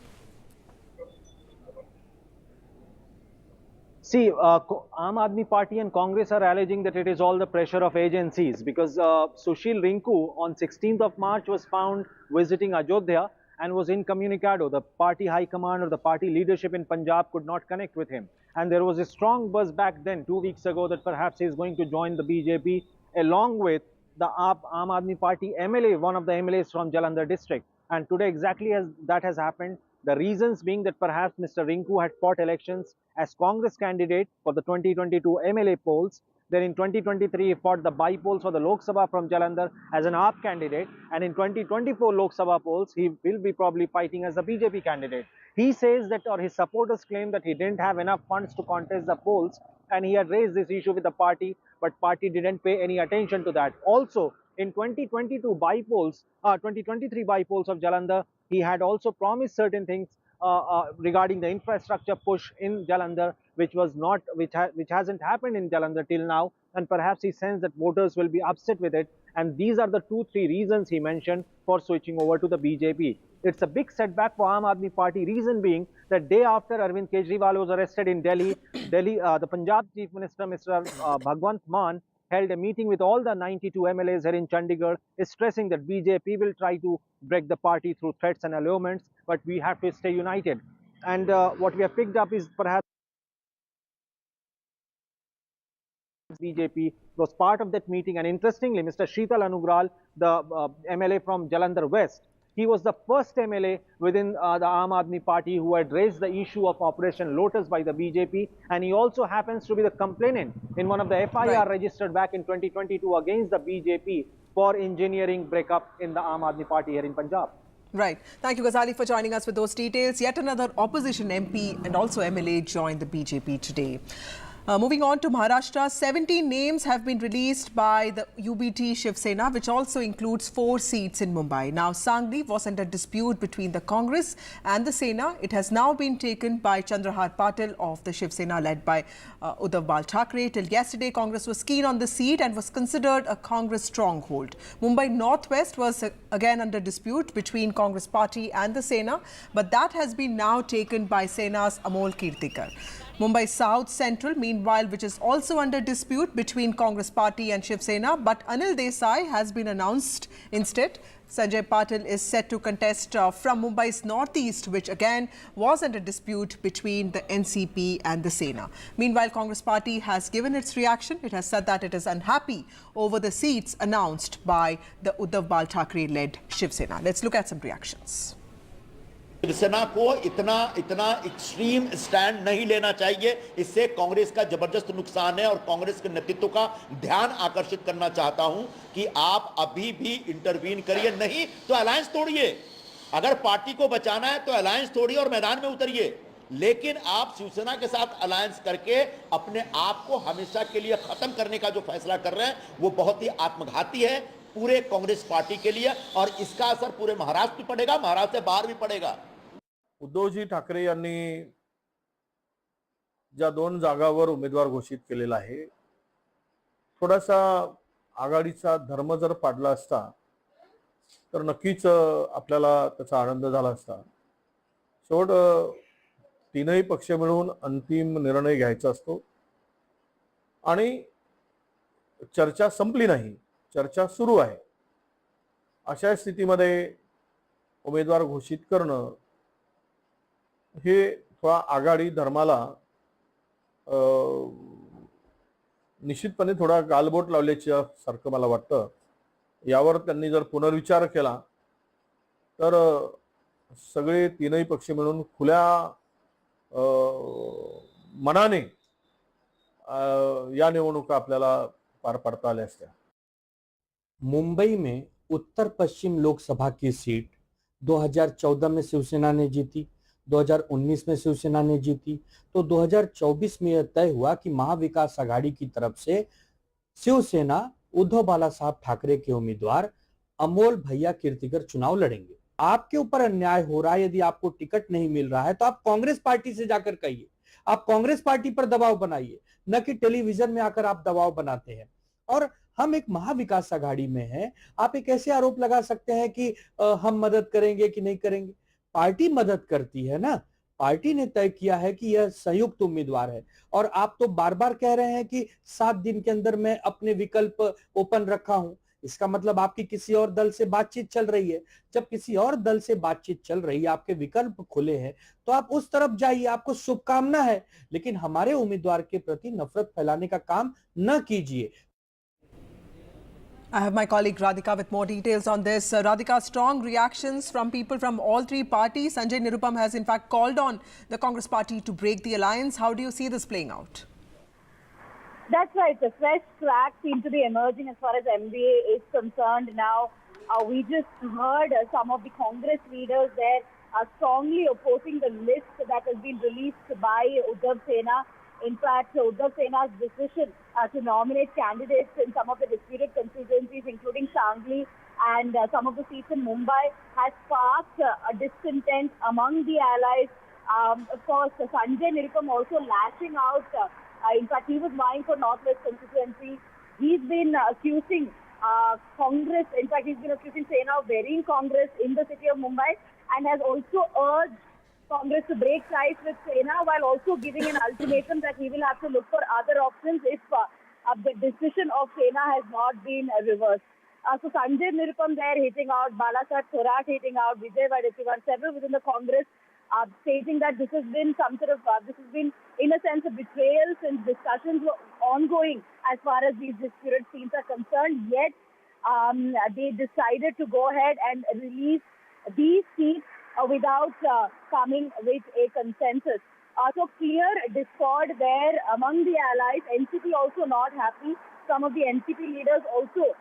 See, Aam Aadmi Party and Congress are alleging that it is all the pressure of agencies, because Sushil Rinku on 16th of March was found visiting Ajodhya and was incommunicado. The party high command or the party leadership in Punjab could not connect with him. And there was a strong buzz back then, 2 weeks ago, that perhaps he is going to join the BJP along with the Aam Aadmi Party MLA, one of the MLAs from Jalandhar district. And today exactly as that has happened. The reasons being that perhaps Mr. Rinku had fought elections as Congress candidate for the 2022 MLA polls. Then in 2023, he fought the by-polls for the Lok Sabha from Jalandhar as an AAP candidate. And in 2024 Lok Sabha polls, he will be probably fighting as a BJP candidate. He says that, or his supporters claim that he didn't have enough funds to contest the polls, and he had raised this issue with the party, but party didn't pay any attention to that. Also, in 2022 by-polls, 2023 by-polls of Jalandhar, he had also promised certain things regarding the infrastructure push in Jalandhar, which hasn't happened in Jalandhar till now, and perhaps he sensed that voters will be upset with it. And these are the 2-3 reasons he mentioned for switching over to the BJP. It's a big setback for Aam Aadmi Party. Reason being that day after Arvind Kejriwal was arrested in Delhi, the Punjab Chief Minister, Mr. Bhagwant Mann, held a meeting with all the 92 MLAs here in Chandigarh, is stressing that BJP will try to break the party through threats and allurements, but we have to stay united. And what we have picked up is perhaps BJP was part of that meeting. And interestingly, Mr. Sheetal Anugral, the MLA from Jalandhar West, he was the first MLA within the Aam Aadmi Party who had raised the issue of Operation Lotus by the BJP, and he also happens to be the complainant in one of the FIR registered back in 2022 against the BJP for engineering breakup in the Aam Aadmi Party here in Punjab. Right. Thank you, Ghazali, for joining us with those details. Yet another opposition MP and also MLA joined the BJP today. Moving on to Maharashtra, 17 names have been released by the UBT Shiv Sena, which also includes 4 seats in Mumbai. Now, Sangli was under dispute between the Congress and the Sena. It has now been taken by Chandrahar Patil of the Shiv Sena, led by Uddhav Bal Thackeray. Till yesterday, Congress was keen on the seat and was considered a Congress stronghold. Mumbai Northwest was again under dispute between Congress Party and the Sena, but that has been now taken by Sena's Amol Kirtikar. Mumbai South Central, meanwhile, which is also under dispute between Congress Party and Shiv Sena, but Anil Desai has been announced instead. Sanjay Patil is set to contest from Mumbai's Northeast, which again was under dispute between the NCP and the Sena. Meanwhile, Congress Party has given its reaction. It has said that it is unhappy over the seats announced by the Uddhav Bal Thackeray-led Shiv Sena. Let's look at some reactions. Shiv Sena को इतना extreme stand नहीं लेना चाहिए। इससे कांग्रेस का जबरदस्त नुकसान है और कांग्रेस के नेतृत्व का ध्यान आकर्षित करना चाहता हूं कि आप अभी भी इंटरवीन करिए, नहीं तो अलायंस तोड़िए। अगर पार्टी को बचाना है तो अलायंस तोड़िए और मैदान में उतरिए, लेकिन आप शिवसेना के साथ अलायंस करके अपने आप को हमेशा के लिए खत्म करने का जो फैसला कर रहे हैं वो बहुत ही आत्मघाती है पूरे कांग्रेस पार्टी के लिए, और इसका असर पूरे महाराष्ट्र में पड़ेगा, महाराष्ट्र से बाहर भी पड़ेगा। उद्धवजी ठाकरे यांनी ज्या 2 जागावर उमेदवार घोषित केलेला आहे, थोडासा आघाडीचा धर्म जर पाडला असता तर नक्कीच आपल्याला त्याचा आनंद झाला असता। शेवट 3ही पक्ष मिळून अंतिम निर्णय घ्यायचा असतो आणि चर्चा संपली नाही, चर्चा सुरू आहे। अशा स्थितीमध्ये उमेदवार घोषित करणं हे थोडा आघाडी धर्माला निश्चितपणे थोडा गालबोट लावल्याच्या सारखं मला वाटतं। यावर त्यांनी जर पुनर्विचार केला तर सगळे 3ही पक्ष मिळून खुल्या मनाने या निवडणुका आपल्याला पार पाडता आल्या असत्या। मुंबई में उत्तर पश्चिम लोकसभा की सीट 2014 में शिवसेना ने जीती, 2019 में शिवसेना ने जीती, तो 2024 में यह तय हुआ कि महाविकास आघाड़ी की तरफ से शिवसेना उद्धव बाला साहब ठाकरे के उम्मीदवार अमोल भैया कीर्तिकर चुनाव लड़ेंगे। आपके ऊपर अन्याय हो रहा है, यदि आपको टिकट नहीं मिल रहा है तो आप कांग्रेस पार्टी से जाकर कहिए, आप कांग्रेस पार्टी पर दबाव बनाइए, न कि टेलीविजन में आकर आप दबाव बनाते हैं। और हम एक महाविकास आघाड़ी में हैं, आप एक ऐसे आरोप लगा सकते हैं कि हम मदद करेंगे कि नहीं करेंगे। पार्टी मदद करती है ना, पार्टी ने तय किया है कि यह संयुक्त उम्मीदवार है, और आप तो बार बार कह रहे हैं कि 7 दिन के अंदर मैं अपने विकल्प ओपन रखा हूं। इसका मतलब आपकी किसी और दल से बातचीत चल रही है। जब किसी और दल से बातचीत चल रही है, आपके विकल्प खुले हैं, तो आप उस तरफ जाइए, आपको शुभकामना है, लेकिन हमारे उम्मीदवार के प्रति नफरत फैलाने का काम न कीजिए। I have my colleague Radhika with more details on this. Radhika, strong reactions from people from all three parties. Sanjay Nirupam has in fact called on the Congress party to break the alliance. How do you see this playing out? That's right. The fresh cracks seem to be emerging as far as MBA is concerned now. We just heard some of the Congress leaders there strongly opposing the list that has been released by Uddhav Sena. In fact, Uddhav Sena's decision to nominate candidates in some of the disputed constituencies, including Sangli and some of the seats in Mumbai, has sparked a discontent among the allies. Of course, Sanjay Nirupam also lashing out. In fact, he was vying for Northwest constituency. He's been accusing Congress, in fact, he's been accusing Sena of burying Congress in the city of Mumbai, and has also urged Congress to break ties with Sena, while also giving an ultimatum that he will have to look for other options if the decision of Sena has not been reversed. So Sanjay Nirupam there hitting out, Balasat Thorat hitting out, Vijay Wadetiwar, several within the Congress stating that this has been some sort of, this has been in a sense a betrayal since discussions were ongoing as far as these disputed seats are concerned. Yet they decided to go ahead and release these seats without coming with a consensus. So clear discord there among the allies. NCP also not happy. Some of the NCP leaders also,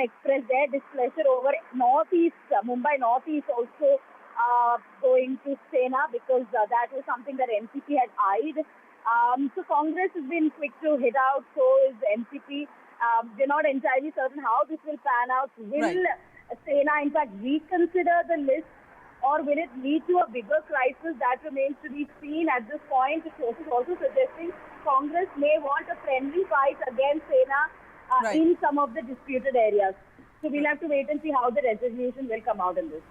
expressed their displeasure over Northeast, Mumbai Northeast also going to Sena, because that was something that NCP had eyed. So Congress has been quick to hit out, so is NCP. We're not entirely certain how this will pan out. Will Sena, in fact, reconsider the list, or will it lead to a bigger crisis? That remains to be seen at this point. The sources also suggesting Congress may want a friendly fight against Sena in some of the disputed areas. So we'll have to wait and see how the resolution will come out in this.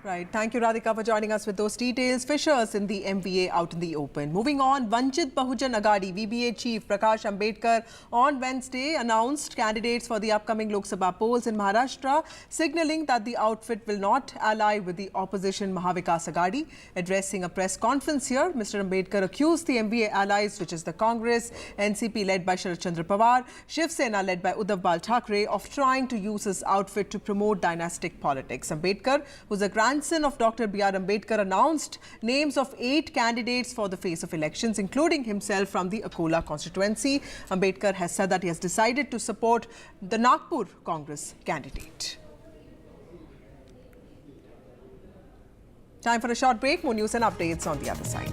Right. Thank you, Radhika, for joining us with those details. Fishers in the MVA out in the open. Moving on, Vanchit Bahujan Aghadi, VBA Chief Prakash Ambedkar on Wednesday announced candidates for the upcoming Lok Sabha polls in Maharashtra, signalling that the outfit will not ally with the opposition Mahavikas Aghadi. Addressing a press conference here, Mr. Ambedkar accused the MVA allies, which is the Congress, NCP led by Sharad Chandra Pawar, Shiv Sena led by Uddhav Bal Thackeray, of trying to use his outfit to promote dynastic politics. Ambedkar, who's a grandson of Dr. B.R. Ambedkar, announced names of 8 candidates for the phase of elections, including himself from the Kolar constituency. Ambedkar has said that he has decided to support the Nagpur Congress candidate. Time for a short break. More news and updates on the other side.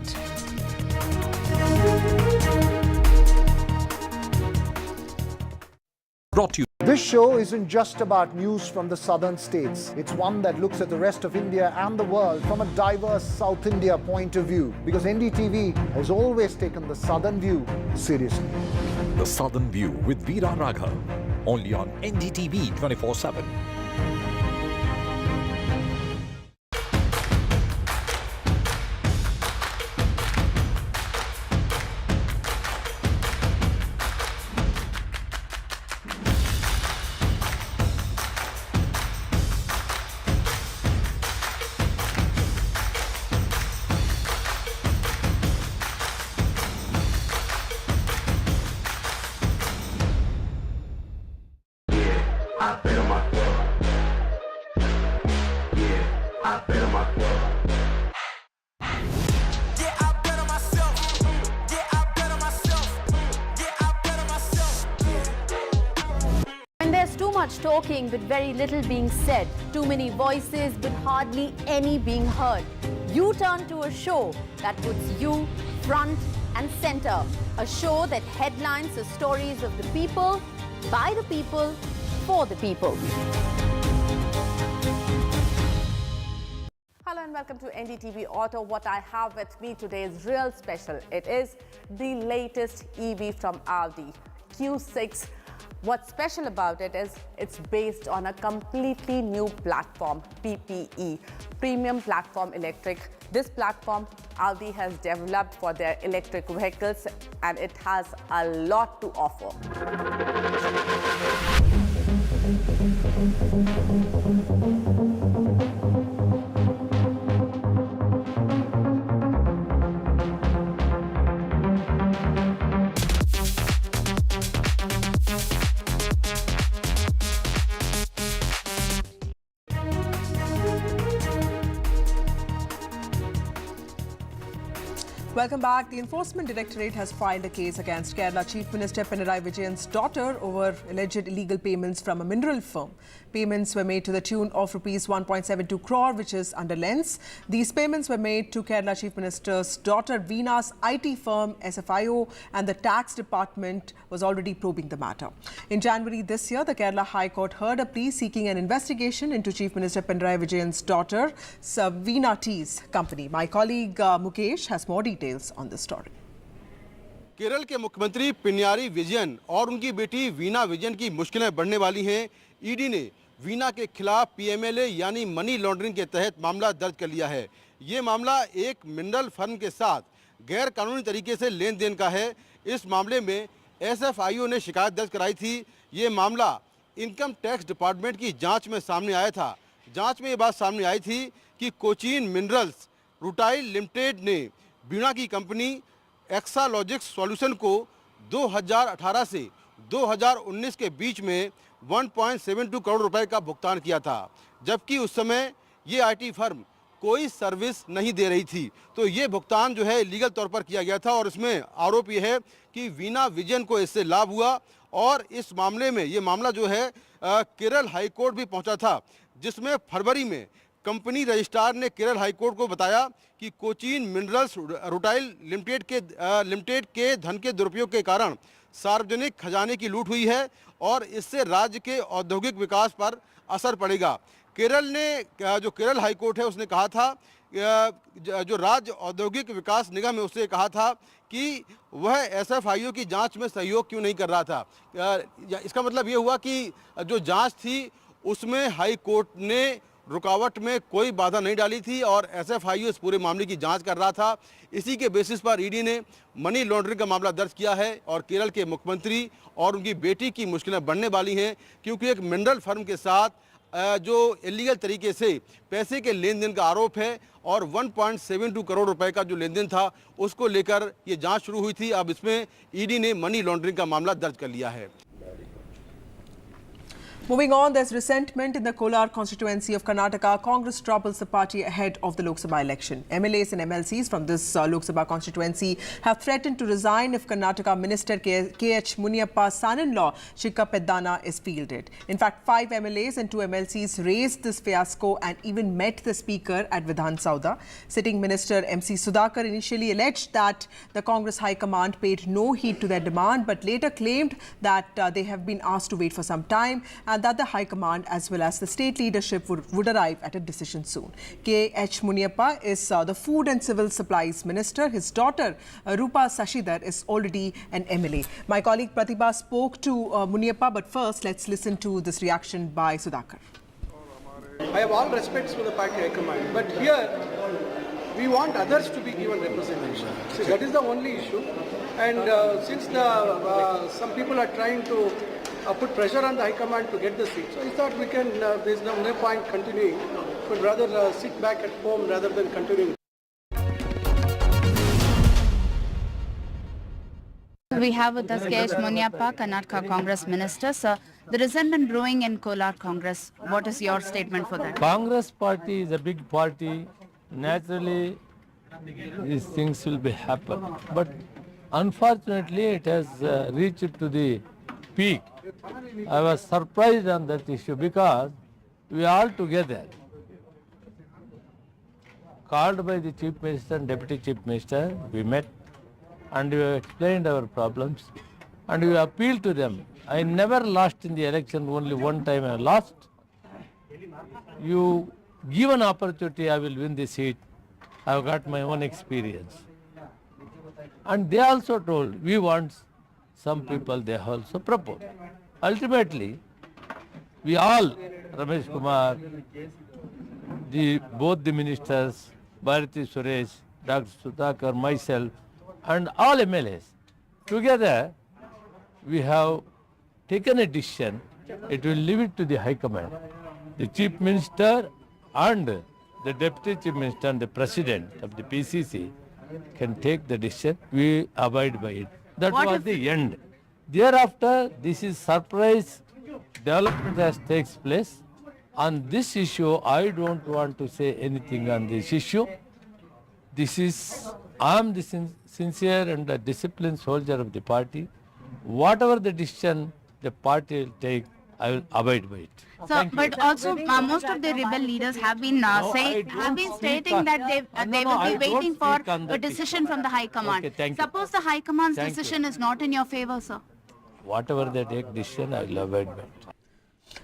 Brought to you. This show isn't just about news from the southern states. It's one that looks at the rest of India and the world from a diverse South India point of view. Because NDTV has always taken the southern view seriously. The Southern View with Veera Raghav. Only on NDTV 24x7. I bet on my club. talking but very little being said. Too many voices but hardly any being heard. You turn to a show that puts you front and center. A show that headlines the stories of the people, by the people, for the people. Hello and welcome to NDTV Auto. What I have with me today is real special. It is the latest EV from Audi, Q6. What's special about it is it's based on a completely new platform, PPE, Premium Platform Electric. This platform Audi has developed for their electric vehicles and it has a lot to offer. Welcome back. The Enforcement Directorate has filed a case against Kerala Chief Minister Pinarayi Vijayan's daughter over alleged illegal payments from a mineral firm. Payments were made to the tune of rupees 1.72 crore, which is under lens. These payments were made to Kerala Chief Minister's daughter Veena's IT firm SFIO, and the tax department was already probing the matter. In January this year, the Kerala High Court heard a plea seeking an investigation into Chief Minister Pinarayi Vijayan's daughter Veena T's company. My colleague Mukesh has more details on this story. Kerala के मुख्यमंत्री पिनराई विजयन और उनकी बेटी वीना विजयन की मुश्किलें बढ़ने वाली हैं। ईडी ने वीना के खिलाफ पीएमएलए यानी मनी लॉन्ड्रिंग के तहत मामला दर्ज कर लिया है। ये मामला एक मिनरल फर्म के साथ गैर कानूनी तरीके से लेन देन का है। इस मामले में एसएफआईओ ने शिकायत दर्ज कराई थी। ये मामला इनकम टैक्स डिपार्टमेंट की जांच में सामने आया था। जांच में ये बात सामने आई थी कि कोचीन मिनरल्स रूटाइल लिमिटेड ने वीना की कंपनी एक्सालॉजिक्स सॉल्यूशन को 2018 से 2019 के बीच में 1.72 करोड़ रुपए का भुगतान किया था, जबकि उस समय ये आईटी फर्म कोई सर्विस नहीं दे रही थी। तो ये भुगतान जो है लीगल तौर पर किया गया था और इसमें आरोप ये है कि वीना विजयन को इससे लाभ हुआ। और इस मामले में ये मामला जो है केरल हाई कोर्ट भी पहुंचा था, जिसमें फरवरी में कंपनी रजिस्ट्रार ने केरल हाई कोर्ट को बताया कि कोचीन मिनरल्स रूटाइल लिमिटेड के धन के दुरुपयोग के कारण सार्वजनिक खजाने की लूट हुई है और इससे राज्य के औद्योगिक विकास पर असर पड़ेगा। जो केरल हाई कोर्ट है उसने कहा था, जो राज्य औद्योगिक विकास निगम है उससे कहा था कि वह एसएफआईओ की जांच में सहयोग क्यों नहीं कर रहा था। इसका मतलब ये हुआ कि जो जांच थी उसमें हाई कोर्ट ने रुकावट में कोई बाधा नहीं डाली थी और एसएफआईओ इस पूरे मामले की जांच कर रहा था। इसी के बेसिस पर ईडी ने मनी लॉन्ड्रिंग का मामला दर्ज किया है और केरल के मुख्यमंत्री और उनकी बेटी की मुश्किलें बढ़ने वाली हैं, क्योंकि एक मिनरल फर्म के साथ जो इलीगल तरीके से पैसे के लेन देन का आरोप है और 1.72 करोड़ रुपए का जो लेन देन था उसको लेकर ये जांच शुरू हुई थी। अब इसमें ईडी ने मनी लॉन्ड्रिंग का मामला दर्ज कर लिया है। Moving on, there's resentment in the Kolar constituency of Karnataka. Congress troubles the party ahead of the Lok Sabha election. MLAs and MLCs from this Lok Sabha constituency have threatened to resign if Karnataka Minister K.H. Muniappa's son-in-law, Chikka Peddana, is fielded. In fact, 5 MLAs and 2 MLCs raised this fiasco and even met the Speaker at Vidhan Sauda. Sitting Minister MC Sudhakar initially alleged that the Congress High Command paid no heed to their demand, but later claimed that they have been asked to wait for some time and that the High Command as well as the state leadership would arrive at a decision soon. K.H. Muniappa is the Food and Civil Supplies Minister. His daughter, Rupa Sashidhar, is already an MLA. My colleague Pratibha spoke to Muniappa, but first let's listen to this reaction by Sudhakar. I have all respects for the party High Command, but here we want others to be given representation. So that is the only issue. And since some people are trying to put pressure on the High Command to get the seat, so I thought we can, there's no point continuing, but rather sit back at home rather than continuing. We have with us K.H. Muniappa, Karnataka Congress Minister. Sir, the resentment brewing in Kolar Congress. What is your statement for that? Congress party is a big party. Naturally, these things will be happen. But unfortunately, it has reached to the speak. I was surprised on that issue because we all together called by the Chief Minister and Deputy Chief Minister, we met and we explained our problems and we appealed to them. I never lost in the election, only one time I lost. You give an opportunity, I will win the seat. I've got my own experience. And they also told, we want some people, they also proposed. Ultimately, we all, Ramesh Kumar, both the ministers, Bharati Suresh, Dr. Sudhakar, myself, and all MLAs, together we have taken a decision. It will leave it to the High Command. The Chief Minister and the Deputy Chief Minister and the President of the PCC can take the decision. We abide by it. That was the end. Thereafter, this is surprise development that takes place. On this issue, I don't want to say anything on this issue. I am the sincere and a disciplined soldier of the party. Whatever the decision the party will take, I will abide by it. So, but also most of the rebel leaders have been stating that they will be waiting for a decision from the High Command. Okay, Suppose the High Command's decision is not in your favor, sir. Whatever they take decision, I will abide by it.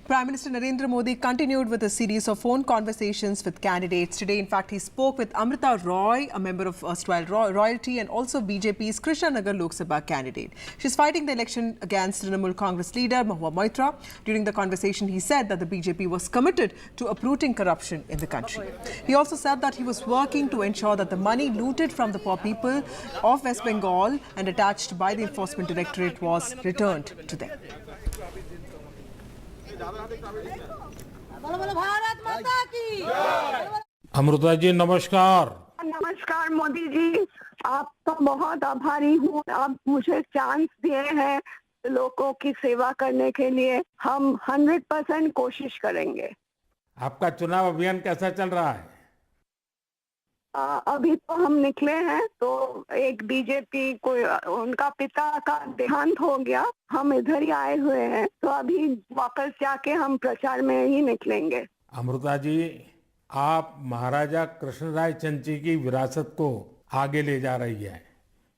Prime Minister Narendra Modi continued with a series of phone conversations with candidates. Today, in fact, he spoke with Amrita Roy, a member of erstwhile royalty, and also BJP's Krishnanagar Lok Sabha candidate. She's fighting the election against Trinamool Congress leader Mahua Moitra. During the conversation, he said that the BJP was committed to uprooting corruption in the country. He also said that he was working to ensure that the money looted from the poor people of West Bengal and attached by the Enforcement Directorate was returned to them. Amrita ji नमस्कार। नमस्कार मोदी जी, आपका बहुत आभारी हूँ। आप मुझे chance दिए हैं लोगों की सेवा करने के लिए। हम 100% कोशिश करेंगे। आपका चुनाव अभियान कैसा चल रहा है? अभी तो हम निकले हैं, तो एक बीजेपी को उनका पिता का देहांत हो गया, हम इधर ही आए हुए हैं, तो अभी वापस जाके हम प्रचार में ही निकलेंगे। अमृता जी, आप महाराजा कृष्णराय चंद की विरासत को आगे ले जा रही है।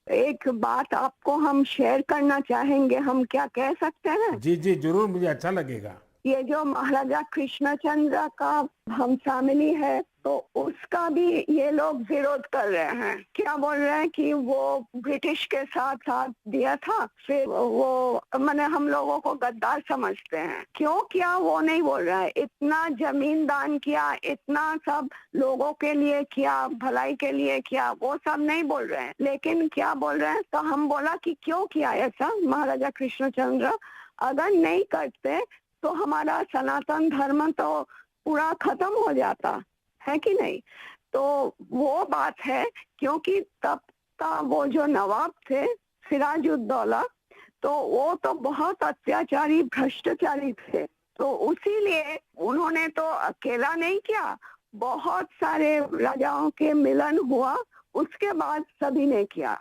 एक बात आपको हम शेयर करना चाहेंगे, हम क्या कह सकते हैं? जी जी जरूर, मुझे अच्छा लगेगा। ये जो महाराजा कृष्णचंद्र का हम फैमिली है, तो उसका भी ये लोग विरोध कर रहे हैं। क्या बोल रहे हैं कि वो ब्रिटिश के साथ साथ दिया था, फिर वो मैंने हम लोगों को गद्दार समझते हैं। क्यों किया वो नहीं बोल रहा है। इतना जमीन दान किया, इतना सब लोगों के लिए किया, भलाई के लिए किया, वो सब नहीं बोल रहे हैं। लेकिन क्या बोल रहे हैं, तो हम बोला कि क्यों किया ऐसा महाराजा कृष्णचंद्र, अगर नहीं करते तो हमारा सनातन धर्म तो पूरा खत्म हो जाता है कि नहीं। तो वो बात है, क्योंकि तब का वो जो नवाब थे सिराजुद्दौला, तो वो तो बहुत अत्याचारी भ्रष्टाचारी थे। तो उसीलिए उन्होंने तो अकेला नहीं किया, बहुत सारे राजाओं के मिलन हुआ, उसके बाद सभी ने किया।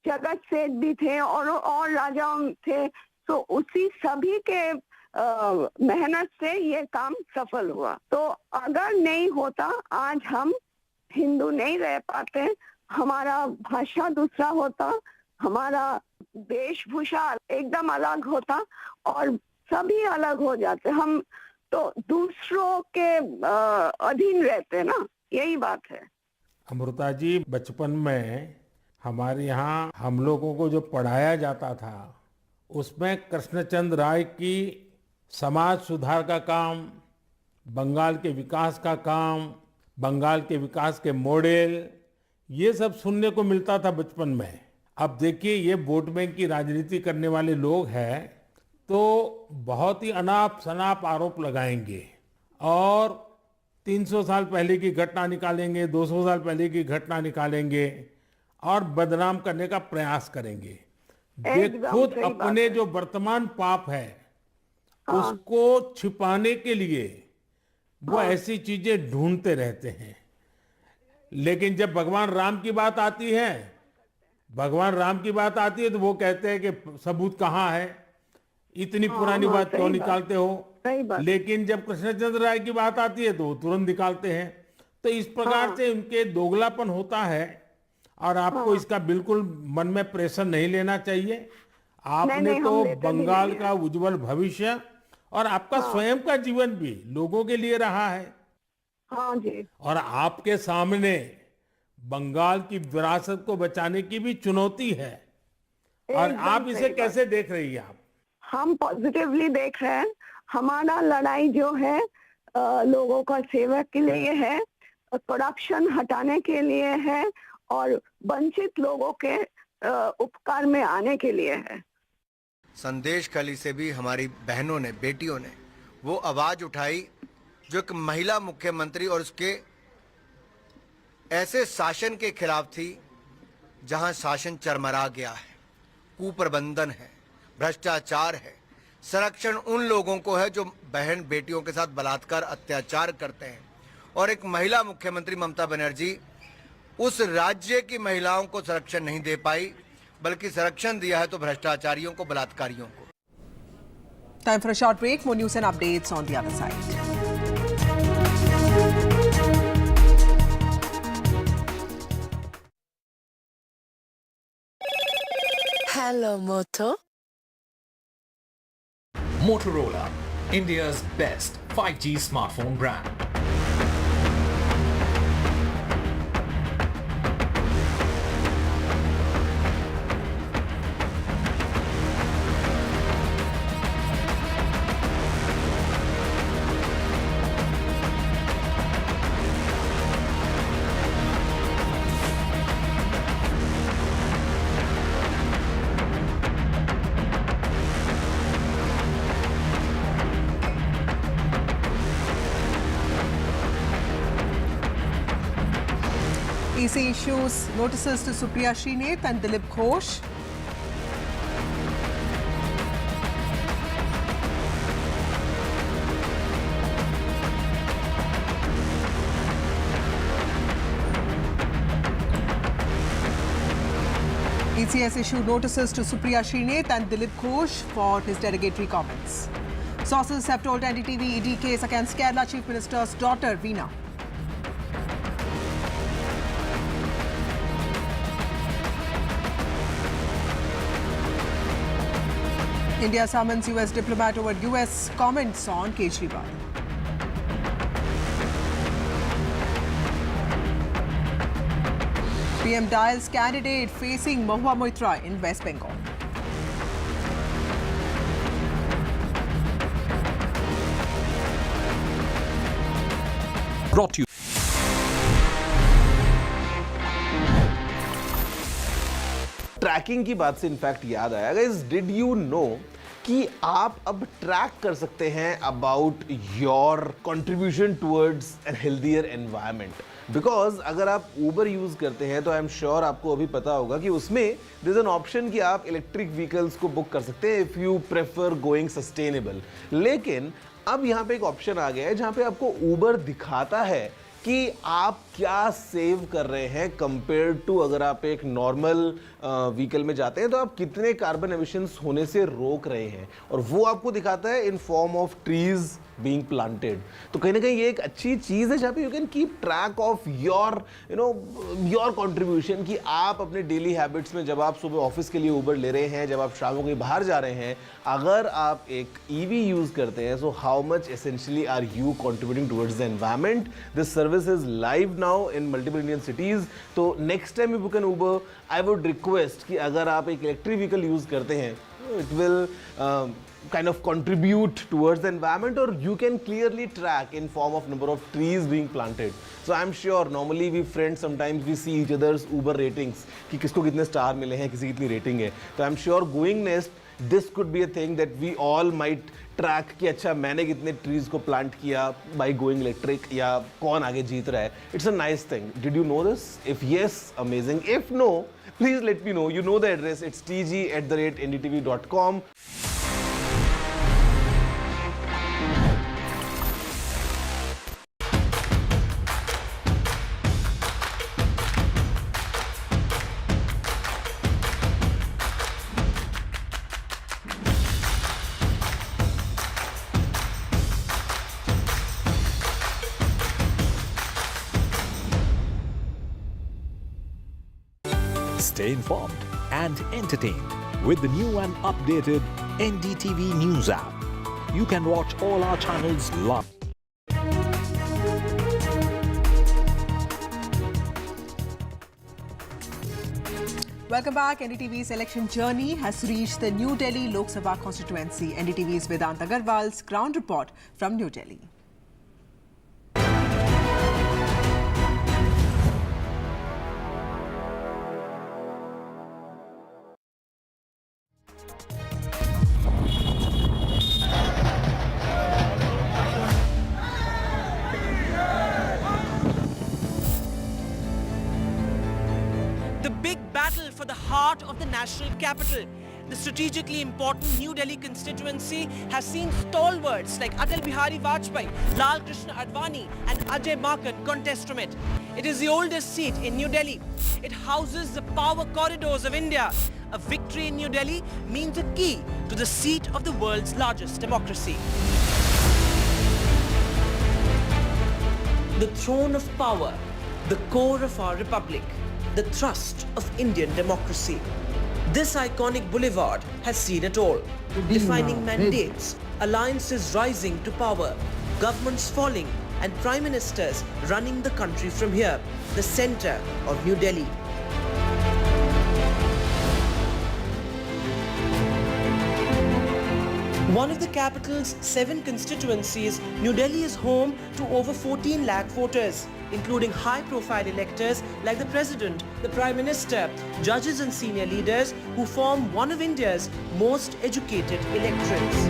जगत सेठ भी थे और राजाओं थे, तो उसी सभी के मेहनत से ये काम सफल हुआ। तो अगर नहीं होता, आज हम हिंदू नहीं रह पाते, हमारा भाषा दूसरा होता, हमारा वेशभूषा एकदम अलग होता और सभी अलग हो जाते। हम तो दूसरों के अधीन रहते ना, यही बात है। अमृता जी, बचपन में हमारे यहाँ हम लोगों को जो पढ़ाया जाता था, उसमें कृष्णचंद्र राय की समाज सुधार का काम, बंगाल के विकास का काम, बंगाल के विकास के मॉडल, ये सब सुनने को मिलता था बचपन में। अब देखिए, ये वोट बैंक की राजनीति करने वाले लोग हैं, तो बहुत ही अनाप शनाप आरोप लगाएंगे और 300 साल पहले की घटना निकालेंगे, 200 साल पहले की घटना निकालेंगे और बदनाम करने का प्रयास करेंगे। वे खुद अपने जो वर्तमान पाप है उसको छिपाने के लिए वो ऐसी चीजें ढूंढते रहते हैं। लेकिन जब भगवान राम की बात आती है, तो वो कहते हैं कि सबूत कहाँ है। इतनी पुरानी बात क्यों निकालते हो? लेकिन जब कृष्णचंद्र राय की बात आती है तो वो तुरंत निकालते हैं। तो इस प्रकार से उनके दोगलापन होता है और आपको इसका बिल्कुल मन में प्रेशर नहीं लेना चाहिए। आपने तो बंगाल का उज्जवल भविष्य और आपका स्वयं का जीवन भी लोगों के लिए रहा है। हाँ जी। और आपके सामने बंगाल की विरासत को बचाने की भी चुनौती है। और आप इसे कैसे देख रही हैं? आप? हम पॉजिटिवली देख रहे हैं। हमारा लड़ाई जो है लोगों का सेवा के लिए है, करप्शन हटाने के लिए है और वंचित लोगों के उपकार में आने के लिए है। संदेश खाली से भी हमारी बहनों ने, बेटियों ने वो आवाज उठाई जो एक महिला मुख्यमंत्री और उसके ऐसे शासन के खिलाफ थी जहां शासन चरमरा गया है, कुप्रबंधन है, भ्रष्टाचार है। संरक्षण उन लोगों को है जो बहन बेटियों के साथ बलात्कार अत्याचार करते हैं। और एक महिला मुख्यमंत्री ममता बनर्जी उस राज्य की महिलाओं को संरक्षण नहीं दे पाई, बल्कि संरक्षण दिया है तो भ्रष्टाचारियों को, बलात्कारियों को। Time for a short break. More news and updates on the other side. Hello, Moto. Motorola, India's best 5G smartphone brand. EC issues notices to Supriya Srinath and Dilip Ghosh. EC has issued notices to Supriya Srinath and Dilip Ghosh for his derogatory comments. Sources have told NDTV ED case against Kerala Chief Minister's daughter Veena. India summons US diplomat over US comments on Kejriwal. PM dials candidate facing Mahua Moitra in West Bengal. Brought to you. Tracking की बात से in fact याद आया, guys, did you know कि आप अब track कर सकते हैं about your contribution towards an healthier environment? Because अगर आप ऊबर यूज करते हैं तो आई एम श्योर आपको अभी पता होगा कि उसमें देयर इज एन ऑप्शन कि आप इलेक्ट्रिक व्हीकल्स को बुक कर सकते हैं if you prefer going sustainable. लेकिन अब यहाँ पे एक ऑप्शन आ गया है जहाँ पे आपको ऊबर दिखाता है कि आप क्या सेव कर रहे हैं कंपेयर टू अगर आप एक नॉर्मल व्हीकल में जाते हैं तो आप कितने कार्बन एमिशंस होने से रोक रहे हैं, और वो आपको दिखाता है in form of trees being planted. तो कहीं ना कहीं ये एक अच्छी चीज है जहाँ पे you can keep track of your your contribution, कि आप अपने डेली हैबिट्स में जब आप सुबह ऑफिस के लिए ऊबर ले रहे हैं, जब आप शाम को कहीं बाहर जा रहे हैं, अगर आप एक ईवी यूज करते हैं, so how much essentially are you contributing towards the environment. This service is live now in multiple Indian cities. तो next time you book an Uber, I would request कि अगर आप एक इलेक्ट्रिक व्हीकल यूज करते हैं, it will kind of contribute towards the environment, or you can clearly track in form of number of trees being planted. So I'm sure normally we friends sometimes we see each other's Uber ratings कि किसको कितने star मिले हैं, किसी कितनी rating है। तो I'm sure going next this could be a thing that we all might track कि अच्छा मैंने कितने trees को plant किया by going electric, या कौन आगे जीत रहा है। It's a nice thing. Did you know this? If yes, amazing. If no, please let me know. You know the address. It's tg@ndtv.com. Stay informed and entertained with the new and updated NDTV News app. You can watch all our channels live. Welcome back. NDTV's election journey has reached the New Delhi Lok Sabha constituency. NDTV's Vedant Agarwal's ground report from New Delhi. For the heart of the national capital. The strategically important New Delhi constituency has seen stalwarts like Atal Bihari Vajpayee, Lal Krishna Advani and Ajay Maken contest from it. It is the oldest seat in New Delhi. It houses the power corridors of India. A victory in New Delhi means a key to the seat of the world's largest democracy. The throne of power, the core of our republic, the thrust of Indian democracy. This iconic boulevard has seen it all. Defining mandates, alliances rising to power, governments falling and prime ministers running the country from here, the center of New Delhi. One of the capital's 7 constituencies, New Delhi is home to over 14 lakh voters, including high-profile electors like the President, the Prime Minister, judges and senior leaders who form one of India's most educated electorates.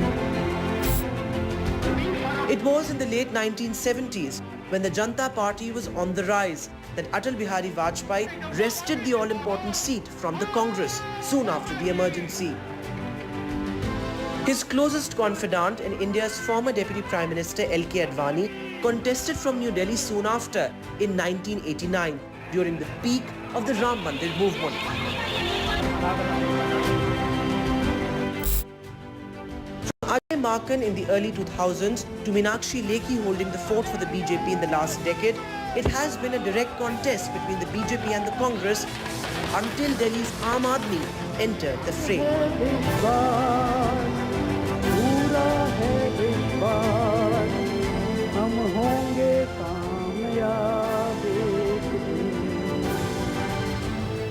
It was in the late 1970s, when the Janata Party was on the rise, that Atal Bihari Vajpayee wrested the all-important seat from the Congress soon after the emergency. His closest confidant and India's former Deputy Prime Minister L.K. Advani contested from New Delhi soon after in 1989 during the peak of the Ram Mandir movement. From Ajay Maken in the early 2000s to Meenakshi Lekhi holding the fort for the BJP in the last decade, it has been a direct contest between the BJP and the Congress until Delhi's Aam Aadmi entered the fray.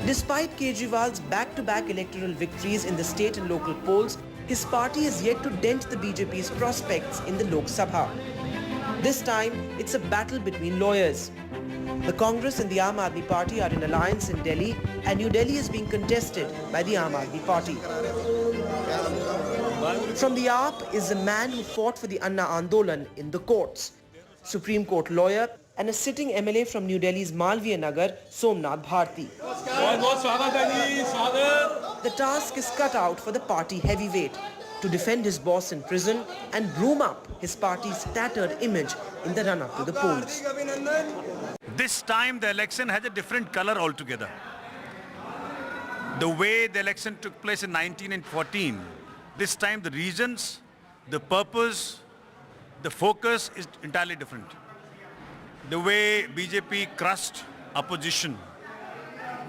Despite Kejriwal's back-to-back electoral victories in the state and local polls, his party is yet to dent the BJP's prospects in the Lok Sabha. This time, it's a battle between lawyers. The Congress and the Aam Aadmi Party are in alliance in Delhi, and New Delhi is being contested by the Aam Aadmi Party. From the AAP is a man who fought for the Anna Andolan in the courts, Supreme Court lawyer and a sitting MLA from New Delhi's Malviya Nagar, Somnath Bharti. The task is cut out for the party heavyweight to defend his boss in prison and groom up his party's tattered image in the run-up to the polls. This time the election has a different color altogether. The way the election took place in 19 and 14, this time the reasons, the purpose, the focus is entirely different. The way BJP crushed opposition,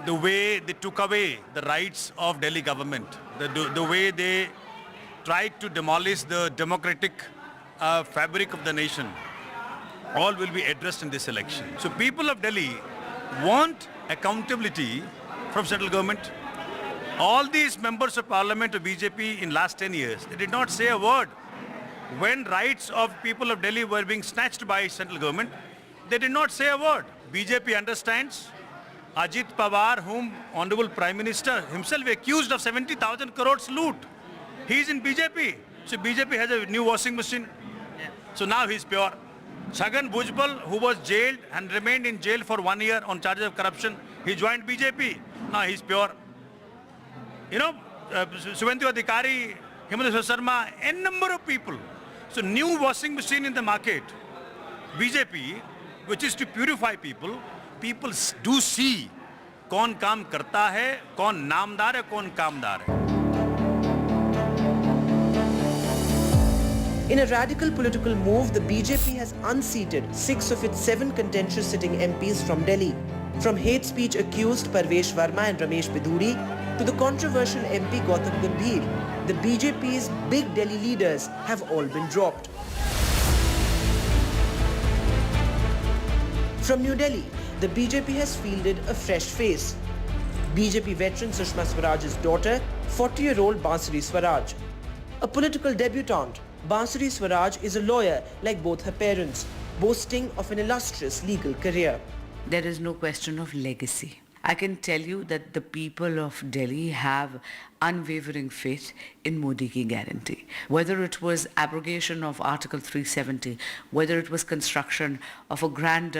the way they took away the rights of Delhi government, the way they tried to demolish the democratic fabric of the nation, all will be addressed in this election. So people of Delhi want accountability from central government. All these members of parliament of BJP in last 10 years, they did not say a word. When rights of people of Delhi were being snatched by central government, they did not say a word. BJP understands. Ajit Pawar, whom Honorable Prime Minister himself accused of 70,000 crores loot, he is in BJP. So BJP has a new washing machine. So now he is pure. Chhagan Bhujbal, who was jailed and remained in jail for 1 year on charges of corruption, he joined BJP. Now he is pure. You know, Suvendu Adhikari, Himanta Sharma, n number of people. So new washing machine in the market. BJP, which is to purify people, people do see कौन काम करता है, कौन नामदार है, कौन कामदार है. In a radical political move, the BJP has unseated 6 of its 7 contentious sitting MPs from Delhi. From hate speech accused Parvesh Verma and Ramesh Biduri to the controversial MP Gautam Gambhir, the BJP's big Delhi leaders have all been dropped. From New Delhi, the BJP has fielded a fresh face. BJP veteran Sushma Swaraj's daughter, 40-year-old Bansuri Swaraj. A political debutante, Bansuri Swaraj is a lawyer like both her parents, boasting of an illustrious legal career. There is no question of legacy. I can tell you that the people of Delhi have unwavering faith in Modi ki guarantee. Whether it was abrogation of Article 370, whether it was construction of a grand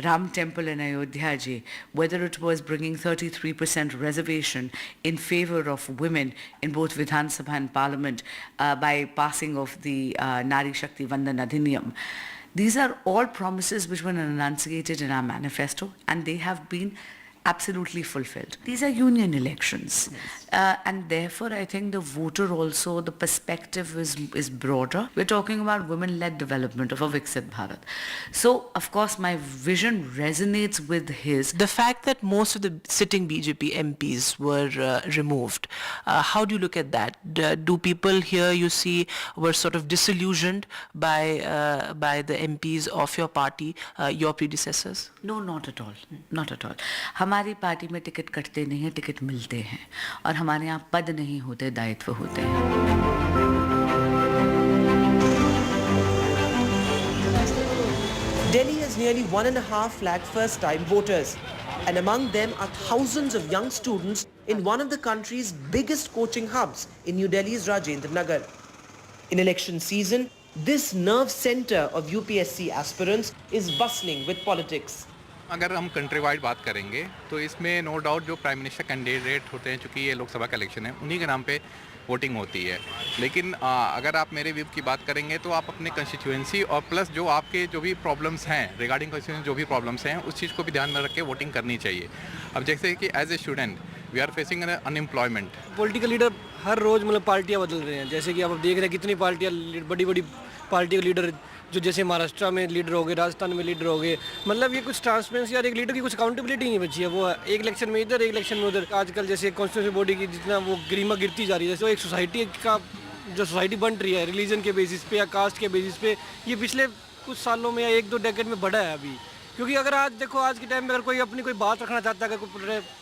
Ram temple in Ayodhya ji, whether it was bringing 33% reservation in favor of women in both Vidhan Sabha and Parliament by passing of the Nari Shakti Vandan Adhiniyam. These are all promises which were enunciated in our manifesto, and they have been absolutely fulfilled. These are union elections. And therefore, I think the voter also, the perspective is broader. We're talking about women-led development of a Viksit Bharat. So, of course, my vision resonates with his. The fact that most of the sitting BJP MPs were removed, how do you look at that? Do people here, you see, were sort of disillusioned by the MPs of your party, your predecessors? No, not at all. Not at all. हमारी party में ticket कटते नहीं हैं, ticket मिलते हैं और हमारे यहाँ पद नहीं होते, दायित्व होते हैं. Delhi has nearly 1.5 lakh first-time voters, and among them are thousands of young students in one of the country's biggest coaching hubs in New Delhi's Rajendra Nagar. In election season, this nerve center of UPSC aspirants is bustling with politics. अगर हम country wide बात करेंगे तो इसमें no doubt जो prime minister candidate होते हैं, चूँकि ये लोकसभा का इलेक्शन है, उन्हीं के नाम पे वोटिंग होती है. लेकिन अगर आप मेरे व्यू की बात करेंगे तो आप अपने कंस्टिट्यूएंसी और प्लस जो आपके जो भी प्रॉब्लम्स हैं रिगार्डिंग कंस्टिट्यूएंसी जो भी प्रॉब्लम्स हैं उस चीज़ को भी ध्यान में रख के वोटिंग करनी चाहिए. अब जैसे कि as a student we are facing unemployment. Political leader हर रोज़ मतलब पार्टियाँ बदल रहे हैं. जैसे कि आप देख रहे हैं कितनी पार्टियाँ, बड़ी बड़ी पार्टी के लीडर जो जैसे महाराष्ट्र में लीडर हो गए, राजस्थान में लीडर हो गए. मतलब ये कुछ ट्रांसपेरेंसी और एक लीडर की कुछ अकाउंटेबिलिटी नहीं बची है. वो एक इलेक्शन में इधर, एक इलेक्शन में उधर. आजकल जैसे कॉन्स्टिट्यूशन बॉडी की जितना वो गरिमा गिरती जा रही है, जैसे एक सोसाइटी का जो सोसाइटी बन रही है रिलीजन के बेसिस पे या कास्ट के बेसिस पे, ये पिछले कुछ सालों में या 1-2 डेकेड में बढ़ा है अभी. क्योंकि अगर आज देखो, आज के टाइम में अगर कोई अपनी कोई बात रखना चाहता है, अगर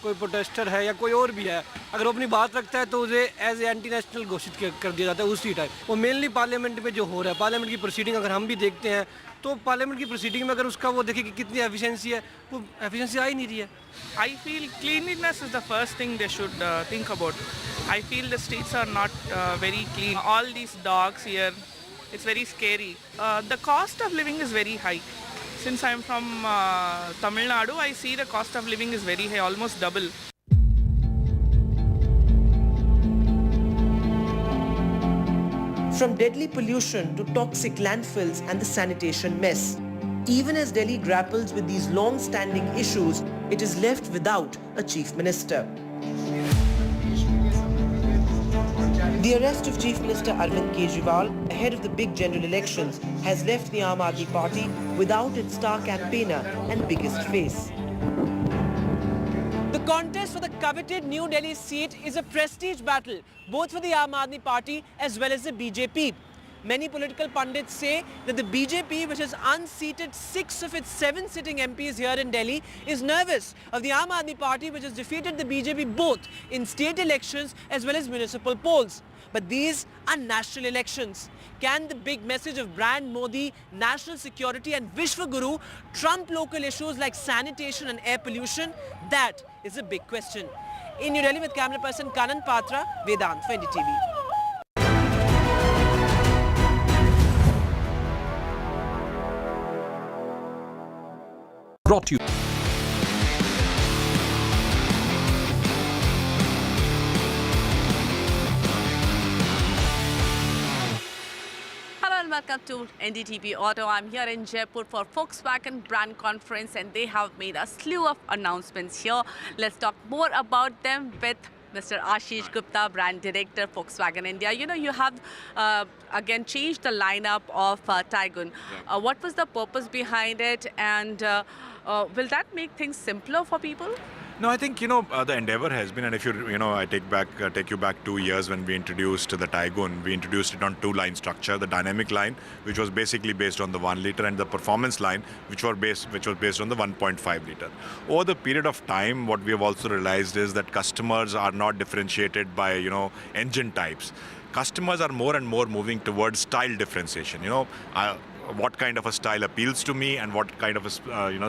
कोई प्रोटेस्टर है या कोई और भी है, अगर वो अपनी बात रखता है तो उसे एज ए एंटी नेशनल घोषित कर दिया जाता है उसी टाइम. वो मेनली पार्लियामेंट में जो हो रहा है, पार्लियामेंट की प्रोसीडिंग अगर हम भी देखते हैं तो पार्लियामेंट की प्रोसीडिंग में अगर उसका वो देखें कि कितनी एफिशिएंसी है, वो एफिशिएंसी आ ही नहीं रही है. I feel cleanliness is the first thing they should think about. I feel the streets are not very clean. All these dogs here, it's very scary. The cost of living is very high. Since I'm from Tamil Nadu, I see the cost of living is very high, almost double. From deadly pollution to toxic landfills and the sanitation mess. Even as Delhi grapples with these long-standing issues, it is left without a chief minister. The arrest of Chief Minister Arvind Kejriwal ahead of the big general elections has left the Aam Aadmi Party without its star campaigner and biggest face. The contest for the coveted New Delhi seat is a prestige battle, both for the Aam Aadmi Party as well as the BJP. Many political pundits say that the BJP, which has unseated 6 of its 7 sitting MPs here in Delhi, is nervous of the Aam Aadmi Party, which has defeated the BJP both in state elections as well as municipal polls. But these are national elections. Can the big message of brand Modi, national security and Vishwa Guru trump local issues like sanitation and air pollution? That is a big question. In New Delhi with camera person Kanan Patra, Vedant for NDTV. Brought to you. Hello and welcome to NDTV Auto. I'm here in Jaipur for Volkswagen brand conference and they have made a slew of announcements here. Let's talk more about them with Mr. Ashish Gupta, Brand Director, Volkswagen India. You know, you have again changed the lineup of Taigun. What was the purpose behind it, and will that make things simpler for people? No, I think, the endeavor has been, and if I take you back 2 years when we introduced the Taigun, we introduced it on two-line structure, the dynamic line, which was basically based on the 1 liter, and the performance line, which was based on the 1.5 liter. Over the period of time, what we have also realized is that customers are not differentiated by, engine types. Customers are more and more moving towards style differentiation. What kind of a style appeals to me, and what kind of a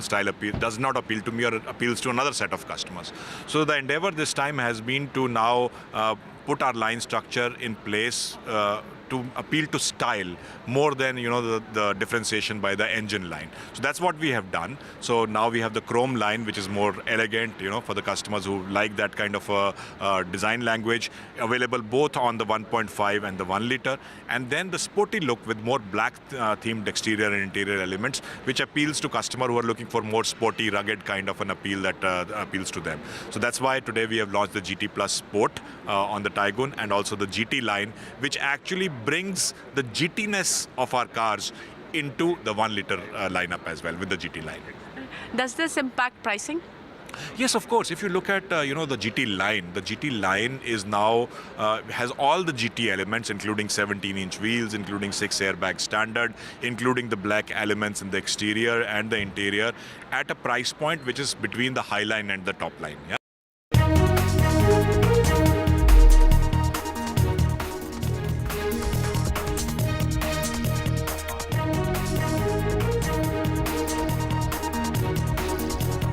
style does not appeal to me or appeals to another set of customers. So the endeavor this time has been to now put our line structure in place to appeal to style more than the differentiation by the engine line. So that's what we have done. So now we have the chrome line, which is more elegant, for the customers who like that kind of a design language, available both on the 1.5 and the 1 liter, and then the sporty look with more black themed exterior and interior elements, which appeals to customers who are looking for more sporty, rugged kind of an appeal that appeals to them. So that's why today we have launched the GT Plus Sport on the Taigun, and also the GT line, which actually brings the GT-ness of our cars into the 1 liter lineup as well with the GT line. Does this impact pricing? Yes, of course. If you look at the GT line is now has all the GT elements, including 17-inch wheels, including 6 airbag standard, including the black elements in the exterior and the interior, at a price point which is between the high line and the top line. Yeah?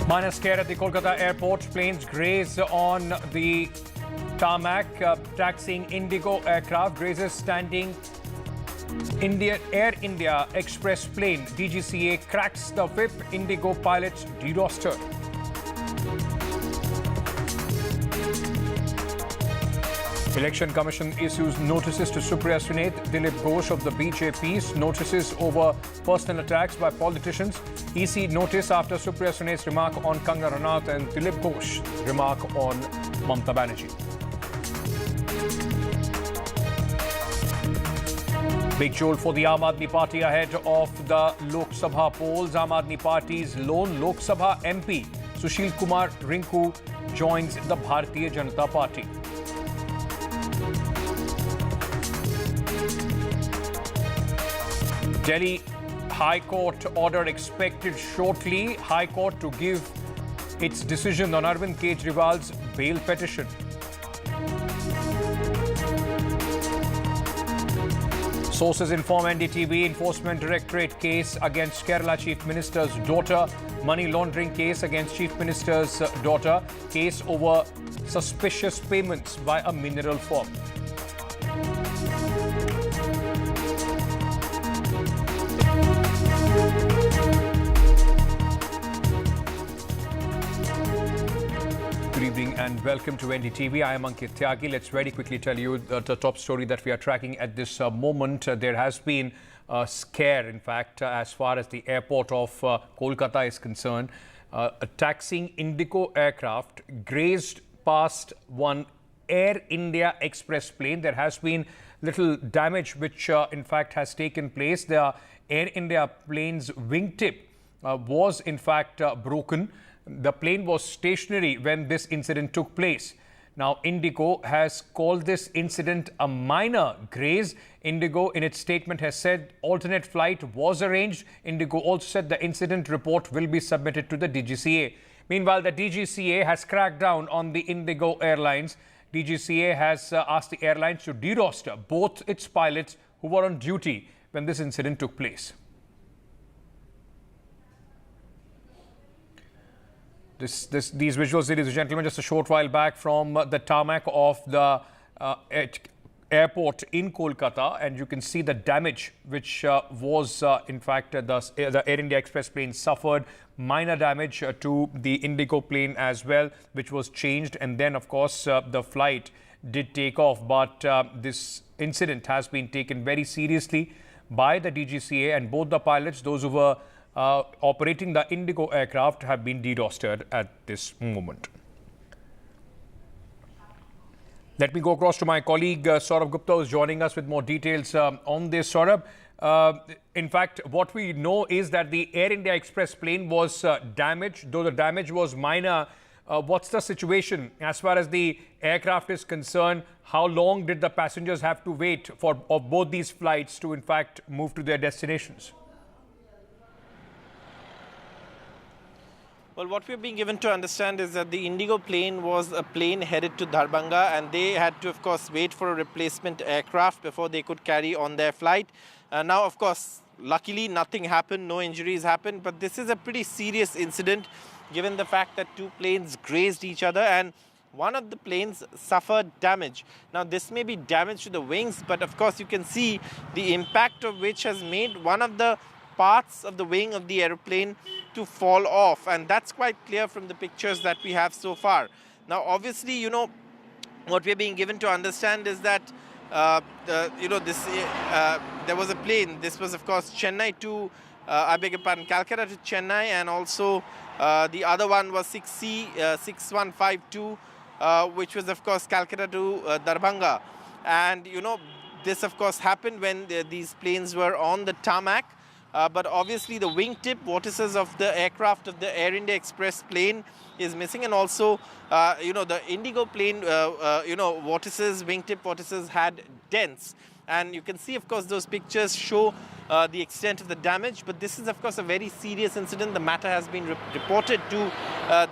Minor scare at the Kolkata airport. Planes graze on the tarmac, taxiing Indigo aircraft. Grazes standing Air India Express plane. DGCA cracks the whip. Indigo pilots de-rostered. Election Commission issues notices to Supriya Sune, Dilip Ghosh of the BJP. Notices over personal attacks by politicians. EC notice after Supriya Sune's remark on Kangana Ranaut and Dilip Ghosh's remark on Mamata Banerjee. Big jolt for the Aam Aadmi Party ahead of the Lok Sabha polls. Aam Aadmi Party's lone Lok Sabha MP, Sushil Kumar Rinku, joins the Bharatiya Janata Party. Delhi High Court order expected shortly. High Court to give its decision on Arvind Kejriwal's bail petition. Sources inform NDTV Enforcement Directorate case against Kerala Chief Minister's daughter. Money laundering case against Chief Minister's daughter. Case over suspicious payments by a mineral firm. Good evening and welcome to NDTV. I am Ankit Tyagi. Let's very quickly tell you the top story that we are tracking at this moment. There has been a scare, in fact, as far as the airport of Kolkata is concerned. A taxiing Indigo aircraft grazed past one Air India Express plane. There has been little damage which, in fact, has taken place. The Air India plane's wingtip was, in fact, broken. The plane was stationary when this incident took place. Now, Indigo has called this incident a minor graze. Indigo, in its statement, has said alternate flight was arranged. Indigo also said the incident report will be submitted to the DGCA. Meanwhile, the DGCA has cracked down on the Indigo Airlines. DGCA has asked the airlines to de-roster both its pilots who were on duty when this incident took place. These visuals, ladies and gentlemen, just a short while back from the tarmac of the airport in Kolkata, and you can see the damage which was, in fact, the Air India Express plane suffered. Minor damage to the Indigo plane as well, which was changed, and then, of course, the flight did take off. But this incident has been taken very seriously by the DGCA, and both the pilots, those who were operating the Indigo aircraft, have been de-rostered at this moment. Let me go across to my colleague Saurabh Gupta, who is joining us with more details on this. Saurabh, in fact, what we know is that the Air India Express plane was damaged, though the damage was minor. What's the situation as far as the aircraft is concerned? How long did the passengers have to wait for both these flights to, in fact, move to their destinations? Well, what we're being given to understand is that the Indigo plane was a plane headed to Darbhanga, and they had to, of course, wait for a replacement aircraft before they could carry on their flight. Now, of course, luckily nothing happened, no injuries happened, but this is a pretty serious incident given the fact that two planes grazed each other and one of the planes suffered damage. Now, this may be damage to the wings, but of course you can see the impact of which has made one of the parts of the wing of the aeroplane to fall off, and that's quite clear from the pictures that we have so far. Now, obviously, you know, what we're being given to understand is that there was a plane. This was, of course, Chennai to, Calcutta to Chennai, and also the other one was 6152, which was, of course, Calcutta to Darbhanga. And, you know, this, of course, happened when these planes were on the tarmac. But obviously the wingtip vortices of the aircraft of the Air India Express plane is missing, and also the Indigo plane vortices, wingtip vortices had dents, and you can see, of course, those pictures show the extent of the damage. But this is, of course, a very serious incident. The matter has been reported to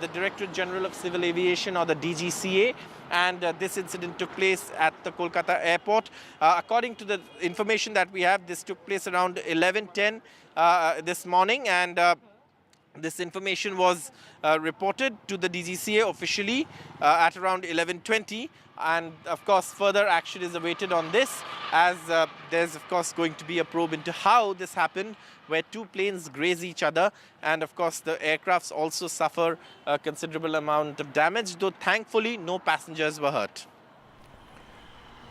the Directorate General of Civil Aviation, or the DGCA, and this incident took place at the Kolkata airport. According to the information that we have, this took place around 11:10 this morning, and this information was reported to the DGCA officially at around 11:20. And of course, further action is awaited on this, as there's, of course, going to be a probe into how this happened, where two planes graze each other, and of course the aircrafts also suffer a considerable amount of damage, though thankfully no passengers were hurt.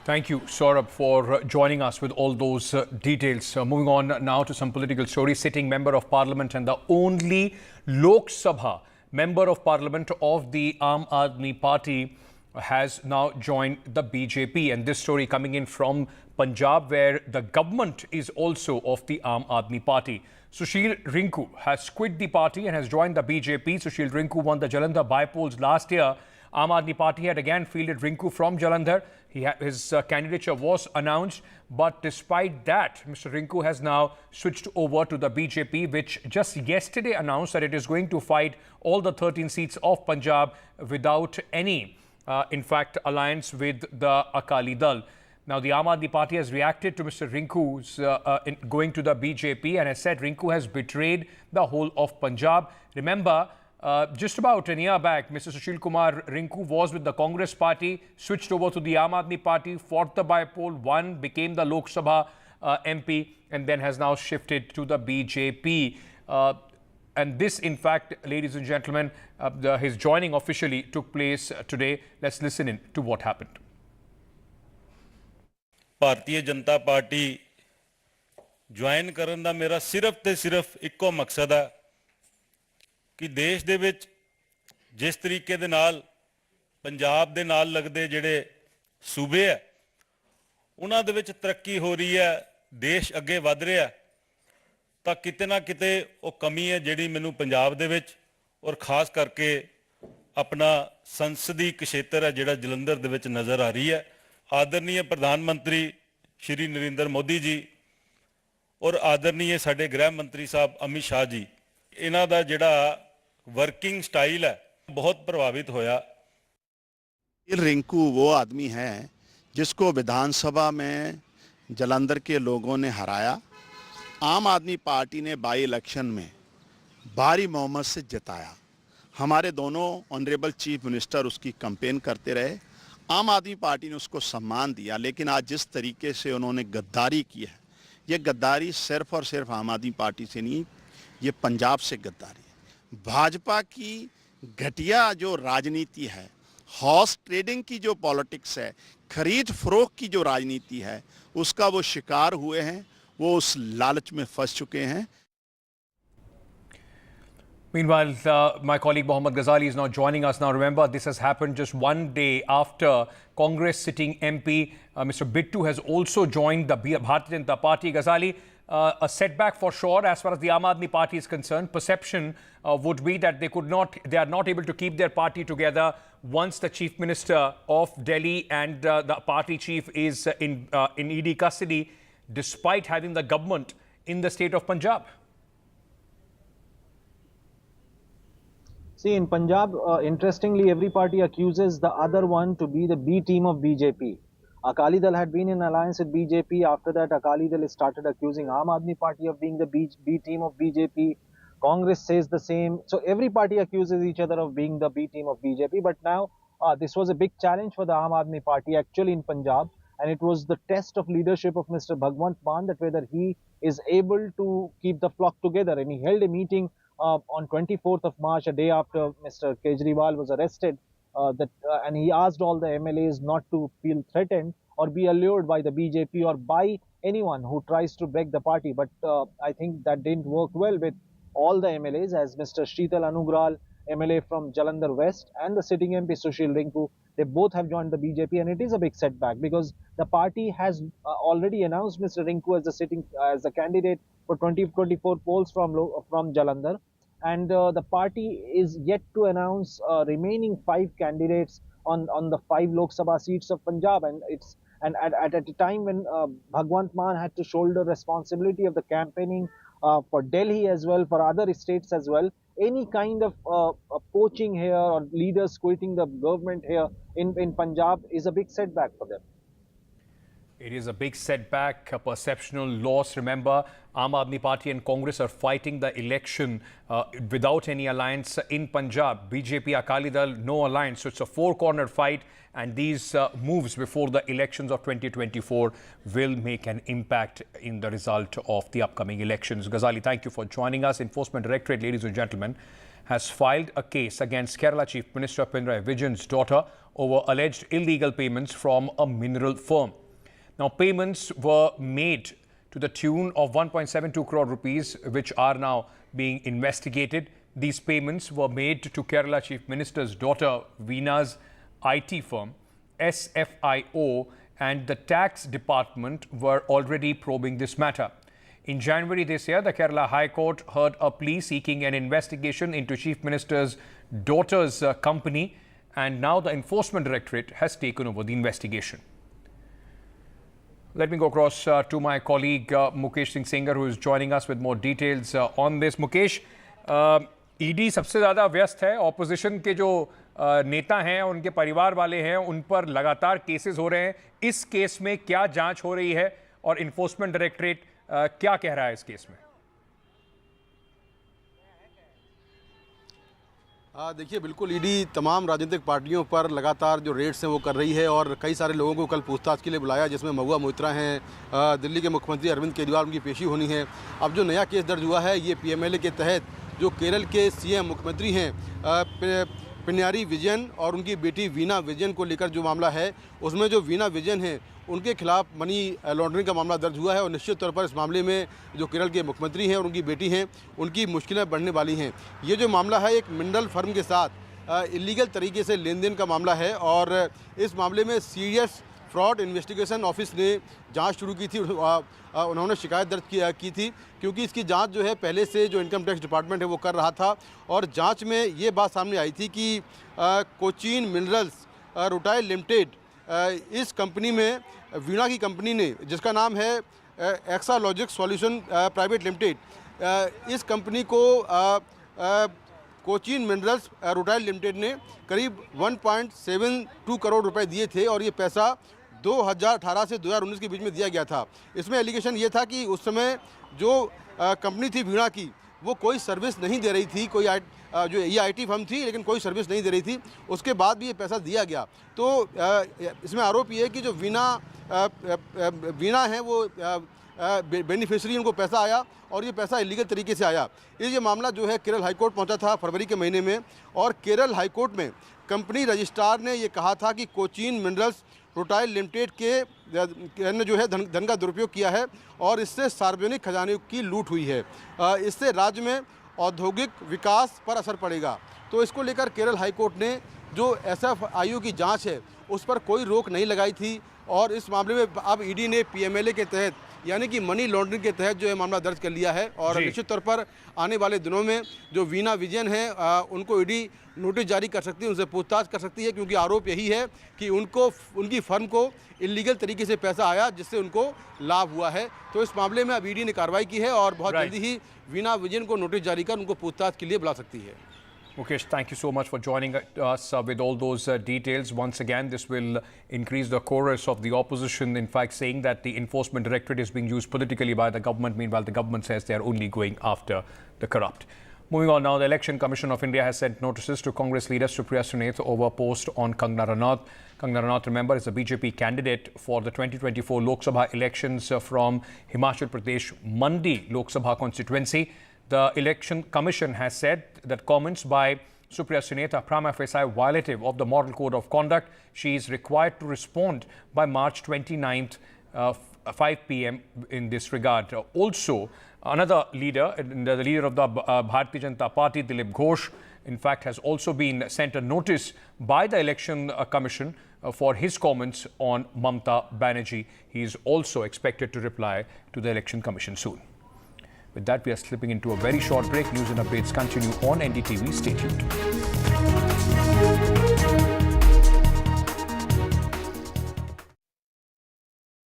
Thank you, Saurabh, for joining us with all those details. Moving on now to some political stories. Sitting Member of Parliament and the only Lok Sabha Member of Parliament of the Aam Aadmi Party has now joined the BJP, and this story coming in from Punjab, where the government is also of the Aam Aadmi Party. Sushil Rinku has quit the party and has joined the BJP. Sushil Rinku won the Jalandhar by-polls last year. Aam Aadmi Party had again fielded Rinku from Jalandhar. His candidature was announced, but despite that, Mr. Rinku has now switched over to the BJP, which just yesterday announced that it is going to fight all the 13 seats of Punjab without any in fact, alliance with the Akali Dal. Now, the Aam Aadmi Party has reacted to Mr. Rinku's going to the BJP and has said Rinku has betrayed the whole of Punjab. Remember, just about a year back, Mr. Sushil Kumar Rinku was with the Congress Party, switched over to the Aam Aadmi Party, fought the by-poll, won, became the Lok Sabha MP, and then has now shifted to the BJP. And this, in fact, ladies and gentlemen, his joining officially took place today. Let's listen in to what happened. Bharatiya Janata party join ਕਰਨ ਦਾ ਮੇਰਾ ਸਿਰਫ ਤੇ ਸਿਰਫ ਇੱਕੋ ਮਕਸਦ ਹੈ ਕਿ ਦੇਸ਼ ਦੇ ਵਿੱਚ ਜਿਸ ਤਰੀਕੇ ਦੇ ਨਾਲ ਪੰਜਾਬ ਦੇ ਨਾਲ ਲੱਗਦੇ ਜਿਹੜੇ ਸੂਬੇ ਹੈ ਉਹਨਾਂ ਦੇ ਵਿੱਚ ਤਰੱਕੀ ਹੋ ਰਹੀ ਹੈ, ਦੇਸ਼ ਅੱਗੇ ਵਧ ਰਿਹਾ, ਤਾਂ ਕਿਤੇ ਨਾ ਕਿਤੇ ਉਹ ਕਮੀ ਹੈ ਜਿਹੜੀ ਮੈਨੂੰ ਪੰਜਾਬ ਦੇ ਵਿੱਚ ਔਰ ਖਾਸ ਕਰਕੇ ਆਪਣਾ ਸੰਸਦੀ ਖੇਤਰ ਹੈ ਜਿਹੜਾ ਜਲੰਧਰ ਦੇ ਵਿੱਚ ਨਜ਼ਰ ਆ ਰਹੀ ਹੈ। आदरणीय प्रधानमंत्री श्री नरेंद्र मोदी जी और आदरणीय साडे गृह मंत्री साहब अमित शाह जी, इन्हां दा जिहड़ा वर्किंग स्टाइल है बहुत प्रभावित होया। रिंकू वो आदमी है जिसको विधानसभा में जलंधर के लोगों ने हराया। आम आदमी पार्टी ने बाई इलेक्शन में बारी मोहम्मद से जिताया। हमारे दोनों ऑनरेबल चीफ मिनिस्टर उसकी कैंपेन करते रहे। आम आदमी पार्टी ने उसको सम्मान दिया, लेकिन आज जिस तरीके से उन्होंने गद्दारी की है, ये गद्दारी सिर्फ और सिर्फ आम आदमी पार्टी से नहीं, ये पंजाब से गद्दारी है। भाजपा की घटिया जो राजनीति है, हॉर्स ट्रेडिंग की जो पॉलिटिक्स है, खरीद फरोख्त की जो राजनीति है, उसका वो शिकार हुए हैं, वो उस लालच में फंस चुके हैं। Meanwhile, my colleague Mohammad Ghazali is now joining us. Now, remember, this has happened just one day after Congress sitting MP, Mr. Bittu, has also joined the Bharatiya Janata Party. Ghazali, a setback for sure as far as the Aam Aadmi Party is concerned. Perception would be that they are not able to keep their party together once the Chief Minister of Delhi and the party chief is in ED custody, despite having the government in the state of Punjab. See, in Punjab, interestingly, every party accuses the other one to be the B team of BJP. Akali Dal had been in alliance with BJP. After that, Akali Dal started accusing Aam Aadmi Party of being the B team of BJP. Congress says the same. So every party accuses each other of being the B team of BJP. But now, this was a big challenge for the Aam Aadmi Party actually in Punjab. And it was the test of leadership of Mr. Bhagwant Mann, that whether he is able to keep the flock together. And he held a meeting on 24th of March, a day after Mr. Kejriwal was arrested, and he asked all the MLAs not to feel threatened or be allured by the BJP or by anyone who tries to break the party. But I think that didn't work well with all the MLAs, as Mr. Sheetal Anugral, MLA from Jalandhar West, and the sitting MP Sushil Rinku, they both have joined the BJP, and it is a big setback because the party has already announced Mr. Rinku as a candidate for 2024 polls from Jalandhar, and the party is yet to announce remaining 5 candidates on the 5 Lok Sabha seats of Punjab, and at a time when Bhagwant Mann had to shoulder responsibility of the campaigning for Delhi as well, for other states as well. Any kind of poaching here or leaders quitting the government here in Punjab is a big setback for them. It is a big setback, a perceptional loss. Remember, Aam Aadmi Party and Congress are fighting the election without any alliance in Punjab. BJP, Akali Dal, no alliance. So it's a 4-corner fight, and these moves before the elections of 2024 will make an impact in the result of the upcoming elections. Ghazali, thank you for joining us. Enforcement Directorate, ladies and gentlemen, has filed a case against Kerala Chief Minister Pinarayi Vijayan's daughter over alleged illegal payments from a mineral firm. Now, payments were made to the tune of 1.72 crore rupees, which are now being investigated. These payments were made to Kerala Chief Minister's daughter, Veena's IT firm, SFIO, and the tax department were already probing this matter. In January this year, the Kerala High Court heard a plea seeking an investigation into Chief Minister's daughter's company, and now the Enforcement Directorate has taken over the investigation. Let me go across to my colleague Mukesh Singh Sengar, who is joining us with more details on this. Mukesh, ED सबसे ज़्यादा व्यस्त है. Opposition के जो नेता हैं, उनके परिवार वाले हैं, उन पर लगातार केसेस हो रहे हैं. इस केस में क्या जांच हो रही है और इन्फोर्समेंट डायरेक्टरेट क्या कह रहा है इस केस में? देखिए, बिल्कुल ईडी तमाम राजनीतिक पार्टियों पर लगातार जो रेड्स हैं वो कर रही है और कई सारे लोगों को कल पूछताछ के लिए बुलाया, जिसमें महुआ मोइत्रा हैं, दिल्ली के मुख्यमंत्री अरविंद केजरीवाल, उनकी पेशी होनी है. अब जो नया केस दर्ज हुआ है, ये पीएमएलए के तहत जो केरल के सीएम मुख्यमंत्री हैं पिनराई विजयन और उनकी बेटी वीना विजयन को लेकर जो मामला है, उसमें जो वीना विजयन हैं उनके खिलाफ मनी लॉन्ड्रिंग का मामला दर्ज हुआ है और निश्चित तौर पर इस मामले में जो केरल के मुख्यमंत्री हैं और उनकी बेटी हैं, उनकी मुश्किलें बढ़ने वाली हैं. ये जो मामला है, एक मिनरल फर्म के साथ इलीगल तरीके से लेन देन का मामला है और इस मामले में सीरियस फ्रॉड इन्वेस्टिगेशन ऑफिस ने जांच शुरू की थी. उन्होंने शिकायत दर्ज की थी क्योंकि इसकी जांच जो है पहले से जो इनकम टैक्स डिपार्टमेंट है वो कर रहा था और जांच में ये बात सामने आई थी कि कोचीन मिनरल्स रुटाइल लिमिटेड, इस कंपनी में वीणा की कंपनी ने, जिसका नाम है एक्सालॉजिक सॉल्यूशन प्राइवेट लिमिटेड, इस कंपनी को कोचीन मिनरल्स रुटाइल लिमिटेड ने करीब 1.72 करोड़ रुपए दिए थे और ये पैसा 2018 से 2019 के बीच में दिया गया था. इसमें एलिगेशन ये था कि उस समय जो कंपनी थी वीणा की, वो कोई सर्विस नहीं दे रही थी, कोई जो ये आईटी फर्म थी लेकिन कोई सर्विस नहीं दे रही थी. उसके बाद भी ये पैसा दिया गया. तो इसमें आरोप ये है कि जो वीणा है वो बेनिफिशरी, उनको पैसा आया और ये पैसा इलीगल तरीके से आया. ये मामला जो है केरल हाईकोर्ट पहुंचा था फरवरी के महीने में और केरल हाईकोर्ट में कंपनी रजिस्ट्रार ने ये कहा था कि कोचीन मिनरल्स रुटाइल लिमिटेड के ने जो है धन का दुरुपयोग किया है और इससे सार्वजनिक खजाने की लूट हुई है. इससे राज्य में औद्योगिक विकास पर असर पड़ेगा। तो इसको लेकर केरल हाईकोर्ट ने जो SFIU की जांच है उस पर कोई रोक नहीं लगाई थी और इस मामले में अब ईडी ने PMLA के तहत यानी कि मनी लॉन्ड्रिंग के तहत जो है मामला दर्ज कर लिया है और निश्चित तौर पर आने वाले दिनों में जो वीना विजयन है उनको ईडी नोटिस जारी कर सकती है, उनसे पूछताछ कर सकती है, क्योंकि आरोप यही है कि उनकी फर्म को इलीगल तरीके से पैसा आया जिससे उनको लाभ हुआ है। तो इस मामले में अब ईडी ने कार्रवाई की है और बहुत जल्दी ही वीना विजयन को नोटिस जारी कर उनको पूछताछ के लिए बुला सकती है। Mukesh, thank you so much for joining us with all those details. Once again, this will increase the chorus of the opposition, in fact, saying that the enforcement directorate is being used politically by the government. Meanwhile, the government says they are only going after the corrupt. Moving on now, the Election Commission of India has sent notices to Congress leader Supriya Suneth over post on Kangana Ranaut. Kangana Ranaut, remember, is a BJP candidate for the 2024 Lok Sabha elections from Himachal Pradesh Mandi Lok Sabha constituency. The Election Commission has said that comments by Supriya Suneth are prima facie violative of the Model Code of Conduct. She is required to respond by March 29th, 5 p.m. in this regard. Also, another leader, the leader of the Bharatiya Janata Party, Dilip Ghosh, in fact, has also been sent a notice by the Election Commission for his comments on Mamata Banerjee. He is also expected to reply to the Election Commission soon. With that, we are slipping into a very short break. News and updates continue on NDTV. Stay tuned.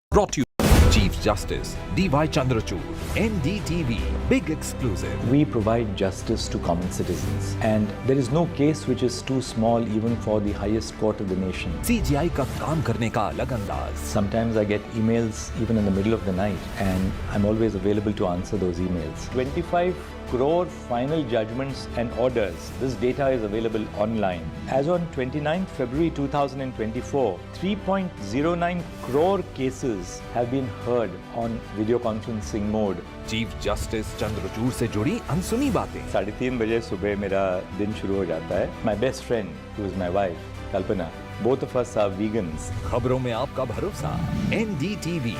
Brought to you Chief Justice D.Y. Chandrachud, NDTV, big exclusive. We provide justice to common citizens, and there is no case which is too small even for the highest court of the nation. CGI का काम करने का अलग अंदाज. Sometimes I get emails even in the middle of the night, and I'm always available to answer those emails. 25 crore final judgments and orders. This data is available online. As on 29th February 2024, 3.09 crore cases have been heard on video conferencing mode. Chief Justice Chandrachud से जुड़ी अनसुनी बातें. 3:30 बजे सुबह मेरा दिन शुरू हो जाता है. My best friend, who is my wife, Kalpana, both of us are vegans. खबरों में आपका भरोसा. NDTV.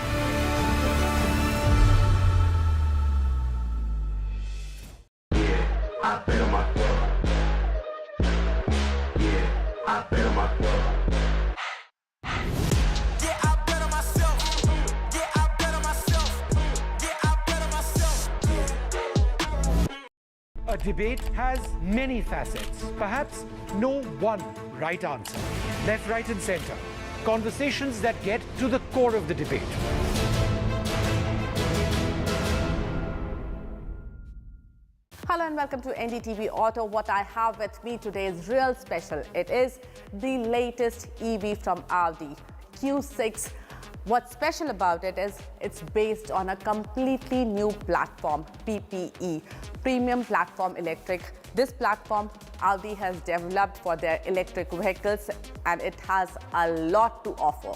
A debate has many facets, perhaps no one right answer. Left, right and center. Conversations that get to the core of the debate. Hello and welcome to NDTV Auto. What I have with me today is real special. It is the latest EV from Audi, Q6. What's special about it is it's based on a completely new platform, PPE, Premium Platform Electric. This platform Audi has developed for their electric vehicles, and it has a lot to offer.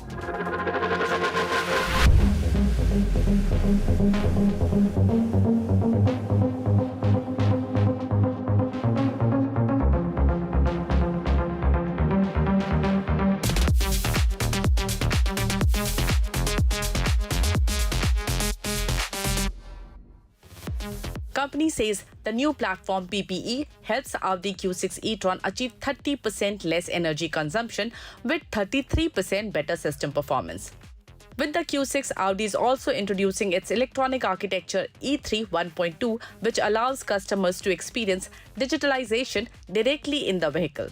Company says the new platform PPE helps Audi Q6 e-tron achieve 30% less energy consumption with 33% better system performance. With the Q6, Audi is also introducing its electronic architecture E3 1.2, which allows customers to experience digitalization directly in the vehicle,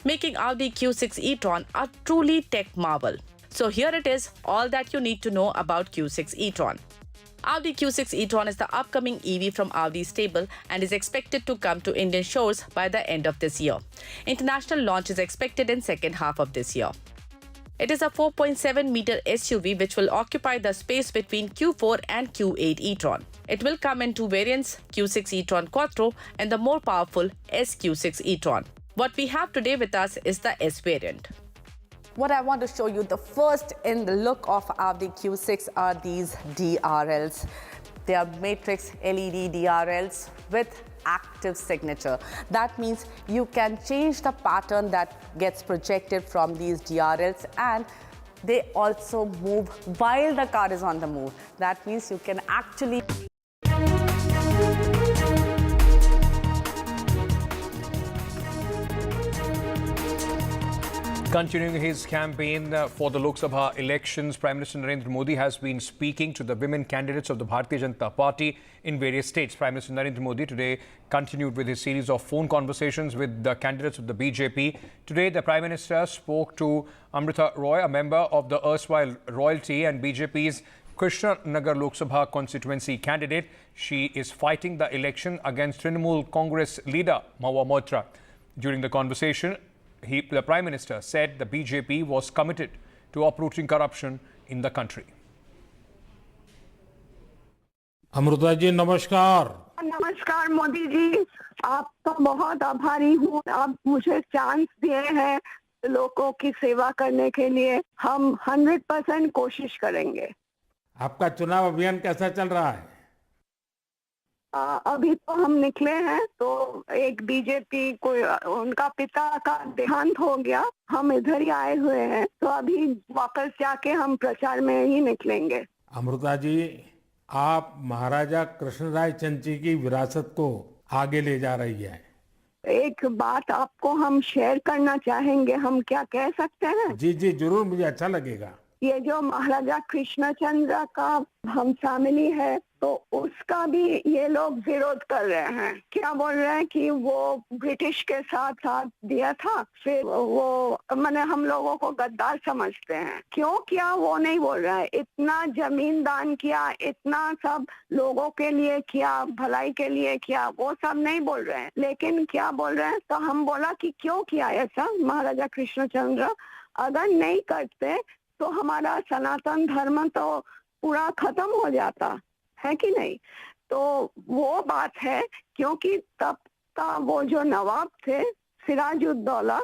making Audi Q6 e-tron a truly tech marvel. So here it is, all that you need to know about Q6 e-tron. Audi Q6 e-tron is the upcoming EV from Audi's stable and is expected to come to Indian shores by the end of this year. International launch is expected in second half of this year. It is a 4.7-meter SUV which will occupy the space between Q4 and Q8 e-tron. It will come in two variants, Q6 e-tron Quattro and the more powerful SQ6 e-tron. What we have today with us is the S variant. What I want to show you, the first in the look of Audi Q6 are these DRLs. They are matrix LED DRLs with active signature. That means you can change the pattern that gets projected from these DRLs, and they also move while the car is on the move. That means you can actually Continuing his campaign for the Lok Sabha elections, Prime Minister Narendra Modi has been speaking to the women candidates of the Bharatiya Janata Party in various states. Prime Minister Narendra Modi today continued with his series of phone conversations with the candidates of the BJP. Today, the Prime Minister spoke to Amrita Roy, a member of the erstwhile royalty and BJP's Krishna Nagar Lok Sabha constituency candidate. She is fighting the election against Trinamool Congress leader Mahua Moitra. During the conversation, the Prime Minister said the BJP was committed to uprooting corruption in the country. Amrita ji नमस्कार। नमस्कार मोदी जी, आपका बहुत आभारी हूँ। आप मुझे chance दिए हैं लोगों की सेवा करने के लिए। हम 100% कोशिश करेंगे। आपका चुनाव अभियान कैसा चल रहा है? अभी तो हम निकले हैं, तो एक बीजेपी को उनका पिता का देहांत हो गया, हम इधर ही आए हुए हैं, तो अभी वापस जाके हम प्रचार में ही निकलेंगे। अमृता जी, आप महाराजा कृष्णराय चंची की विरासत को आगे ले जा रही है। एक बात आपको हम शेयर करना चाहेंगे, हम क्या कह सकते हैं? जी जी जरूर, मुझे अच्छा लगेगा। ये जो महाराजा कृष्णचंद्र का हम फैमिली है, तो उसका भी ये लोग विरोध कर रहे हैं। क्या बोल रहे हैं कि वो ब्रिटिश के साथ दिया था, फिर वो मैंने हम लोगों को गद्दार समझते हैं। क्यों किया वो नहीं बोल रहा है। इतना जमीन दान किया, इतना सब लोगों के लिए किया, भलाई के लिए किया, वो सब नहीं बोल रहे हैं। लेकिन क्या बोल रहे हैं, तो हम बोला कि क्यों किया ऐसा महाराजा कृष्णचंद्र, अगर नहीं करते तो हमारा सनातन धर्म तो पूरा खत्म हो जाता है कि नहीं। तो वो बात है, क्योंकि तब का वो जो नवाब थे सिराजुद्दौला,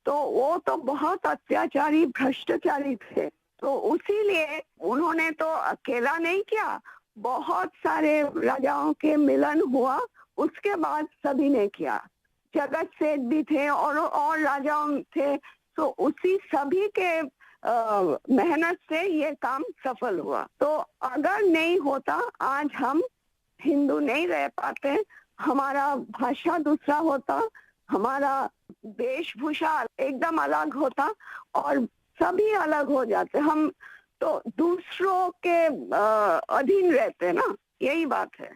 तो वो तो बहुत अत्याचारी भ्रष्टाचारी थे। तो उसीलिए उन्होंने तो अकेला नहीं किया, बहुत सारे राजाओं के मिलन हुआ, उसके बाद सभी ने किया। जगत सेठ भी थे और राजाओं थे, तो उसी सभी के मेहनत से ये काम सफल हुआ। तो अगर नहीं होता, आज हम हिंदू नहीं रह पाते, हमारा भाषा दूसरा होता, हमारा वेशभूषा एकदम अलग होता और सभी अलग हो जाते। हम तो दूसरों के अधीन रहते ना, यही बात है।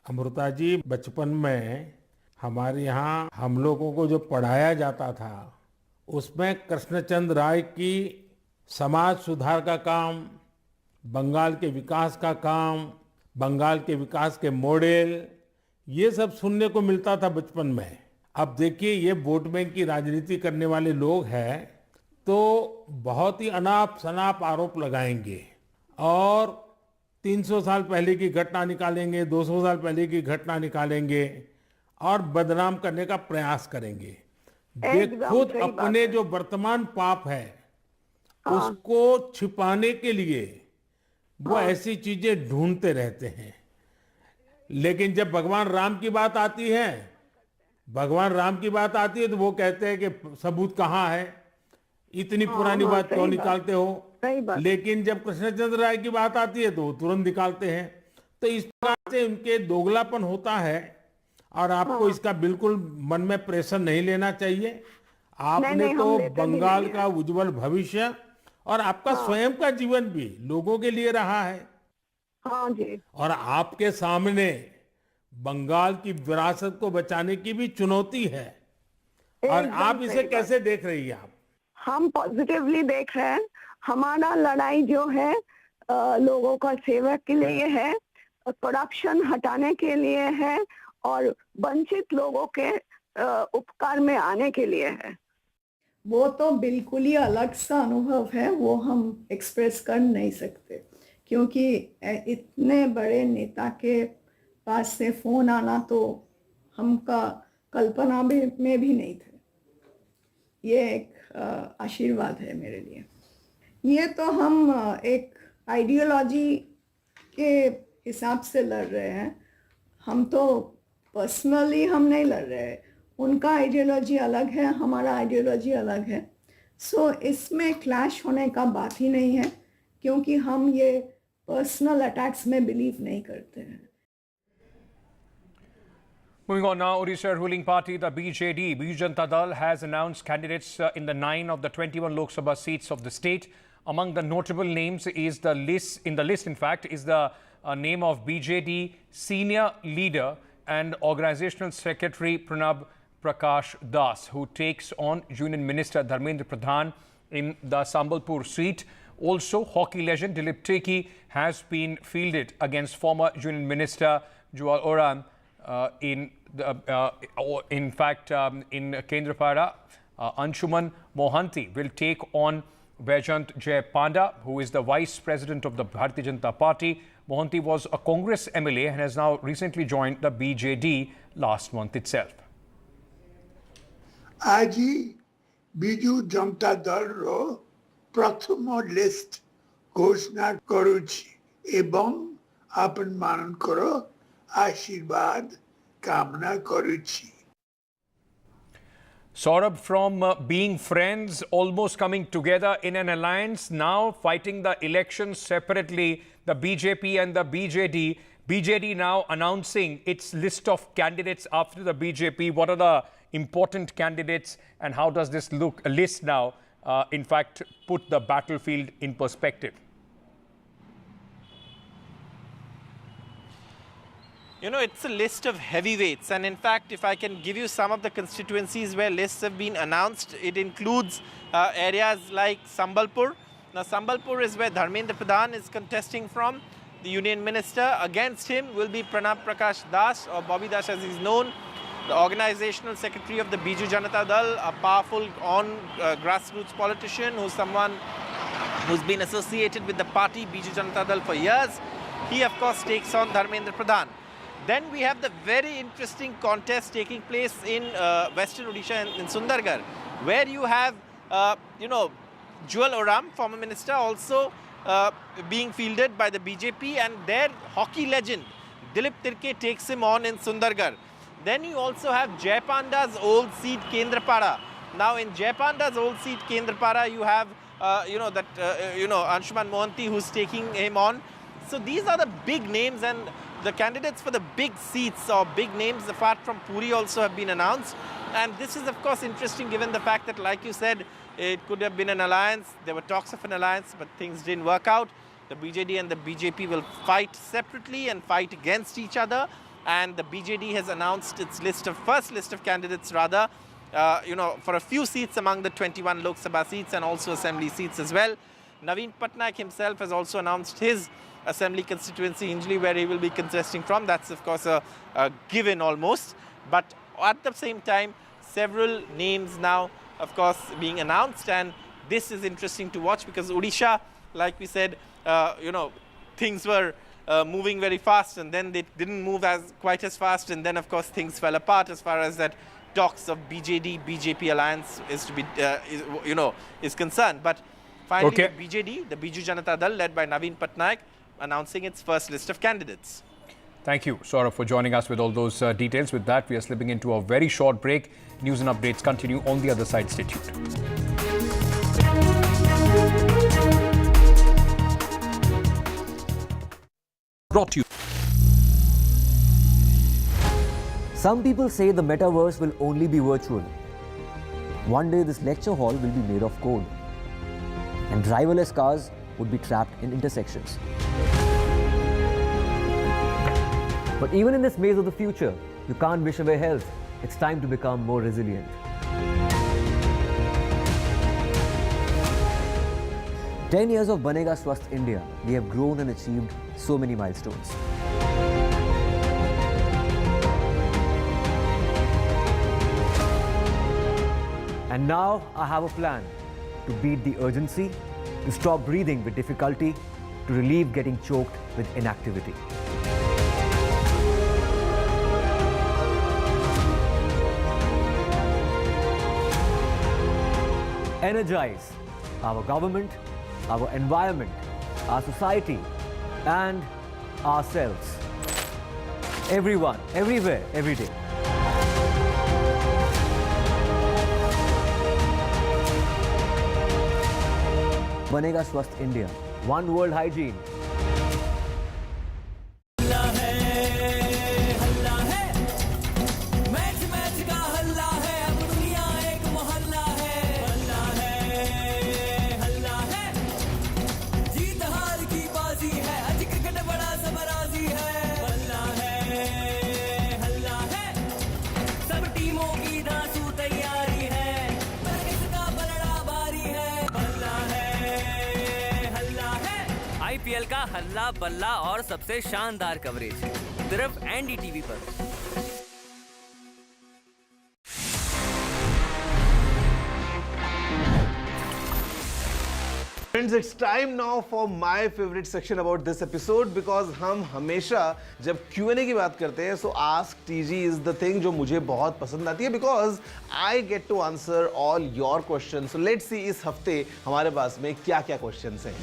अमृता जी, बचपन में हमारे यहाँ हम लोगों को जो पढ़ाया जाता था, उसमें कृष्णचंद्र राय की समाज सुधार का काम, बंगाल के विकास का काम, बंगाल के विकास के मॉडल, ये सब सुनने को मिलता था बचपन में। अब देखिए, ये वोट बैंक की राजनीति करने वाले लोग हैं, तो बहुत ही अनाप शनाप आरोप लगाएंगे और 300 साल पहले की घटना निकालेंगे, 200 साल पहले की घटना निकालेंगे और बदनाम करने का प्रयास करेंगे। ये खुद अपने जो वर्तमान पाप है उसको छिपाने के लिए वो ऐसी चीजें ढूंढते रहते हैं। लेकिन जब भगवान राम की बात आती है, तो वो कहते हैं कि सबूत कहाँ है, इतनी पुरानी बात क्यों निकालते हो। लेकिन जब कृष्णचंद्र राय की बात आती है तो वो तुरंत निकालते हैं। तो इस प्रकार से उनके दोगलापन होता है और आपको इसका बिल्कुल मन में प्रेशर नहीं लेना चाहिए। आपने तो बंगाल का उज्जवल भविष्य और आपका स्वयं का जीवन भी लोगों के लिए रहा है। हाँ जी। और आपके सामने बंगाल की विरासत को बचाने की भी चुनौती है, और आप इसे कैसे देख रही हैं? आप? हम पॉजिटिवली देख रहे हैं। हमारा लड़ाई जो है लोगों का सेवा के लिए है, करप्शन हटाने के लिए है और वंचित लोगों के उपकार में आने के लिए है। वो तो बिल्कुल ही अलग सा अनुभव है, वो हम एक्सप्रेस कर नहीं सकते, क्योंकि इतने बड़े नेता के पास से फ़ोन आना तो हमका कल्पना में भी नहीं थे। ये एक आशीर्वाद है मेरे लिए। ये तो हम एक आइडियोलॉजी के हिसाब से लड़ रहे हैं, हम तो पर्सनली हम नहीं लड़ रहे। उनका आइडियोलॉजी अलग है, हमारा आइडियोलॉजी अलग है। सो इसमें क्लैश होने का बात ही नहीं है, क्योंकि हम ये पर्सनल अटैक्स में बिलीव नहीं करते हैं। Moving on now, Orissa ruling party, the BJD, Biju Janata Dal, has announced candidates in the 9 of the 21 Lok Sabha seats of the state. Among the notable names is the list, in fact, is the name of BJD senior leader and organizational secretary Pranab Prakash Das, who takes on Union Minister Dharmendra Pradhan in the Sambalpur seat. Also, hockey legend Dilip Teki has been fielded against former Union Minister Jual Oram in Kendrapada. Anshuman Mohanty will take on Vaijant Jay Panda, who is the Vice President of the Bharatiya Janata Party. Mohanty was a Congress MLA and has now recently joined the BJD last month itself. Aji Biju Janata Dal ro pratham list घोषणा करुछि एवं अपन मान करो आशीर्वाद कामना करुछि. Saurabh, from being friends, almost coming together in an alliance, now fighting the elections separately, the BJP and the BJD. BJD now announcing its list of candidates after the BJP. What are the important candidates and how does this list now, in fact, put the battlefield in perspective? You know, it's a list of heavyweights, and in fact, if I can give you some of the constituencies where lists have been announced, it includes areas like Sambalpur. Now, Sambalpur is where Dharmendra Pradhan is contesting from. The Union Minister against him will be Pranab Prakash Das, or Bobby Das as he's known, the organizational secretary of the Biju Janata Dal, a powerful grassroots politician who's someone who's been associated with the party Biju Janata Dal for years. He, of course, takes on Dharmendra Pradhan. Then we have the very interesting contest taking place in Western Odisha in Sundargarh, where you have, Jual Oram, former minister, also being fielded by the BJP, and their hockey legend, Dilip Tirke, takes him on in Sundargarh. Then you also have Jay Panda's old seat, Kendrapada. Now, in Jay Panda's old seat, Kendrapada, you have, Anshuman Mohanty, who's taking him on. So these are the big names, and the candidates for the big seats or big names apart from Puri also have been announced. And this is, of course, interesting given the fact that, like you said, it could have been an alliance. There were talks of an alliance, but things didn't work out. The BJD and the BJP will fight separately and fight against each other. And the BJD has announced its first list of candidates rather, for a few seats among the 21 Lok Sabha seats and also assembly seats as well. Naveen Patnaik himself has also announced his assembly constituency, Hinjli, where he will be contesting from. That's, of course, a given almost. But at the same time, several names now, of course, being announced. And this is interesting to watch because Odisha, like we said, things were moving very fast, and then they didn't move quite as fast. And then, of course, things fell apart as far as that talks of BJD-BJP alliance is concerned. But finally, the BJD, the Biju Janata Dal, led by Naveen Patnaik, announcing its first list of candidates. Thank you, Saurabh, for joining us with all those details. With that, we are slipping into a very short break. News and updates continue on the other side. Stay tuned. Brought to you. Some people say the metaverse will only be virtual. One day this lecture hall will be made of code, and driverless cars would be trapped in intersections. But even in this maze of the future, you can't wish away health. It's time to become more resilient. "10 years of Banega Swasth India, we have grown and achieved so many milestones. And now I have a plan to beat the urgency, to stop breathing with difficulty, to relieve getting choked with inactivity. Energize our government, our environment, our society, and ourselves. Everyone, everywhere, every day. Banega Swasth India. One world hygiene. IPL का हल्ला बल्ला और सबसे शानदार coverage सिर्फ NDTV पर। Friends, it's time now for my favorite section about this episode because हम हमेशा जब Q&A की बात करते हैं so ask TG is the thing जो मुझे बहुत पसंद आती है because I get to answer all your questions. So let's see इस हफ्ते हमारे पास में क्या-क्या questions हैं.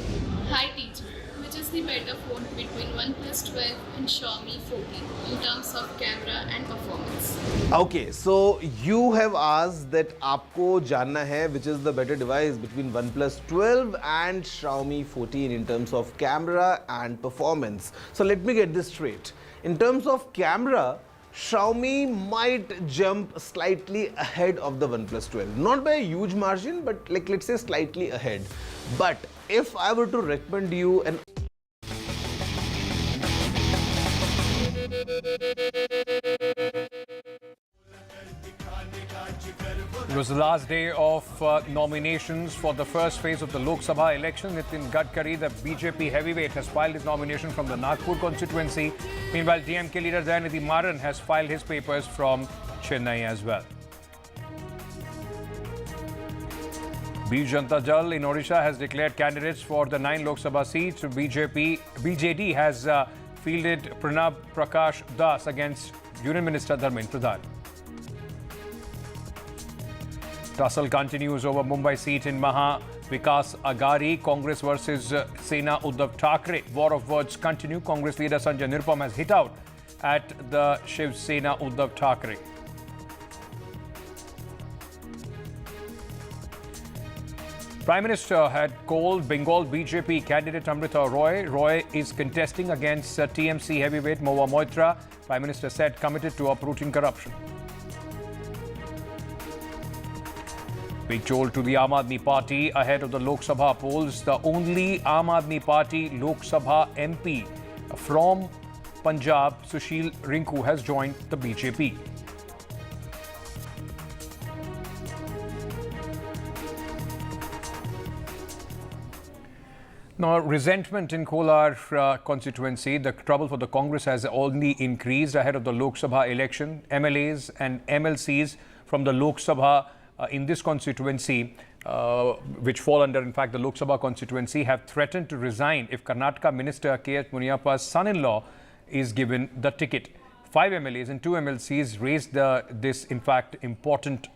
Hi TG, which is the better phone between OnePlus 12 and Xiaomi 14 in terms of camera and performance? Okay, so you have asked that आपको जानना है which is the better device between OnePlus 12 and Xiaomi 14 in terms of camera and performance. So let me get this straight. In terms of camera, Xiaomi might jump slightly ahead of the OnePlus 12. Not by a huge margin, but like let's say slightly ahead. But if I were to recommend you an It was the last day of nominations for the first phase of the Lok Sabha election. Nitin Gadkari, the BJP heavyweight, has filed his nomination from the Nagpur constituency. Meanwhile, DMK leader Dayanidhi Maran has filed his papers from Chennai as well. Bij Janata Dal in Orissa has declared candidates for the 9 Lok Sabha seats. BJD has fielded Pranab Prakash Das against Union Minister Dharmendra Pradhan. Tussle continues over Mumbai seat in Maha Vikas Agari. Congress versus Sena Uddhav Thackeray. War of words continue. Congress leader Sanjay Nirupam has hit out at the Shiv Sena Uddhav Thackeray. Prime Minister had called Bengal BJP candidate Amrita Roy. Roy is contesting against TMC heavyweight Mahua Moitra. Prime Minister said committed to uprooting corruption. Big jolt to the Aam Aadmi Party ahead of the Lok Sabha polls. The only Aam Aadmi Party Lok Sabha MP from Punjab, Sushil Rinku, has joined the BJP. Now, resentment in Kolar constituency, the trouble for the Congress has only increased ahead of the Lok Sabha election. MLAs and MLCs from the Lok Sabha in this constituency, which fall under, in fact, the Lok Sabha constituency, have threatened to resign if Karnataka Minister K.H. Muniyappa's son-in-law is given the ticket. 5 MLAs and 2 MLCs raised this, in fact, important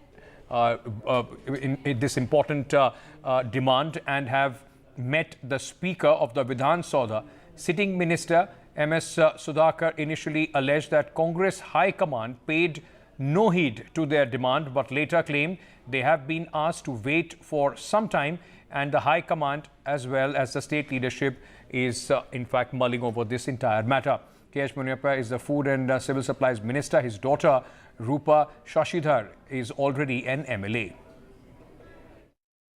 demand and have met the Speaker of the Vidhan Sabha. Sitting Minister M.S. Sudhakar initially alleged that Congress High Command paid no heed to their demand, but later claimed they have been asked to wait for some time, and the High Command as well as the state leadership is in fact mulling over this entire matter. K.H. Muniyappa is the Food and Civil Supplies Minister. His daughter Rupa Shashidhar is already an MLA.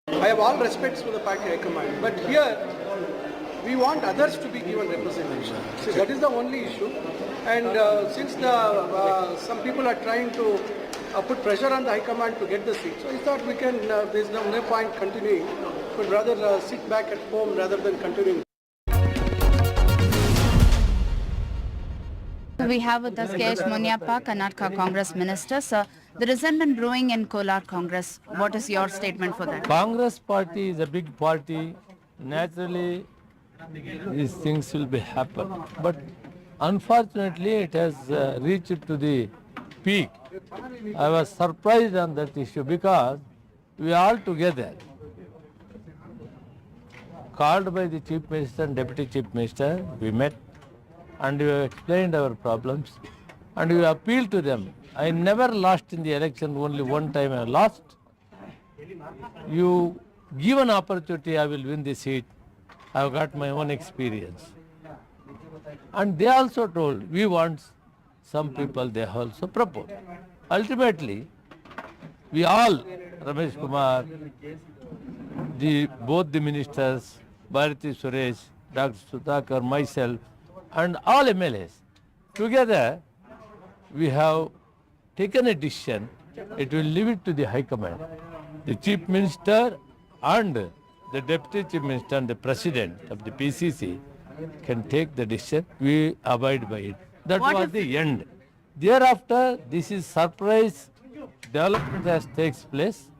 I have all respects for the party high command, but here we want others to be given representation. See, that is the only issue. And since some people are trying to put pressure on the high command to get the seat, so I thought we can. There's no point continuing, but rather sit back at home rather than continuing. We have with us K.H. Muniyappa, Karnataka Congress Minister. Sir, the resentment brewing in Kolar Congress. What is your statement for that? Congress party is a big party. Naturally, these things will be happen. But unfortunately, it has reached to the peak. I was surprised on that issue because we all together, called by the Chief Minister and Deputy Chief Minister, we met and we explained our problems and we appealed to them. I never lost in the election, only one time I lost. You give an opportunity, I will win the seat. I have got my own experience. And they also told, we want some people, they also proposed. Ultimately, we all, Ramesh Kumar, both the ministers, Bharati Suresh, Dr. Sudhakar, myself, and all MLAs, together we have taken a decision. It will leave it to the High Command. The Chief Minister and the Deputy Chief Minister and the President of the PCC can take the decision. We abide by it. That What was if- the end. Thereafter, this is surprise development has takes place.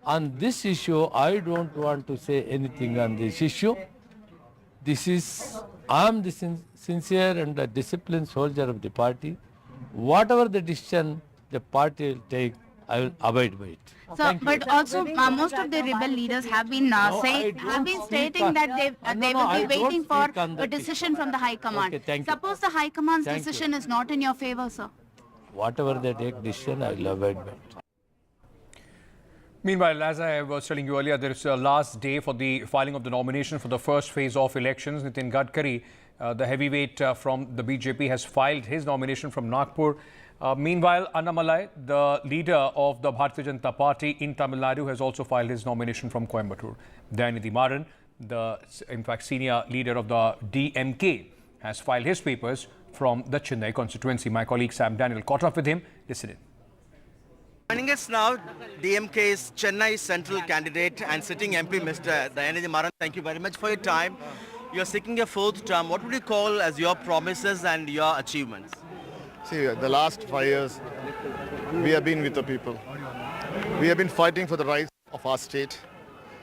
On this issue, I don't want to say anything on this issue. I am the sincere and a disciplined soldier of the party. Whatever the decision the party will take, I will abide by it. So, Thank you. but also most of the rebel leaders have been stating that they will be waiting for a decision from the High Command. Okay, thank you. Suppose the High Command's Thank you. decision is not in your favor, sir. Whatever they take decision, I will abide by it. Meanwhile, as I was telling you earlier, there is a last day for the filing of the nomination for the first phase of elections. Nitin Gadkari, the heavyweight from the BJP, has filed his nomination from Nagpur. Meanwhile, Annamalai, the leader of the Bharatiya Janata Party in Tamil Nadu, has also filed his nomination from Coimbatore. Dayanidhi Maran, in fact, senior leader of the DMK, has filed his papers from the Chennai constituency. My colleague Sam Daniel caught up with him. Listen in. Joining us now, DMK's Chennai Central candidate and sitting MP, Mr. Dayanidhi Maran. Thank you very much for your time. You're seeking a fourth term. What would you call as your promises and your achievements? See, the last 5 years, we have been with the people. We have been fighting for the rights of our state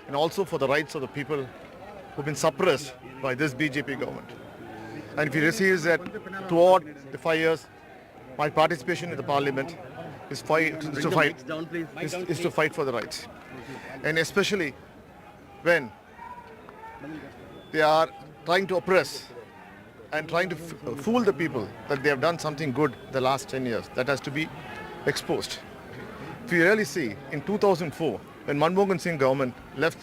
and also for the rights of the people who've been suppressed by this BJP government. And if you see that throughout the 5 years, my participation in the parliament is to fight for the rights. And especially when they are trying to oppress and trying to fool the people that they have done something good the last 10 years, that has to be exposed. If you really see, in 2004, when Manmohan Singh government left,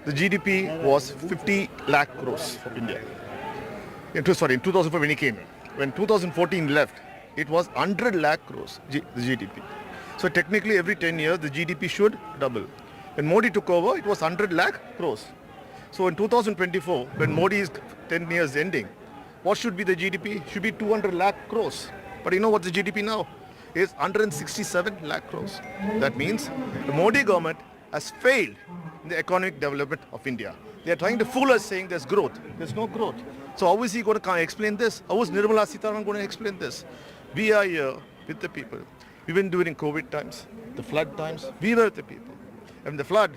the GDP was 50 lakh crores for India. In 2004 when he came. When 2014 left, it was 100 lakh crores, the GDP. So technically every 10 years, the GDP should double. When Modi took over, it was 100 lakh crores. So in 2024, when Modi's 10 years ending, what should be the GDP? Should be 200 lakh crores. But you know what the GDP now is? 167 lakh crores. That means the Modi government has failed in the economic development of India. They are trying to fool us saying there's growth. There's no growth. So how is he going to explain this? How is Nirmala Sitharaman going to explain this? We are here with the people. Even during COVID times, the flood times, we were with the people. And the flood,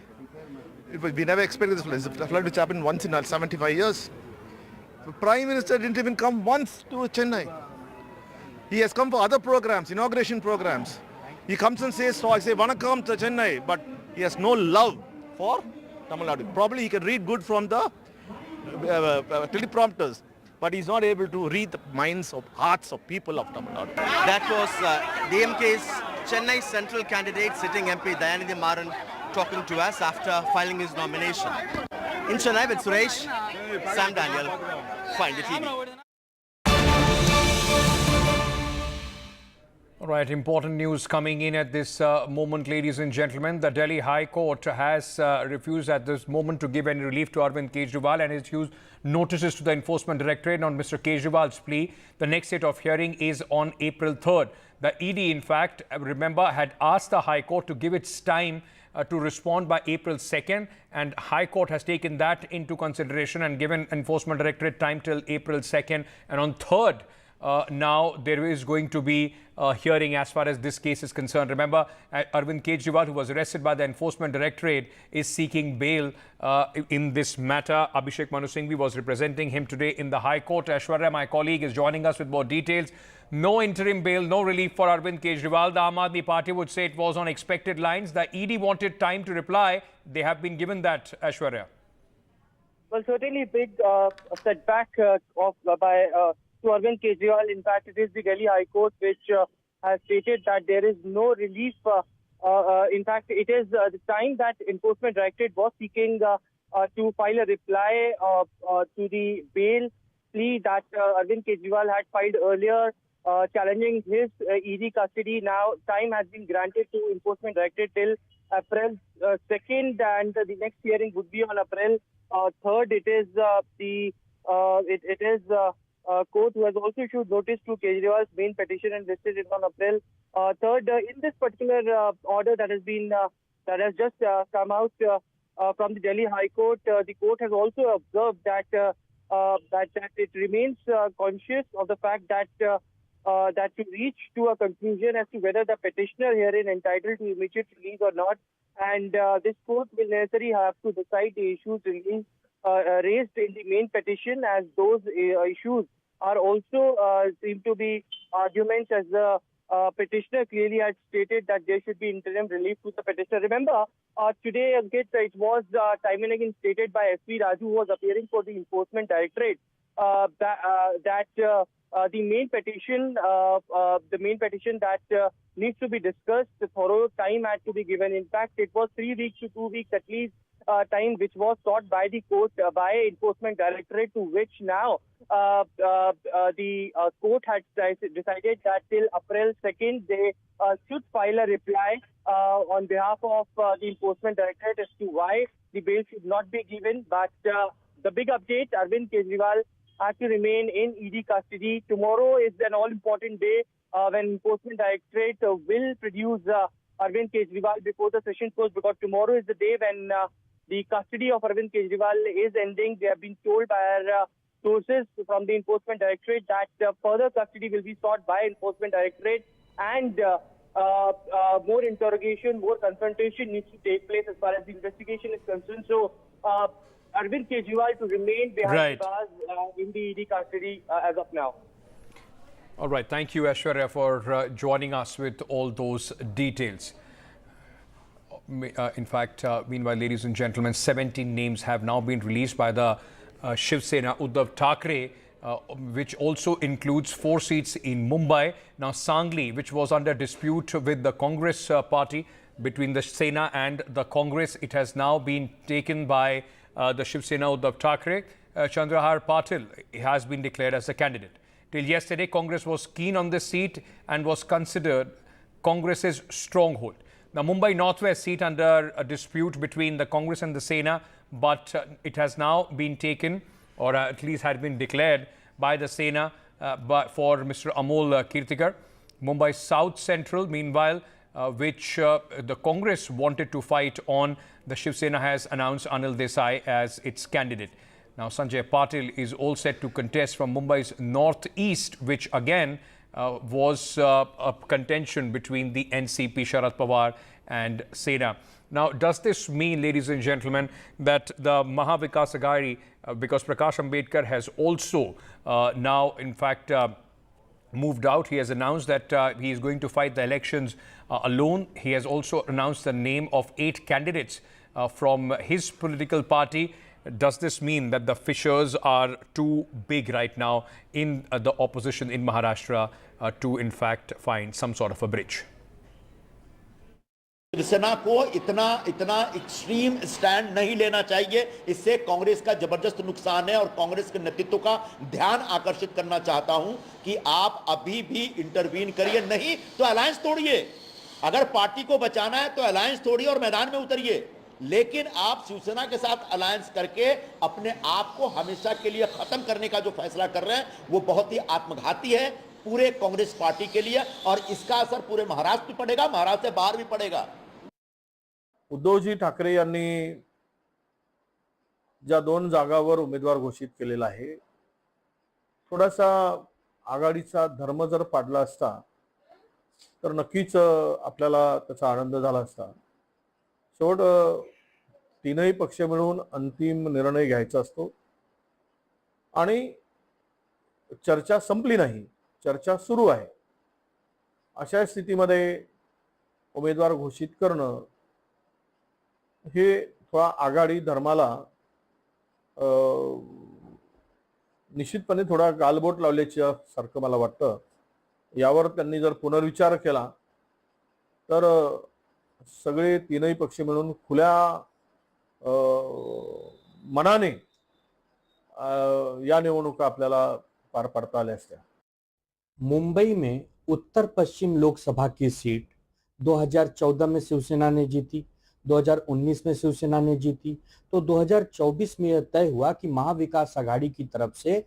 we never expected this flood. It's a flood which happened once in 75 years. The Prime Minister didn't even come once to Chennai. He has come for other programs, inauguration programs. He comes and says, so I say, Vanakkam to Chennai, but he has no love for Tamil Nadu. Probably he can read good from the teleprompters, but he's not able to read the minds of hearts of people of Tamil Nadu. That was DMK's Chennai Central candidate, sitting MP Dayanidhi Maran, talking to us after filing his nomination. In Chennai with Suresh, Sam Daniel, Find the TV. All right, important news coming in at this moment, ladies and gentlemen. The Delhi High Court has refused at this moment to give any relief to Arvind Kejriwal and has issued notices to the Enforcement Directorate on Mr. Kejriwal's plea. The next date of hearing is on April 3rd. The ED, in fact, remember, had asked the High Court to give its time to respond by April 2nd, and High Court has taken that into consideration and given Enforcement Directorate time till April 2nd. And on 3rd, now there is going to be a hearing as far as this case is concerned. Remember, Arvind Kejriwal, who was arrested by the Enforcement Directorate, is seeking bail in this matter. Abhishek Manu Singhvi was representing him today in the High Court. Aishwarya, my colleague, is joining us with more details. No interim bail, no relief for Arvind Kejriwal. The Aam Aadmi Party would say it was on expected lines. The ED wanted time to reply. They have been given that, Aishwarya. Well, certainly big setback to Arvind Kejriwal. In fact, it is the Delhi High Court which has stated that there is no relief. In fact, it is the time that Enforcement Directorate was seeking to file a reply to the bail plea that Arvind Kejriwal had filed earlier, challenging his ED custody. Now, time has been granted to Enforcement Directorate till April 2nd, and the next hearing would be on April 3rd. It is the court who has also issued notice to Kejriwal's main petition and listed it on April 3rd. In this particular order that has just come out from the Delhi High Court, the court has also observed that that it remains conscious of the fact that that to reach to a conclusion as to whether the petitioner herein entitled to immediate release or not, and this court will necessarily have to decide the issues raised in the main petition, as those issues are also seem to be arguments, as the petitioner clearly had stated that there should be interim relief to the petitioner. Remember, today, Ankit, it was time and again stated by S.V. Raju, who was appearing for the Enforcement Directorate, that the main petition that needs to be discussed, the thorough time had to be given. In fact, it was 3 weeks to 2 weeks at least time which was sought by the court, by Enforcement Directorate, to which now the court had decided that till April 2nd they should file a reply on behalf of the Enforcement Directorate as to why the bail should not be given. But the big update, Arvind Kejriwal had to remain in ED custody. Tomorrow is an all-important day when Enforcement Directorate will produce Arvind Kejriwal before the session close, because tomorrow is the day when the custody of Arvind Kejriwal is ending. They have been told by our sources from the Enforcement Directorate that further custody will be sought by Enforcement Directorate, and more interrogation, more confrontation needs to take place as far as the investigation is concerned. So, Arvind Kejriwal to remain behind bars in the ED custody as of now. All right. Thank you, Aishwarya, for joining us with all those details. In fact, meanwhile, ladies and gentlemen, 17 names have now been released by the Shiv Sena Uddhav Thackeray, which also includes 4 seats in Mumbai. Now, Sangli, which was under dispute with the Congress party, between the Sena and the Congress, it has now been taken by the Shiv Sena Uddhav Thackeray. Chandrahar Patil has been declared as the candidate. Till yesterday, Congress was keen on this seat and was considered Congress's stronghold. Now, Mumbai Northwest seat under a dispute between the Congress and the Sena, but it has now been taken, or at least had been declared by the Sena for Mr. Amol Kirtikar. Mumbai South Central, meanwhile, which the Congress wanted to fight on, the Shiv Sena has announced Anil Desai as its candidate. Now, Sanjay Patil is all set to contest from Mumbai's northeast, which again was a contention between the NCP, Sharad Pawar and Sena. Now, does this mean, ladies and gentlemen, that the Mahavikas Aghadi, because Prakash Ambedkar has also now, in fact, moved out. He has announced that he is going to fight the elections alone. He has also announced the name of 8 candidates from his political party. Does this mean that the fissures are too big right now in the opposition in Maharashtra to, in fact, find some sort of a bridge? Shiv Sena को इतना extreme stand नहीं लेना चाहिए. इससे कांग्रेस का जबरदस्त नुकसान है और कांग्रेस के नेतृत्व का ध्यान आकर्षित करना चाहता हूं कि आप अभी भी इंटरवीन करिए, नहीं तो अलायंस तोड़िए. अगर पार्टी को बचाना है तो अलायंस तोड़िए और मैदान में उतरिए, लेकिन आप शिवसेना के साथ अलायंस करके अपने आप को हमेशा के लिए खत्म करने का जो फैसला कर रहे हैं वो बहुत ही आत्मघाती है पूरे कांग्रेस पार्टी के लिए, और इसका असर पूरे महाराष्ट्र में पड़ेगा, महाराष्ट्र से बाहर भी पड़ेगा. उद्धवजी ठाकरे यांनी ज्या 2 जागावर उमेदवार घोषित केलेला आहे, थोडासा आघाडीचा धर्म जर पाडला असता तर नक्कीच आपल्याला त्याचा आनंद झाला असता. शेवट 3ही पक्ष मिळून अंतिम निर्णय घ्यायचा असतो आणि चर्चा संपली नाही, चर्चा सुरू आहे. अशा स्थितीमध्ये उमेदवार घोषित करणं हे थोडा आघाडी धर्माला निश्चितपणे थोडा गालबोट लावल्याच्या सारखं मला वाटतं. यावर त्यांनी जर पुनर्विचार केला तर सगळे 3ही पक्ष मिळून खुल्या मनाने या निवडणुका आपल्याला पार पाडता आल्या असत्या. मुंबई में उत्तर पश्चिम लोकसभा की सीट 2014 में शिवसेना ने जीती, 2019 में शिवसेना ने जीती, तो 2024 में यह तय हुआ कि महाविकास आघाड़ी की तरफ से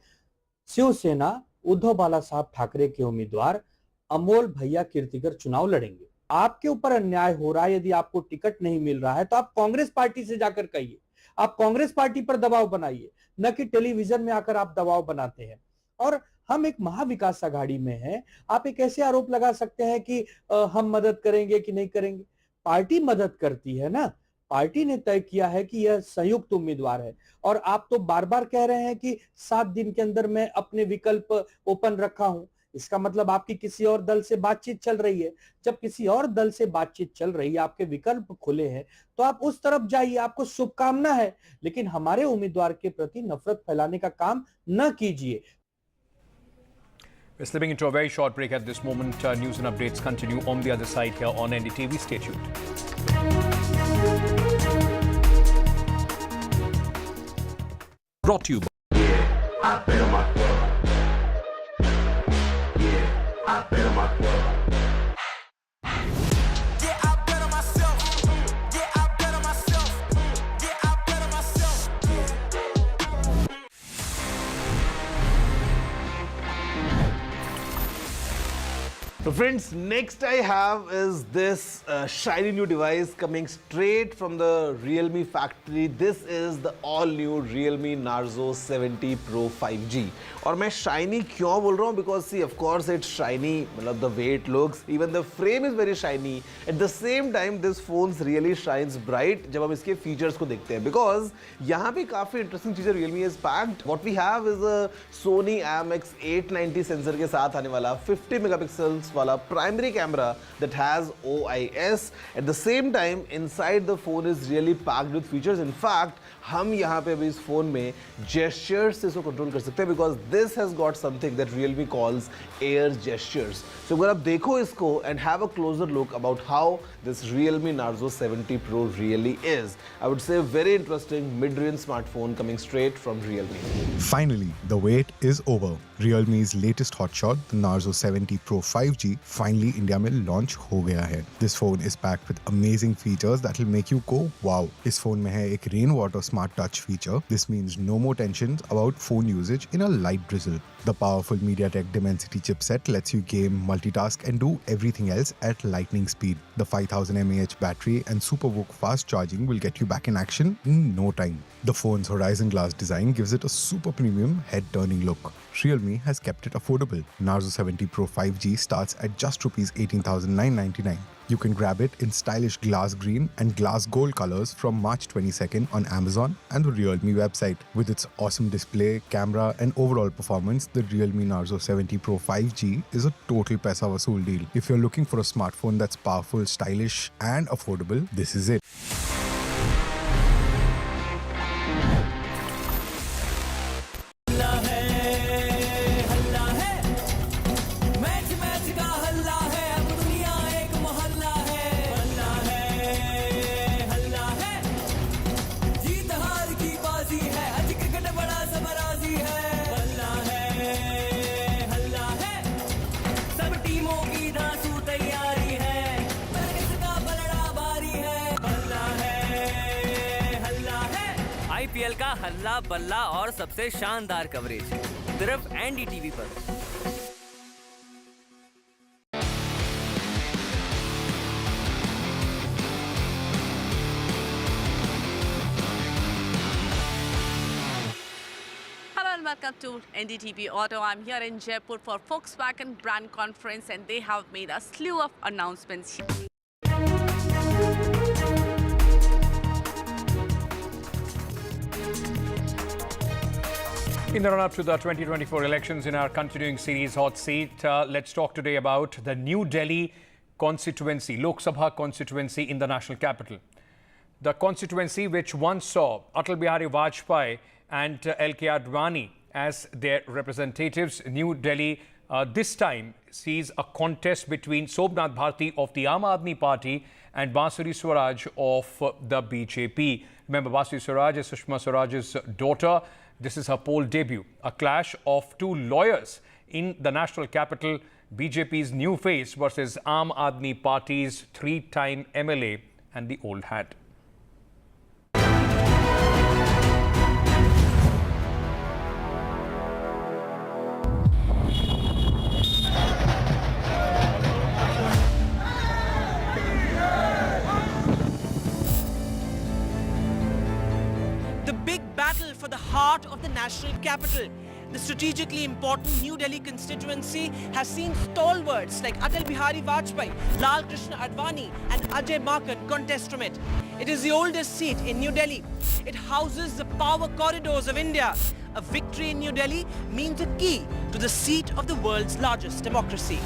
शिवसेना उद्धव बाला साहब ठाकरे के उम्मीदवार अमोल भैया कीर्तिकर चुनाव लड़ेंगे. आपके ऊपर अन्याय हो रहा है, यदि आपको टिकट नहीं मिल रहा है तो आप कांग्रेस पार्टी से जाकर कहिए. आप कांग्रेस पार्टी पर दबाव बनाइए, न कि टेलीविजन में आकर आप दबाव बनाते हैं। और हम एक महाविकास आघाड़ी में हैं, आप एक ऐसे आरोप लगा सकते हैं कि हम मदद करेंगे कि नहीं करेंगे। पार्टी मदद करती है ना, पार्टी ने तय किया है कि यह संयुक्त उम्मीदवार है, और आप तो बार बार कह रहे हैं कि 7 दिन के अंदर मैं अपने विकल्प ओपन रखा हूं। इसका मतलब आपकी किसी और दल से बातचीत चल रही है। जब किसी और दल से बातचीत चल रही है, आपके विकल्प खुले हैं, तो आप उस तरफ जाइए, आपको शुभकामना है, लेकिन हमारे उम्मीदवार के प्रति नफरत फैलाने का काम न कीजिए। We're slipping into a very short break at this moment. News and updates continue on the other side here on NDTV. Stay tuned. Brought to you by I bet on my club. Yeah, I bet on my club. So friends, next I have is this shiny new device coming straight from the Realme factory. This is the all new Realme Narzo 70 Pro 5G. और मैं shiny क्यों बोल रहा हूँ? Because see, of course it's shiny, मतलब the way it looks, even the frame is very shiny. At the same time, this phone really shines bright जब हम इसके features को देखते हैं. Because यहाँ पे काफी interesting चीजें Realme has packed. What we have is a Sony IMX890 sensor के साथ आने वाला 50 megapixels वाला primary camera that has OIS. At the same time, inside the phone is really packed with features. In fact, हम यहाँ पे भी इस फोन में gestures से इसको कंट्रोल कर सकते हैं because this has got something that Realme calls air gestures. So अगर आप देखो इसको and have a closer look about how this Realme Narzo 70 Pro really is, I would say a very interesting mid-range smartphone coming straight from Realme. Finally, the wait is over. Realme's latest hotshot, the Narzo 70 Pro 5G, finally India में launch हो गया है. This phone is packed with amazing features that will make you go wow. इस phone में है एक rainwater smart touch feature. This means no more tensions about phone usage in a light drizzle. The powerful MediaTek Dimensity chipset lets you game, multitask and do everything else at lightning speed. The 5000 mAh battery and SuperVOOC fast charging will get you back in action in no time. The phone's horizon glass design gives it a super premium head-turning look. Realme has kept it affordable. Narzo 70 Pro 5G starts at just Rs 18,999. You can grab it in stylish glass green and glass gold colors from March 22nd on Amazon and the Realme website. With its awesome display, camera and overall performance, the Realme Narzo 70 Pro 5G is a total paisa vasool deal. If you're looking for a smartphone that's powerful, stylish and affordable, this is it. IPL का हल्ला बल्ला और सबसे शानदार coverage सिर्फ NDTV पर। Hello and welcome to NDTV Auto. I'm here in Jaipur for Volkswagen brand conference and they have made a slew of announcements here. In the run-up to the 2024 elections in our continuing series Hot Seat, let's talk today about the New Delhi constituency, Lok Sabha constituency in the national capital. The constituency which once saw Atal Bihari Vajpayee and L.K. Advani as their representatives, New Delhi this time sees a contest between Sobnath Bharti of the Aam Aadmi Party and Bansuri Swaraj of the BJP. Remember, Bansuri Swaraj is Sushma Swaraj's daughter. This is her poll debut. A clash of two lawyers in the national capital, BJP's new face versus Aam Aadmi Party's three-time MLA and the old hat. for the heart of the national capital. The strategically important New Delhi constituency has seen stalwarts like Atal Bihari Vajpayee, Lal Krishna Advani and Ajay Markan contest from it. It is the oldest seat in New Delhi. It houses the power corridors of India. A victory in New Delhi means a key to the seat of the world's largest democracy.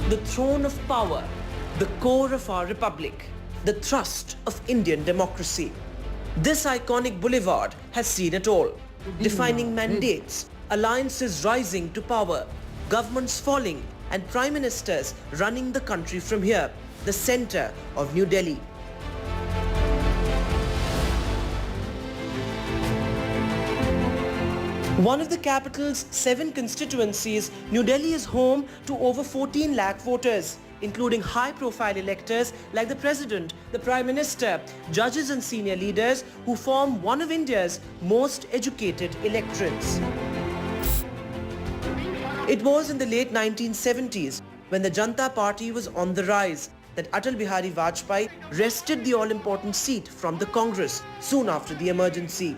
The throne of power, the core of our republic, the thrust of Indian democracy. This iconic boulevard has seen it all, defining mandates, alliances rising to power, governments falling and prime ministers running the country from here, the centre of New Delhi. One of the capital's 7 constituencies, New Delhi is home to over 14 lakh voters, including high-profile electors like the President, the Prime Minister, judges and senior leaders who form one of India's most educated electorates. It was in the late 1970s, when the Janata Party was on the rise, that Atal Bihari Vajpayee wrested the all-important seat from the Congress soon after the emergency.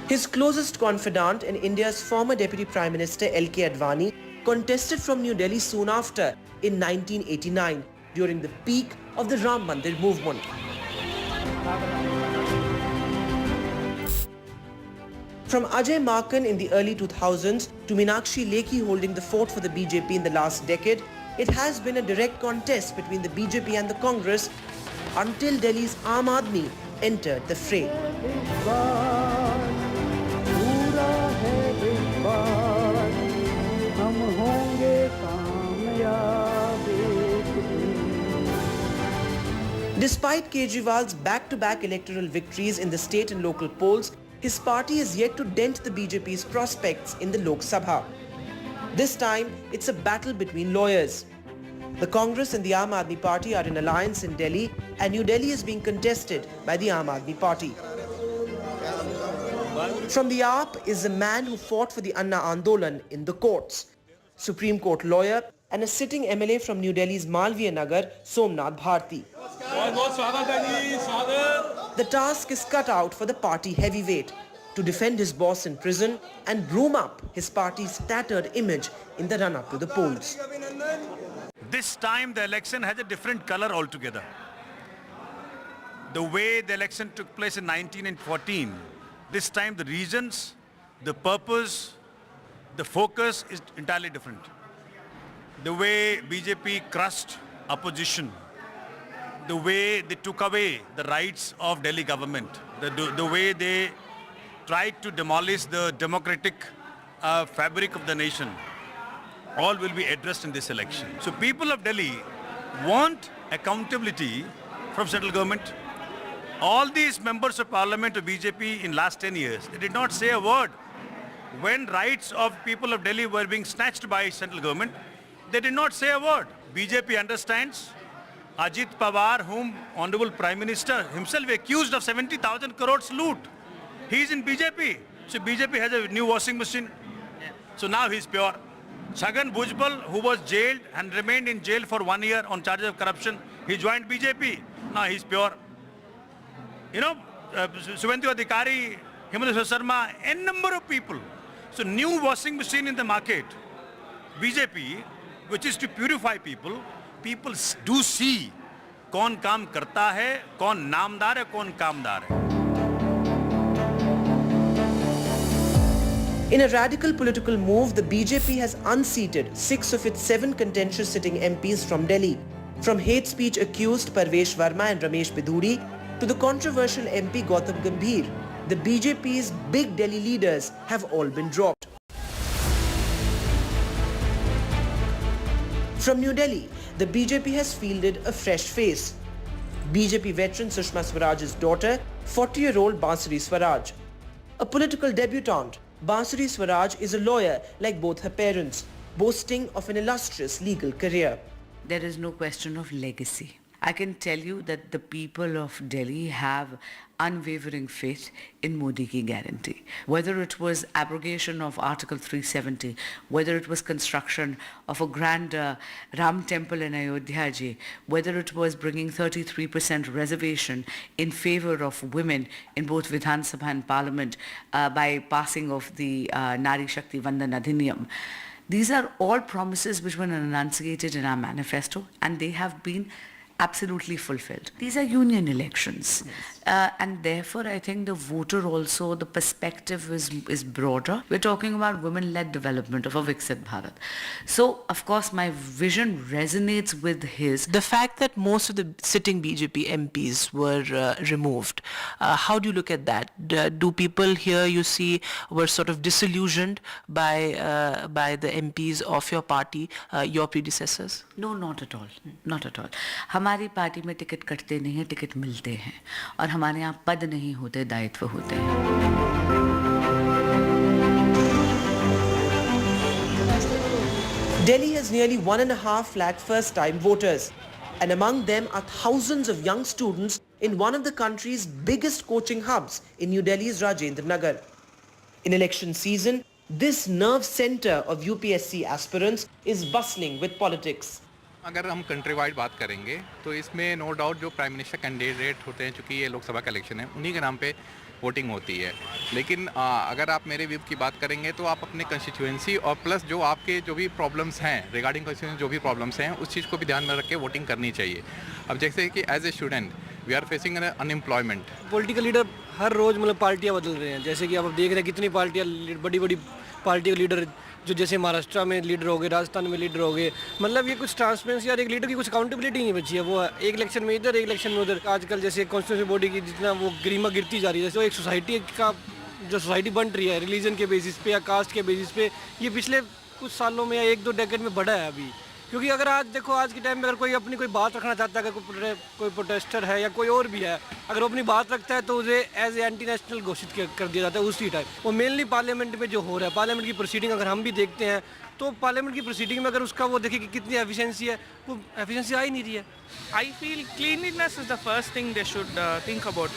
His closest confidant and India's former Deputy Prime Minister L.K. Advani contested from New Delhi soon after in 1989 during the peak of the Ram Mandir movement. From Ajay Markan in the early 2000s to Meenakshi Lekhi holding the fort for the BJP in the last decade, it has been a direct contest between the BJP and the Congress until Delhi's Aam Aadmi entered the fray. Despite Kejriwal's back-to-back electoral victories in the state and local polls, his party has yet to dent the BJP's prospects in the Lok Sabha. This time, it's a battle between lawyers. The Congress and the Aam Aadmi Party are in alliance in Delhi, and New Delhi is being contested by the Aam Aadmi Party. From the AAP is a man who fought for the Anna Andolan in the courts, Supreme Court lawyer and a sitting MLA from New Delhi's Malviya Nagar, Somnath Bharti. The task is cut out for the party heavyweight to defend his boss in prison and groom up his party's tattered image in the run-up to the polls. This time the election has a different color altogether. The way the election took place in 19 and 14, this time the reasons, the purpose, the focus is entirely different. The way BJP crushed opposition, the way they took away the rights of Delhi government, the way they tried to demolish the democratic fabric of the nation, all will be addressed in this election. So people of Delhi want accountability from central government. All these members of parliament of BJP in last 10 years, they did not say a word. When rights of people of Delhi were being snatched by central government, they did not say a word. BJP understands. Ajit Pawar, whom Honorable Prime Minister himself accused of 70,000 crores loot, he is in BJP. So BJP has a new washing machine. So now he is pure. Chhagan Bhujbal, who was jailed and remained in jail for 1 year on charges of corruption, he joined BJP. Now he is pure. You know, Suvendu Adhikari, Himanta Sharma, n number of people. So new washing machine in the market. BJP, which is to purify people, people do see कौन काम करता है, कौन नामदार है, कौन कामदार है. In a radical political move, the BJP has unseated 6 of its 7 contentious sitting MPs from Delhi. From hate speech accused Parvesh Verma and Ramesh Bidhuri to the controversial MP Gautam Gambhir, the BJP's big Delhi leaders have all been dropped. From New Delhi, the BJP has fielded a fresh face. BJP veteran Sushma Swaraj's daughter, 40-year-old Bansuri Swaraj. A political debutante, Bansuri Swaraj is a lawyer like both her parents, boasting of an illustrious legal career. There is no question of legacy. I can tell you that the people of Delhi have unwavering faith in Modi ki guarantee. Whether it was abrogation of Article 370, whether it was construction of a grand Ram temple in Ayodhya ji, whether it was bringing 33% reservation in favor of women in both Vidhan Sabha and Parliament by passing of the Nari Shakti Vandan Adhiniyam. These are all promises which were enunciated in our manifesto, and they have been absolutely fulfilled. These are union elections. And therefore, I think the voter also, the perspective is broader. We're talking about women-led development of a Viksit Bharat. So, of course, my vision resonates with his. The fact that most of the sitting BJP MPs were removed, how do you look at that? Do people here, you see, were sort of disillusioned by the MPs of your party, your predecessors? No, not at all. Not at all. हमारी party में ticket कटते नहीं हैं, ticket मिलते हैं और हमारे यहाँ पद नहीं होते, दायित्व होते हैं. Delhi has nearly 1.5 lakh first-time voters, and among them are thousands of young students in one of the country's biggest coaching hubs in New Delhi's Rajendra Nagar. In election season, this nerve center of UPSC aspirants is bustling with politics. अगर हम country wide बात करेंगे तो इसमें no doubt जो prime minister candidate होते हैं, चूँकि ये लोकसभा का इलेक्शन है, उन्हीं के नाम पे वोटिंग होती है. लेकिन अगर आप मेरे व्यू की बात करेंगे तो आप अपने कंस्टिट्यूएंसी और प्लस जो आपके जो भी प्रॉब्लम्स हैं रिगार्डिंग कंस्टिट्यूएंसी, जो भी प्रॉब्लम्स हैं उस चीज़ को भी ध्यान में रख के वोटिंग करनी चाहिए. अब जैसे कि as a student we are facing unemployment. Political leader हर रोज़ मतलब पार्टियाँ बदल रहे हैं. जैसे कि आप देख रहे हैं कितनी पार्टियाँ, बड़ी बड़ी पार्टी के लीडर जो जैसे महाराष्ट्र में लीडर हो गए, राजस्थान में लीडर हो गए. मतलब ये कुछ ट्रांसपेरेंसी और एक लीडर की कुछ अकाउंटेबिलिटी नहीं बची है. वो एक इलेक्शन में इधर, एक इलेक्शन में उधर. आजकल जैसे कॉन्स्टिट्यूशन बॉडी की जितना वो गरिमा गिरती जा रही है, जैसे एक सोसाइटी का जो सोसाइटी बन रही है रिलीजन के बेसिस पे या कास्ट के बेसिस पे, ये पिछले कुछ सालों में या 1-2 डेकेड में बढ़ा है अभी. क्योंकि अगर आज देखो, आज के टाइम में अगर कोई अपनी कोई बात रखना चाहता है, अगर कोई प्रोटेस्टर है या कोई और भी है, अगर वो अपनी बात रखता है तो उसे एज ए एंटी नेशनल घोषित कर दिया जाता है उसी टाइम. वो मेनली पार्लियामेंट में जो हो रहा है, पार्लियामेंट की प्रोसीडिंग अगर हम भी देखते हैं तो पार्लियामेंट की प्रोसीडिंग में अगर उसका वो देखें कि कितनी एफिशिएंसी है, वो एफिशिएंसी आ ही नहीं रही है. I feel cleanliness is the first thing they should think about.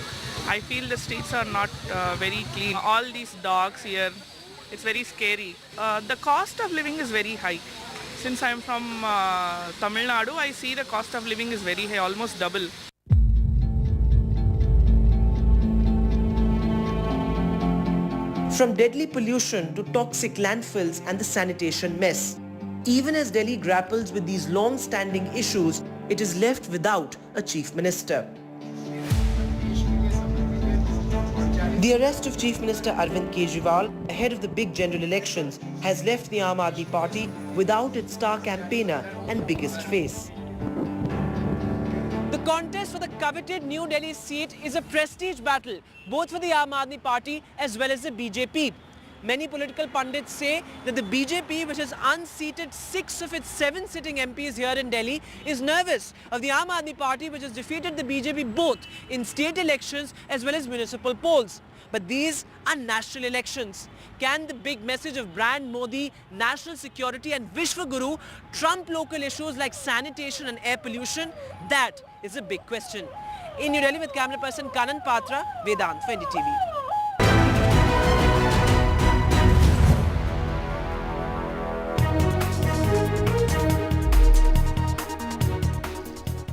I feel the streets are not very clean. All these dogs here, it's very scary. The cost of living is very high. Since I'm from Tamil Nadu, I see the cost of living is very high, almost double. From deadly pollution to toxic landfills and the sanitation mess. Even as Delhi grapples with these long-standing issues, it is left without a chief minister. The arrest of Chief Minister Arvind Kejriwal ahead of the big general elections has left the Aam Aadmi Party without its star campaigner and biggest face. The contest for the coveted New Delhi seat is a prestige battle, both for the Aam Aadmi Party as well as the BJP. Many political pundits say that the BJP, which has unseated 6 of its 7 sitting MPs here in Delhi, is nervous of the Aam Aadmi Party, which has defeated the BJP both in state elections as well as municipal polls. But these are national elections. Can the big message of brand Modi, national security and Vishwa Guru trump local issues like sanitation and air pollution? That is a big question. In New Delhi with camera person Kanan Patra, Vedant for NDTV.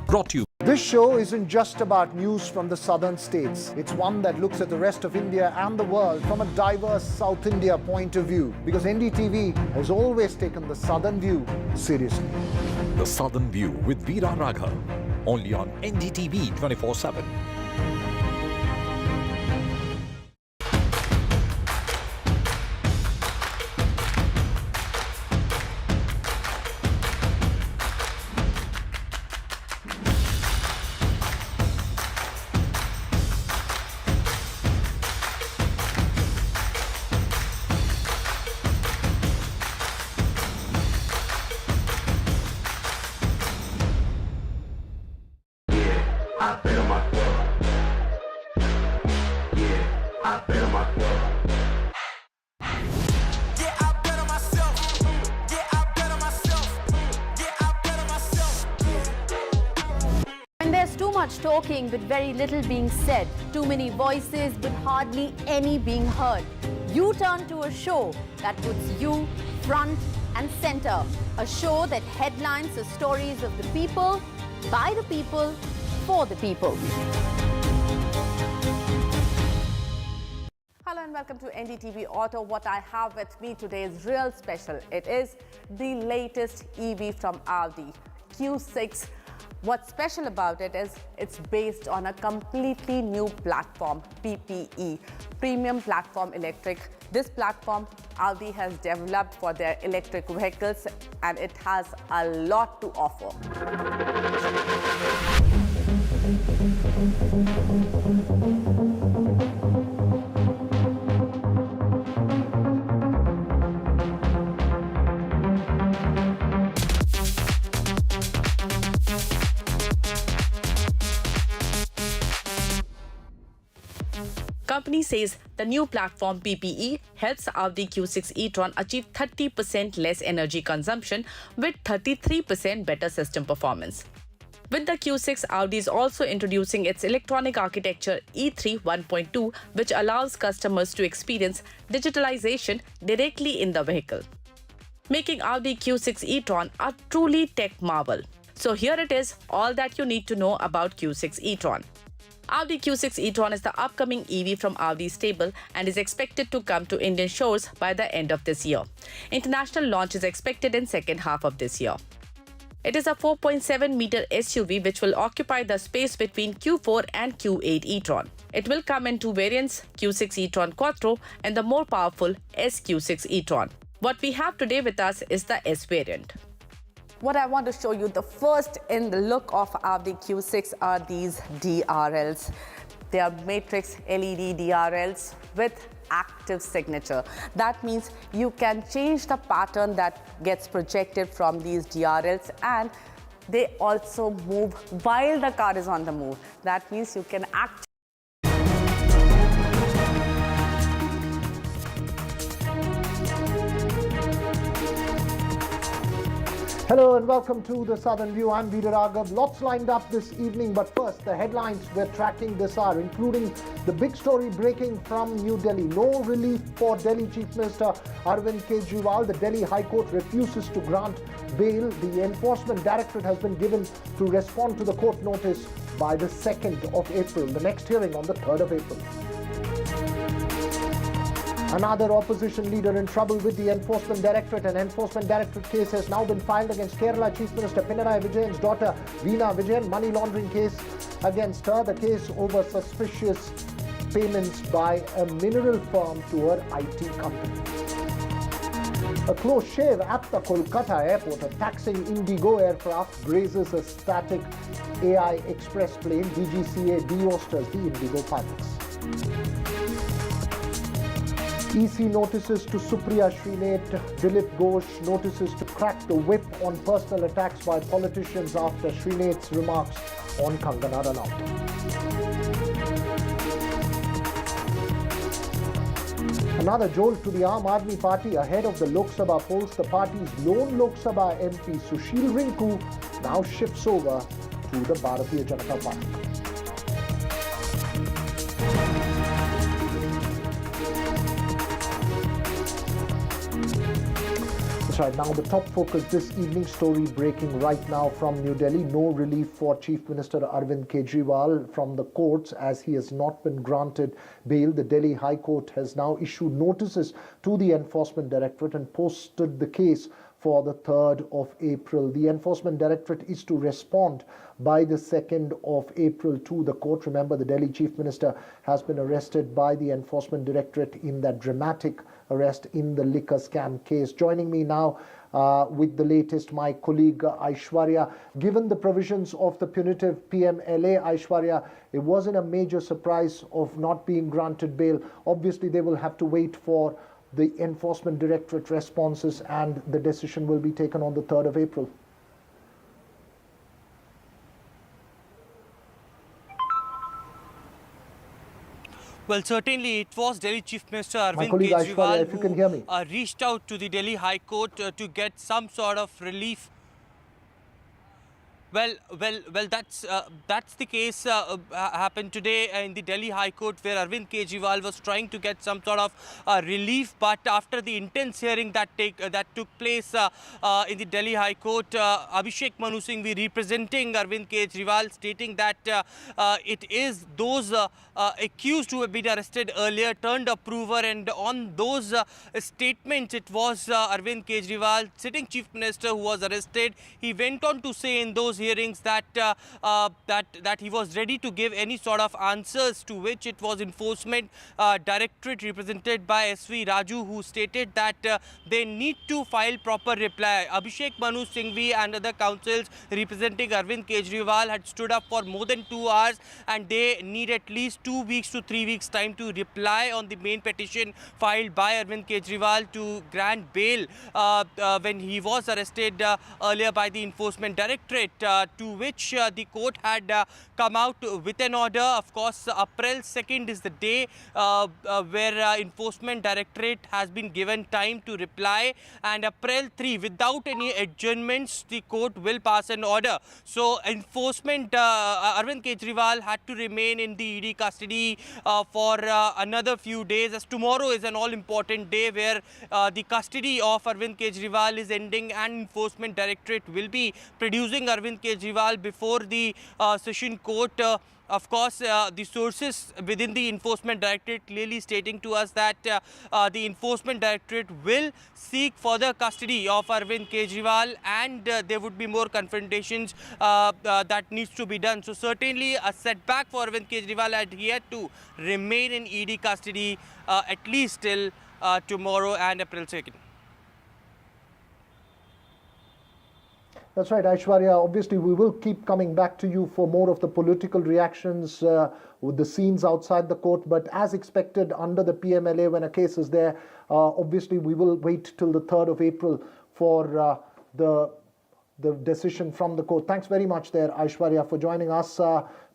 Brought to you. This show isn't just about news from the southern states. It's one that looks at the rest of India and the world from a diverse South India point of view. Because NDTV has always taken the southern view seriously. The Southern View with Veera Raghav. Only on NDTV 24x7. much talking but very little being said. Too many voices but hardly any being heard. You turn to a show that puts you front and center. A show that headlines the stories of the people, by the people, for the people. Hello and welcome to NDTV Auto. What I have with me today is real special. It is the latest EV from Audi, Q6. What's special about it is it's based on a completely new platform, PPE, Premium Platform Electric. This platform Audi has developed for their electric vehicles and it has a lot to offer. Company says the new platform PPE helps Audi Q6 e-tron achieve 30% less energy consumption with 33% better system performance. With the Q6, Audi is also introducing its electronic architecture E3 1.2, which allows customers to experience digitalization directly in the vehicle, making Audi Q6 e-tron a truly tech marvel. So here it is, all that you need to know about Q6 e-tron. Audi Q6 e-tron is the upcoming EV from Audi's stable and is expected to come to Indian shores by the end of this year. International launch is expected in second half of this year. It is a 4.7-meter SUV which will occupy the space between Q4 and Q8 e-tron. It will come in two variants, Q6 e-tron Quattro and the more powerful SQ6 e-tron. What we have today with us is the S variant. What I want to show you, the first in the look of Audi Q6 are these DRLs. They are matrix LED DRLs with active signature. That means you can change the pattern that gets projected from these DRLs and they also move while the car is on the move. That means you can actually Hello and welcome to the Southern View. I'm Veera Raghav. Lots lined up this evening, but first the headlines we're tracking this hour, including the big story breaking from New Delhi. No relief for Delhi Chief Minister Arvind Kejriwal. The Delhi High Court refuses to grant bail. The Enforcement Directorate has been given to respond to the court notice by the 2nd of April. The next hearing on the 3rd of April. Another opposition leader in trouble with the Enforcement Directorate. An Enforcement Directorate case has now been filed against Kerala Chief Minister Pinarayi Vijayan's daughter, Veena Vijayan. Money laundering case against her. The case over suspicious payments by a mineral firm to her IT company. A close shave at the Kolkata airport. A taxing Indigo aircraft grazes a static AI Express plane. DGCA deosters the Indigo pilots. EC notices to Supriya Srinath, Dilip Ghosh notices to crack the whip on personal attacks by politicians after Srinath's remarks on Kangana Ranaut. Another jolt to the Aam Aadmi Party ahead of the Lok Sabha polls. The party's lone Lok Sabha MP Sushil Rinku now shifts over to the Bharatiya Janata Party. Right now, the top focus this evening, story breaking right now from New Delhi. No relief for Chief Minister Arvind Kejriwal from the courts as he has not been granted bail. The Delhi High Court has now issued notices to the Enforcement Directorate and posted the case for the 3rd of April. The Enforcement Directorate is to respond by the 2nd of April to the court. Remember, the Delhi Chief Minister has been arrested by the Enforcement Directorate in that dramatic arrest in the liquor scam case. Joining me now with the latest, my colleague Aishwarya. Given the provisions of the punitive PMLA, Aishwarya, it wasn't a major surprise of not being granted bail. Obviously, they will have to wait for the Enforcement Directorate responses and the decision will be taken on the 3rd of April. Well, certainly it was Delhi Chief Minister Arvind Kejriwal who reached out to the Delhi High Court to get some sort of relief. Well. That's the case happened today in the Delhi High Court, where Arvind Kejriwal was trying to get some sort of relief, but after the intense hearing that took place in the Delhi High Court, Abhishek Manu Singhvi representing Arvind Kejriwal, stating that it is those accused who have been arrested earlier turned approver, and on those statements, it was Arvind Kejriwal, sitting Chief Minister, who was arrested. He went on to say in those hearings that that he was ready to give any sort of answers, to which it was Enforcement Directorate represented by SV Raju who stated that they need to file proper reply. Abhishek Manu Singhvi and other counsels representing Arvind Kejriwal had stood up for more than 2 hours, and they need at least 2 weeks to 3 weeks time to reply on the main petition filed by Arvind Kejriwal to grant bail when he was arrested earlier by the Enforcement Directorate, to which the court had come out with an order. Of course, April 2nd is the day where Enforcement Directorate has been given time to reply, and April 3, without any adjournments, the court will pass an order. So Enforcement, Arvind Kejriwal had to remain in the ED custody for another few days, as tomorrow is an all-important day where the custody of Arvind Kejriwal is ending, and Enforcement Directorate will be producing Arvind Kejriwal before the session court. Of course, the sources within the Enforcement Directorate clearly stating to us that the Enforcement Directorate will seek further custody of Arvind Kejriwal, and there would be more confrontations that needs to be done. So certainly a setback for Arvind Kejriwal, and he had to remain in ED custody at least till tomorrow and April 2nd. That's right, Aishwarya. Obviously, we will keep coming back to you for more of the political reactions with the scenes outside the court. But as expected under the PMLA, when a case is there, obviously we will wait till the 3rd of April for the decision from the court. Thanks very much there, Aishwarya, for joining us.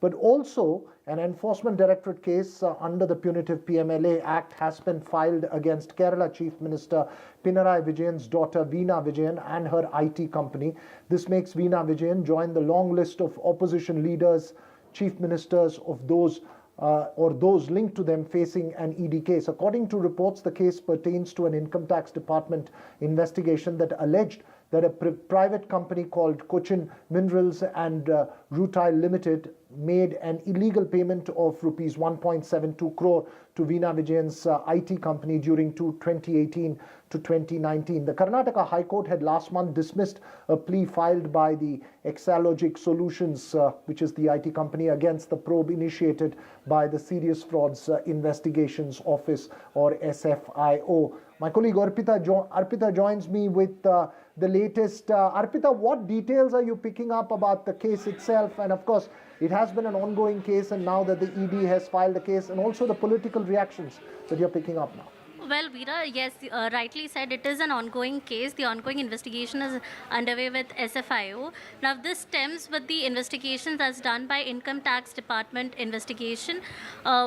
But also, an Enforcement Directorate case under the punitive PMLA Act has been filed against Kerala Chief Minister Pinarayi Vijayan's daughter Veena Vijayan and her IT company. This makes Veena Vijayan join the long list of opposition leaders, chief ministers of those or those linked to them facing an ED case. According to reports, the case pertains to an Income Tax Department investigation that alleged that a private company called Cochin Minerals and Rutile Limited made an illegal payment of rupees 1.72 crore to Veena Vijayan's IT company during 2018 to 2019. The Karnataka High Court had last month dismissed a plea filed by the Exalogic Solutions, which is the IT company, against the probe initiated by the Serious Frauds Investigations Office, or SFIO. My colleague Arpita joins me with the latest. Arpita, what details are you picking up about the case itself? And of course, it has been an ongoing case, and now that the ED has filed the case, and also the political reactions that you're picking up now. Well, Veera, yes, rightly said, it is an ongoing case. The ongoing investigation is underway with SFIO. Now, this stems with the investigations as done by Income Tax Department investigation,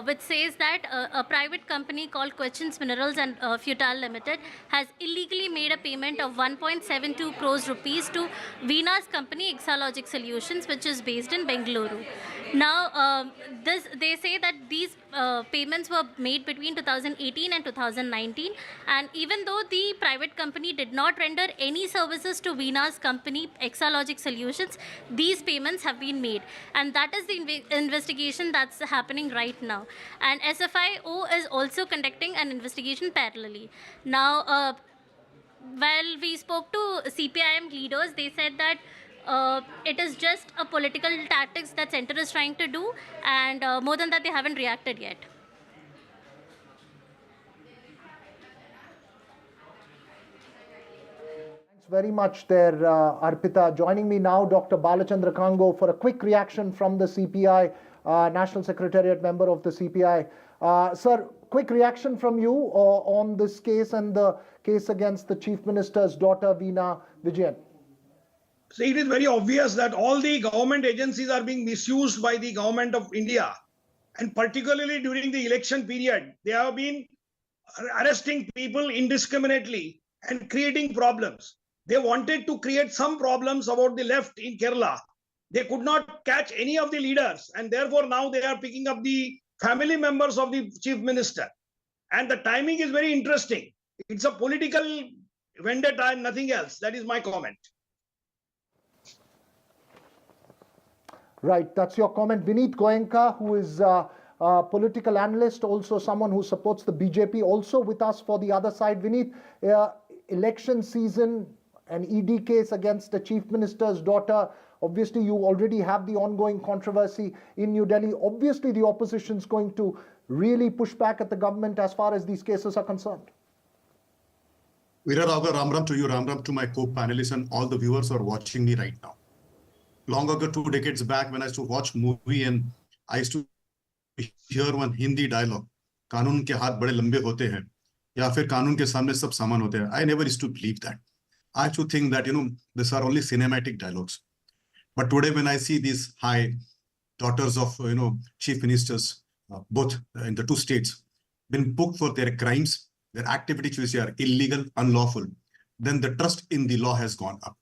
which says that a private company called Cochin Minerals and Rutile Limited has illegally made a payment of 1.72 crores rupees to Veena's company, Exalogic Solutions, which is based in Bengaluru. Now, they say that these payments were made between 2018 and 2019, and even though the private company did not render any services to Veena's company, Exalogic Solutions, these payments have been made, and that is the investigation that's happening right now. And SFIO is also conducting an investigation parallelly. Now, while we spoke to CPIM leaders, they said that it is just a political tactics that center is trying to do, and more than that, they haven't reacted yet. Thanks very much there, Arpita. Joining me now, Dr. Balachandra Kango, for a quick reaction from the CPI, National Secretariat member of the CPI. Sir, quick reaction from you on this case and the case against the Chief Minister's daughter, Veena Vijayan. So it is very obvious that all the government agencies are being misused by the government of India, and particularly during the election period, they have been arresting people indiscriminately and creating problems. They wanted to create some problems about the left in Kerala, They could not catch any of the leaders, and therefore now they are picking up the family members of the chief minister. And the timing is very interesting. It's a political vendetta and nothing else. That is my comment. Right, that's your comment. Vineet Goenka, who is a political analyst, also someone who supports the BJP, also with us for the other side. Vineet, election season, an ED case against the chief minister's daughter. Obviously, you already have the ongoing controversy in New Delhi. Obviously, the opposition is going to really push back at the government as far as these cases are concerned. Veera Raghav, Ram Ram to you, Ram Ram to my co-panelists and all the viewers who are watching me right now. Long ago, 2 decades back, when I used to watch movie and I used to hear one Hindi dialogue, कानून के हाथ बड़े लंबे होते हैं या फिर कानून के सामने सब सामान होते हैं. I never used to believe that. I used to think that, these are only cinematic dialogues. But today, when I see these high daughters of, chief ministers, both in the 2 states, been booked for their crimes, their activities which are illegal, unlawful, then the trust in the law has gone up.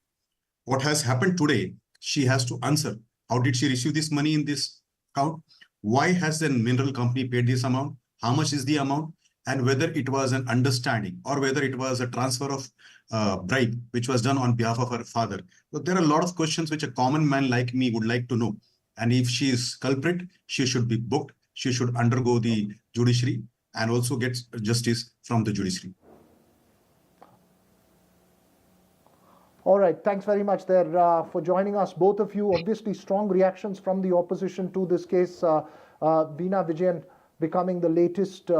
What has happened today, she has to answer. How did she receive this money in this account? Why has the mineral company paid this amount? How much is the amount? And whether it was an understanding or whether it was a transfer of bribe, which was done on behalf of her father. So there are a lot of questions which a common man like me would like to know. And if she is culprit, she should be booked. She should undergo the judiciary and also get justice from the judiciary. All right, thanks very much there for joining us, both of you. Obviously, strong reactions from the opposition to this case. Veena Vijayan becoming the latest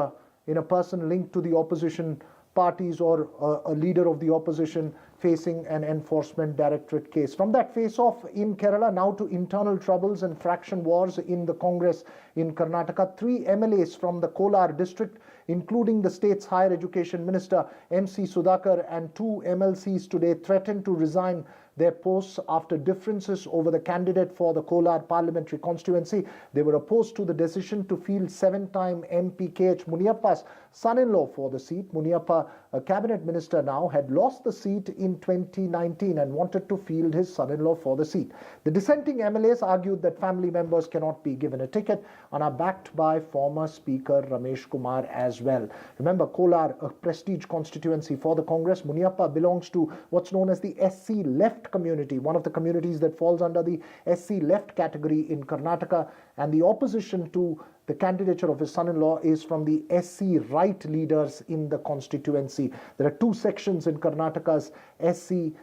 in a person linked to the opposition parties or a leader of the opposition facing an enforcement directorate case. From that face-off in Kerala, now to internal troubles and fraction wars in the Congress in Karnataka. 3 MLAs from the Kolar district, including the state's higher education minister, MC Sudhakar, and 2 MLCs today threatened to resign their posts after differences over the candidate for the Kolar parliamentary constituency. They were opposed to the decision to field 7-time MP KH Muniappa's son-in-law for the seat. Muniappa, a cabinet minister now, had lost the seat in 2019 and wanted to field his son-in-law for the seat. The dissenting MLAs argued that family members cannot be given a ticket and are backed by former Speaker Ramesh Kumar as well. Remember, Kolar, a prestige constituency for the Congress. Muniappa belongs to what's known as the SC left community, one of the communities that falls under the SC left category in Karnataka, and the opposition to the candidature of his son-in-law is from the SC right leaders in the constituency. There are 2 sections in Karnataka's SC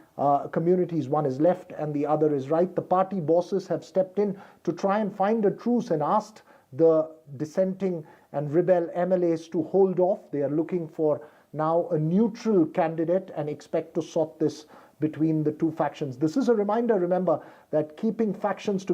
communities. One is left and the other is right. The party bosses have stepped in to try and find a truce and asked the dissenting and rebel MLAs to hold off. They are looking for now a neutral candidate and expect to sort this between the 2 factions. This is a reminder, remember, that keeping factions together